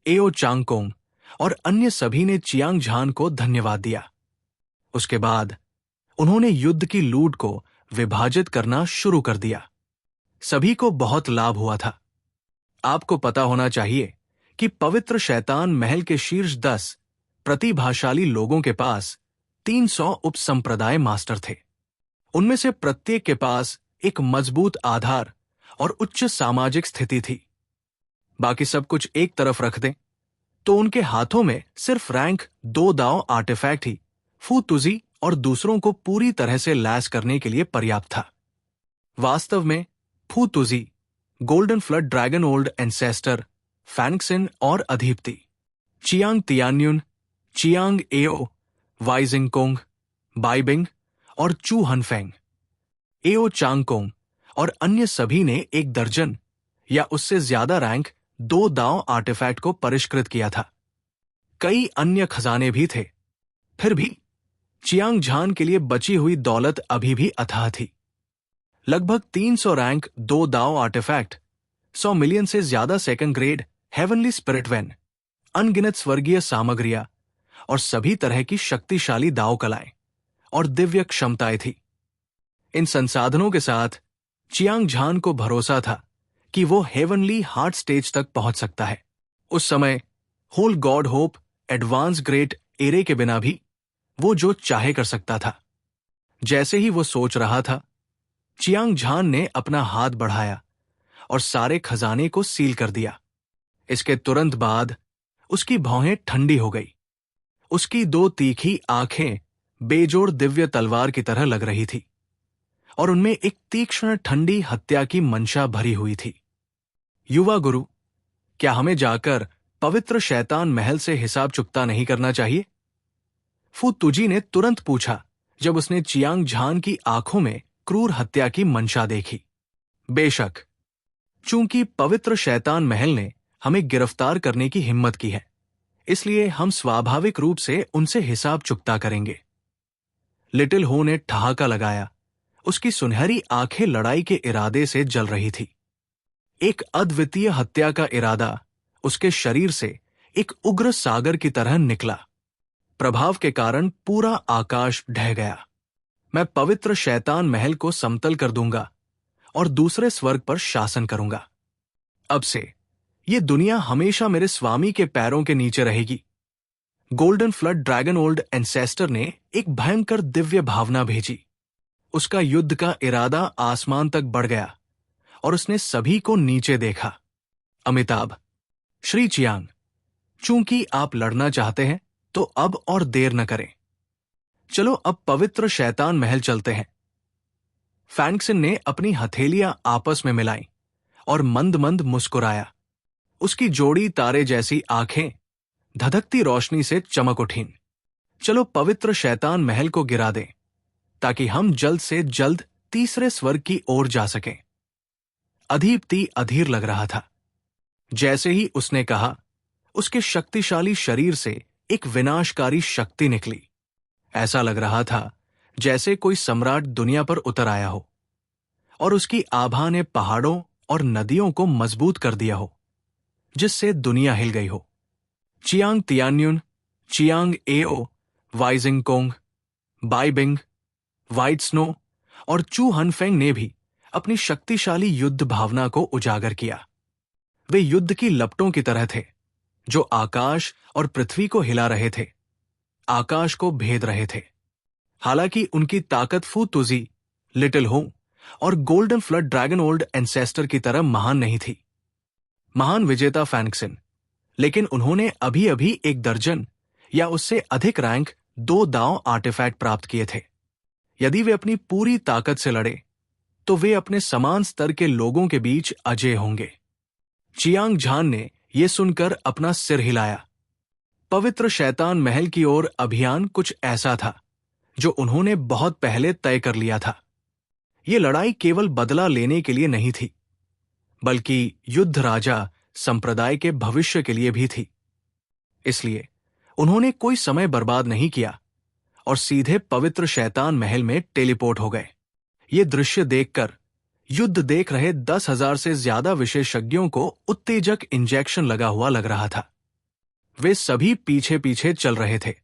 एओ चांगकोंग और अन्य सभी ने चियांग झान को धन्यवाद दिया। उसके बाद उन्होंने युद्ध की लूट को विभाजित करना शुरू कर दिया। सभी को बहुत लाभ हुआ था। आपको पता होना चाहिए कि पवित्र शैतान महल के शीर्ष 10 प्रतिभाशाली लोगों के पास 300 उपसंप्रदाय मास्टर थे। उनमें से प्रत्येक के पास एक मजबूत आधार और उच्च सामाजिक स्थिति थी। बाकी सब कुछ एक तरफ रख दें तो उनके हाथों में सिर्फ रैंक 2 दाव आर्टिफैक्ट ही फू तुजी और दूसरों को पूरी तरह से लैस करने के लिए पर्याप्त था। वास्तव में Fu Tuzi, golden flood dragon old ancestor, Fanxin और अधीप्ति, चियांग तियान्युन, चियांग एओ, वाइजिंगकोंग, बाइबिंग और चू हनफेंग, एओ चांगकोंग और अन्य सभी ने 1 दर्जन या उससे ज्यादा रैंक 2 दाव आर्टिफैक्ट को परिष्कृत किया था। कई अन्य खजाने भी थे। फिर भी चियांग झान के लिए बची हुई दौलत अभी भी अथाह थी। लगभग 300 रैंक 2 दाव आर्टिफैक्ट, 100 मिलियन से ज्यादा second grade heavenly spirit when, अनगिनत स्वर्गीय सामग्रियां और सभी तरह की शक्तिशाली दाव कलाएं और दिव्य क्षमताएं थी। इन संसाधनों के साथ चियांग झान को भरोसा था कि वो हेवनली हार्ट स्टेज तक पहुंच सकता है। उस समय whole god hope advance great array के बिना भी वो जो चाहे कर सकता था। जैसे ही वो सोच रहा था, चियांग झान ने अपना हाथ बढ़ाया और सारे खजाने को सील कर दिया। इसके तुरंत बाद उसकी भौहें ठंडी हो गई। उसकी 2 तीखी आंखें बेजोड़ दिव्य तलवार की तरह लग रही थी और उनमें एक तीक्ष्ण ठंडी हत्या की मंशा भरी हुई थी। युवा गुरु, क्या हमें जाकर पवित्र शैतान महल से हिसाब चुकता नहीं करना चाहिए? फू तुजी ने तुरंत पूछा जब उसने चियांग झान की आंखों में क्रूर हत्या की मंशा देखी। बेशक, चूंकि पवित्र शैतान महल ने हमें गिरफ्तार करने की हिम्मत की है, इसलिए हम स्वाभाविक रूप से उनसे हिसाब चुकता करेंगे। लिटिल हो ने ठहाका लगाया। उसकी सुनहरी आंखें लड़ाई के इरादे से जल रही थी। एक अद्वितीय हत्या का इरादा उसके शरीर से एक उग्र सागर की तरह निकला। प्रभाव के कारण पूरा आकाश ढह गया। मैं पवित्र शैतान महल को समतल कर दूंगा और दूसरे स्वर्ग पर शासन करूंगा। अब से यह दुनिया हमेशा मेरे स्वामी के पैरों के नीचे रहेगी। Golden flood dragon old ancestor ने एक भयंकर दिव्य भावना भेजी। उसका युद्ध का इरादा आसमान तक बढ़ गया और उसने सभी को नीचे देखा। अमिताभ, श्री चियांग, चूंकि आप लड़ना चाहते हैं तो अब और देर न करें। चलो अब पवित्र शैतान महल चलते हैं। फैंक्सिन ने अपनी हथेलियां आपस में मिलाई और मंद मंद मुस्कुराया। उसकी जोड़ी तारे जैसी आंखें धधकती रोशनी से चमक उठीं। चलो पवित्र शैतान महल को गिरा दें ताकि हम जल्द से जल्द तीसरे स्वर्ग की ओर जा सकें। अधीप्ति अधीर लग रहा था। जैसे ही उसने कहा, उसके शक्तिशाली शरीर से एक विनाशकारी शक्ति निकली। ऐसा लग रहा था जैसे कोई सम्राट दुनिया पर उतर आया हो और उसकी आभा ने पहाड़ों और नदियों को मजबूत कर दिया हो, जिससे दुनिया हिल गई हो। चियांग तियान्युन, चियांग एओ, वाइजिंगकोंग, बाइबिंग, वाइट स्नो और चू हनफेंग ने भी अपनी शक्तिशाली युद्ध भावना को उजागर किया। वे युद्ध की लपटों की तरह थे जो आकाश और पृथ्वी को हिला रहे थे, आकाश को भेद रहे थे। हालांकि उनकी ताकत फू तुजी, लिटिल हो और golden flood dragon old ancestor की तरह महान नहीं थी। महान विजेता फैंक्सिन, लेकिन उन्होंने अभी अभी 1 दर्जन या उससे अधिक रैंक 2 दाव आर्टिफैक्ट प्राप्त किए थे। यदि वे अपनी पूरी ताकत से लड़े तो वे अपने समान स्तर के लोगों के बीच अजेय होंगे। चियांग झान ने यह सुनकर अपना सिर हिलाया। पवित्र शैतान महल की ओर अभियान कुछ ऐसा था जो उन्होंने बहुत पहले तय कर लिया था। यह लड़ाई केवल बदला लेने के लिए नहीं थी, बल्कि युद्ध राजा संप्रदाय के भविष्य के लिए भी थी। इसलिए उन्होंने कोई समय बर्बाद नहीं किया और सीधे पवित्र शैतान महल में टेलीपोर्ट हो गए। ये दृश्य देखकर युद्ध देख रहे 10,000 से ज्यादा विशेषज्ञों को उत्तेजक इंजेक्शन लगा हुआ लग रहा था। वे सभी पीछे पीछे चल रहे थे।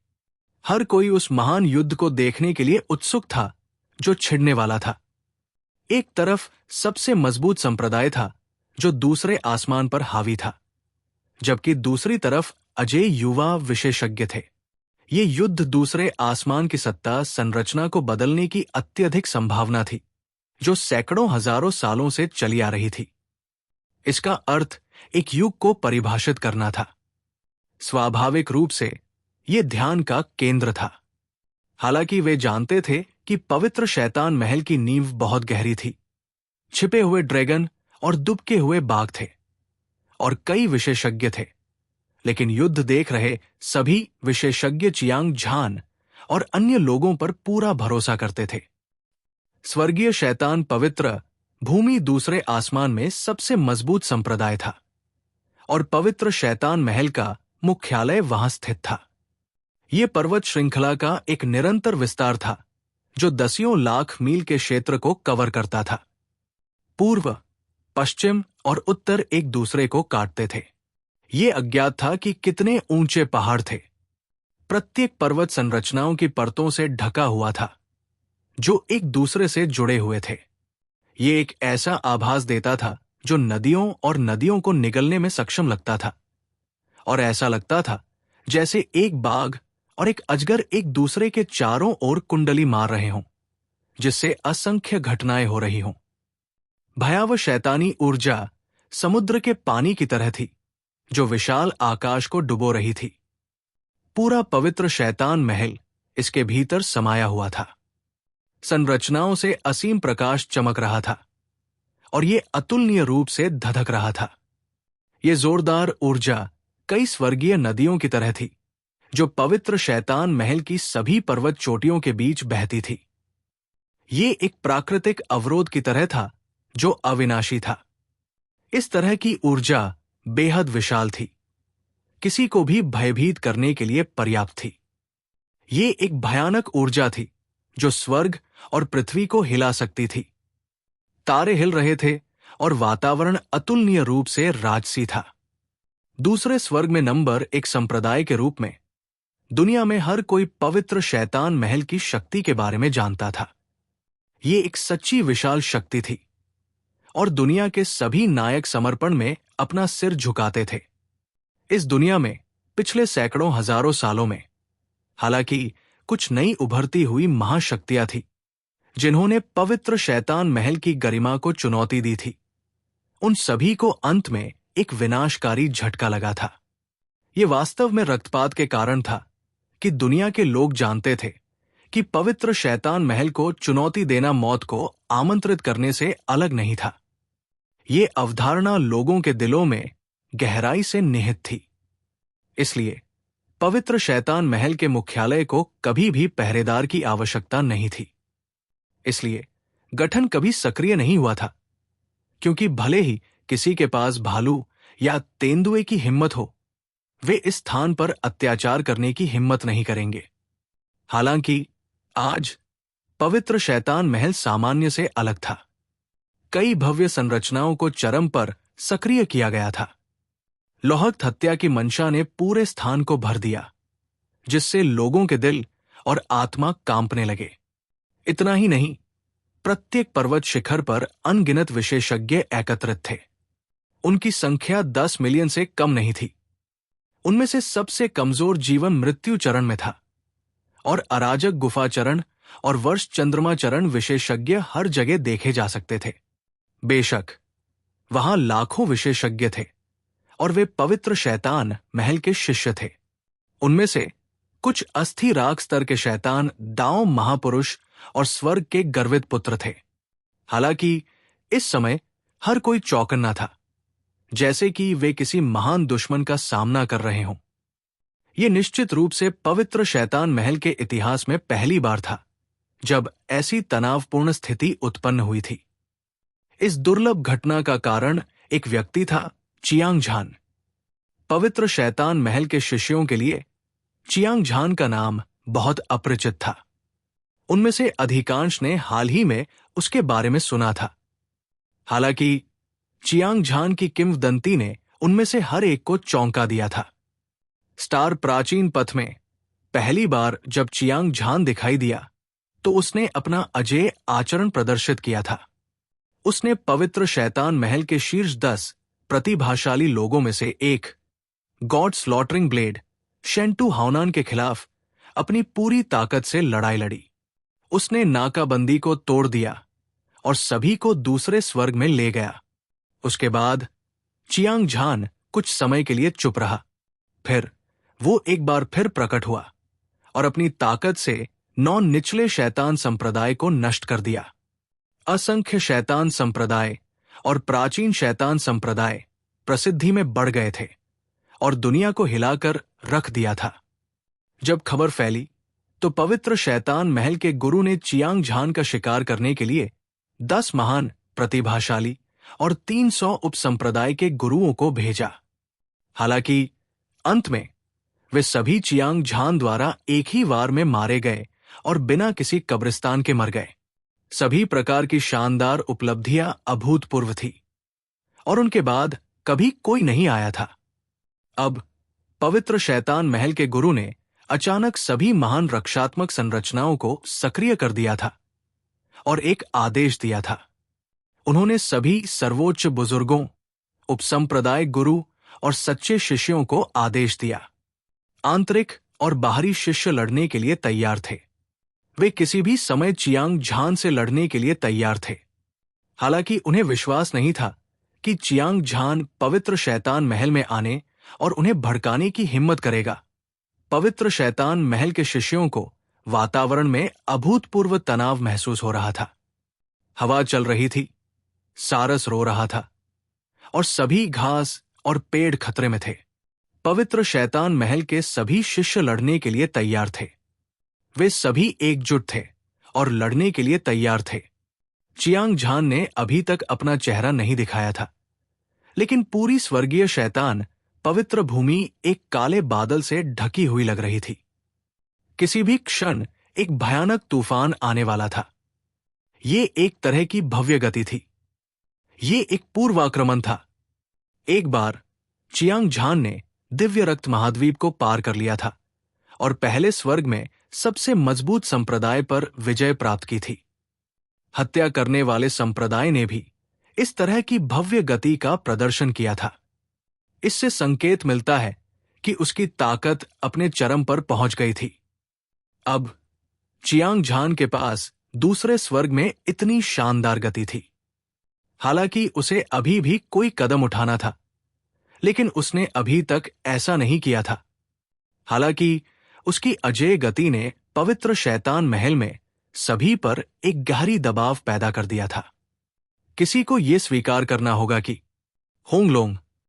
हर कोई उस महान युद्ध को देखने के लिए उत्सुक था जो छिड़ने वाला था। एक तरफ सबसे मजबूत संप्रदाय था जो दूसरे आसमान पर हावी था, जबकि दूसरी तरफ अजेय युवा विशेषज्ञ थे। ये युद्ध दूसरे आसमान की सत्ता संरचना को बदलने की अत्यधिक संभावना थी, जो सैकड़ों हजारों सालों से चली आ रही थी। इसका अर्थ एक युग को परिभाषित करना था। स्वाभाविक रूप से यह ध्यान का केंद्र था। हालांकि वे जानते थे कि पवित्र शैतान महल की नींव बहुत गहरी थी। छिपे हुए ड्रैगन और दुबके हुए बाघ थे और कई विशेषज्ञ थे, लेकिन युद्ध देख रहे सभी विशेषज्ञ चियांग झान और अन्य लोगों पर पूरा भरोसा करते थे। स्वर्गीय शैतान पवित्र भूमि दूसरे आसमान में सबसे मजबूत संप्रदाय था और पवित्र शैतान महल का मुख्यालय वहां स्थित था। यह पर्वत श्रृंखला का एक निरंतर विस्तार था जो दसियों लाख मील के क्षेत्र को कवर करता था। पूर्व, पश्चिम और उत्तर एक दूसरे को काटते थे। ये अज्ञात था कि कितने ऊंचे पहाड़ थे। प्रत्येक पर्वत संरचनाओं की परतों से ढका हुआ था जो एक दूसरे से जुड़े हुए थे। ये एक ऐसा आभास देता था जो नदियों और नदियों को निगलने में सक्षम लगता था, और ऐसा लगता था जैसे एक बाघ और एक अजगर एक दूसरे के चारों ओर कुंडली मार रहे हों, जिससे असंख्य घटनाएं हो रही हों। भयावह शैतानी ऊर्जा समुद्र के पानी की तरह थी जो विशाल आकाश को डुबो रही थी। पूरा पवित्र शैतान महल इसके भीतर समाया हुआ था। संरचनाओं से असीम प्रकाश चमक रहा था और ये अतुलनीय रूप से धधक रहा था। ये जोरदार ऊर्जा कई स्वर्गीय नदियों की तरह थी जो पवित्र शैतान महल की सभी पर्वत चोटियों के बीच बहती थी। ये एक प्राकृतिक अवरोध की तरह था जो अविनाशी था। इस तरह की ऊर्जा बेहद विशाल थी, किसी को भी भयभीत करने के लिए पर्याप्त थी। ये एक भयानक ऊर्जा थी जो स्वर्ग और पृथ्वी को हिला सकती थी। तारे हिल रहे थे और वातावरण अतुलनीय रूप से राजसी था। दूसरे स्वर्ग में नंबर एक संप्रदाय के रूप में दुनिया में हर कोई पवित्र शैतान महल की शक्ति के बारे में जानता था। ये एक सच्ची विशाल शक्ति थी और दुनिया के सभी नायक समर्पण में अपना सिर झुकाते थे। इस दुनिया में पिछले सैकड़ों हजारों सालों में हालांकि कुछ नई उभरती हुई महाशक्तियां थी जिन्होंने पवित्र शैतान महल की गरिमा को चुनौती दी थी। उन सभी को अंत में एक विनाशकारी झटका लगा था। यह वास्तव में रक्तपात के कारण था कि दुनिया के लोग जानते थे कि पवित्र शैतान महल को चुनौती देना मौत को आमंत्रित करने से अलग नहीं था। ये अवधारणा लोगों के दिलों में गहराई से निहित थी। इसलिए पवित्र शैतान महल के मुख्यालय को कभी भी पहरेदार की आवश्यकता नहीं थी। इसलिए गठन कभी सक्रिय नहीं हुआ था, क्योंकि भले ही किसी के पास भालू या तेंदुए की हिम्मत हो, वे इस स्थान पर अत्याचार करने की हिम्मत नहीं करेंगे। हालांकि आज पवित्र शैतान महल सामान्य से अलग था। कई भव्य संरचनाओं को चरम पर सक्रिय किया गया था। लोहक्त हत्या की मंशा ने पूरे स्थान को भर दिया, जिससे लोगों के दिल और आत्मा कांपने लगे। इतना ही नहीं, प्रत्येक पर्वत शिखर पर अनगिनत विशेषज्ञ एकत्रित थे। उनकी संख्या 10 मिलियन से कम नहीं थी। उनमें से सबसे कमजोर जीवन मृत्यु चरण में था और अराजक गुफा चरण और वर्ष चंद्रमा चरण विशेषज्ञ हर जगह देखे जा सकते थे। बेशक वहां लाखों विशेषज्ञ थे और वे पवित्र शैतान महल के शिष्य थे। उनमें से कुछ अस्थि राग स्तर के शैतान दाओ महापुरुष और स्वर्ग के गर्वित पुत्र थे। हालांकि इस समय हर कोई चौकन्ना था, जैसे कि वे किसी महान दुश्मन का सामना कर रहे हों। यह निश्चित रूप से पवित्र शैतान महल के इतिहास में पहली बार था जब ऐसी तनावपूर्ण स्थिति उत्पन्न हुई थी। इस दुर्लभ घटना का कारण एक व्यक्ति था, चियांग झान। पवित्र शैतान महल के शिष्यों के लिए चियांग झान का नाम बहुत अपरिचित था। उनमें से अधिकांश ने हाल ही में उसके बारे में सुना था। हालांकि चियांग झान की किंवदंती ने उनमें से हर एक को चौंका दिया था। स्टार प्राचीन पथ में पहली बार जब चियांग झान दिखाई दिया तो उसने अपना अजेय आचरण प्रदर्शित किया था। उसने पवित्र शैतान महल के शीर्ष 10 प्रतिभाशाली लोगों में से एक गॉड स्लॉटरिंग ब्लेड शेंटू हाउनान के खिलाफ अपनी पूरी ताकत से लड़ाई लड़ी। उसने नाकाबंदी को तोड़ दिया और सभी को दूसरे स्वर्ग में ले गया। उसके बाद चियांग झान कुछ समय के लिए चुप रहा। फिर वो एक बार फिर प्रकट हुआ और अपनी ताकत से 9 निचले शैतान संप्रदाय को नष्ट कर दिया। असंख्य शैतान संप्रदाय और प्राचीन शैतान संप्रदाय प्रसिद्धि में बढ़ गए थे और दुनिया को हिलाकर रख दिया था। जब खबर फैली तो पवित्र शैतान महल के गुरु ने चियांग झान का शिकार करने के लिए 10 महान प्रतिभाशाली और 300 उपसंप्रदाय के गुरुओं को भेजा। हालांकि अंत में वे सभी चियांग झान द्वारा एक ही वार में मारे गए और बिना किसी कब्रिस्तान के मर गए। सभी प्रकार की शानदार उपलब्धियां अभूतपूर्व थी और उनके बाद कभी कोई नहीं आया था। अब पवित्र शैतान महल के गुरु ने अचानक सभी महान रक्षात्मक संरचनाओं को सक्रिय कर दिया था और एक आदेश दिया था। उन्होंने सभी सर्वोच्च बुजुर्गों, उपसंप्रदाय गुरु और सच्चे शिष्यों को आदेश दिया। आंतरिक और बाहरी शिष्य लड़ने के लिए तैयार थे। वे किसी भी समय चियांग झान से लड़ने के लिए तैयार थे। हालांकि उन्हें विश्वास नहीं था कि चियांग झान पवित्र शैतान महल में आने और उन्हें भड़काने की हिम्मत करेगा। पवित्र शैतान महल के शिष्यों को वातावरण में अभूतपूर्व तनाव महसूस हो रहा था। हवा चल रही थी, सारस रो रहा था और सभी घास और पेड़ खतरे में थे। पवित्र शैतान महल के सभी शिष्य लड़ने के लिए तैयार थे। वे सभी एकजुट थे और लड़ने के लिए तैयार थे। चियांग झान ने अभी तक अपना चेहरा नहीं दिखाया था, लेकिन पूरी स्वर्गीय शैतान पवित्र भूमि एक काले बादल से ढकी हुई लग रही थी। किसी भी क्षण एक भयानक तूफान आने वाला था। ये एक तरह की भव्य गति थी। ये एक पूर्वाक्रमण था। एक बार चियांग झान ने दिव्य रक्त महाद्वीप को पार कर लिया था और पहले स्वर्ग में सबसे मजबूत संप्रदाय पर विजय प्राप्त की थी। हत्या करने वाले संप्रदाय ने भी इस तरह की भव्य गति का प्रदर्शन किया था। इससे संकेत मिलता है कि उसकी ताकत अपने चरम पर पहुंच गई थी। अब चियांग झान के पास दूसरे स्वर्ग में इतनी शानदार गति थी। हालांकि उसे अभी भी कोई कदम उठाना था, लेकिन उसने अभी तक ऐसा नहीं किया था। हालांकि उसकी अजेय गति ने पवित्र शैतान महल में सभी पर एक गहरी दबाव पैदा कर दिया था। किसी को यह स्वीकार करना होगा कि होंगलोंग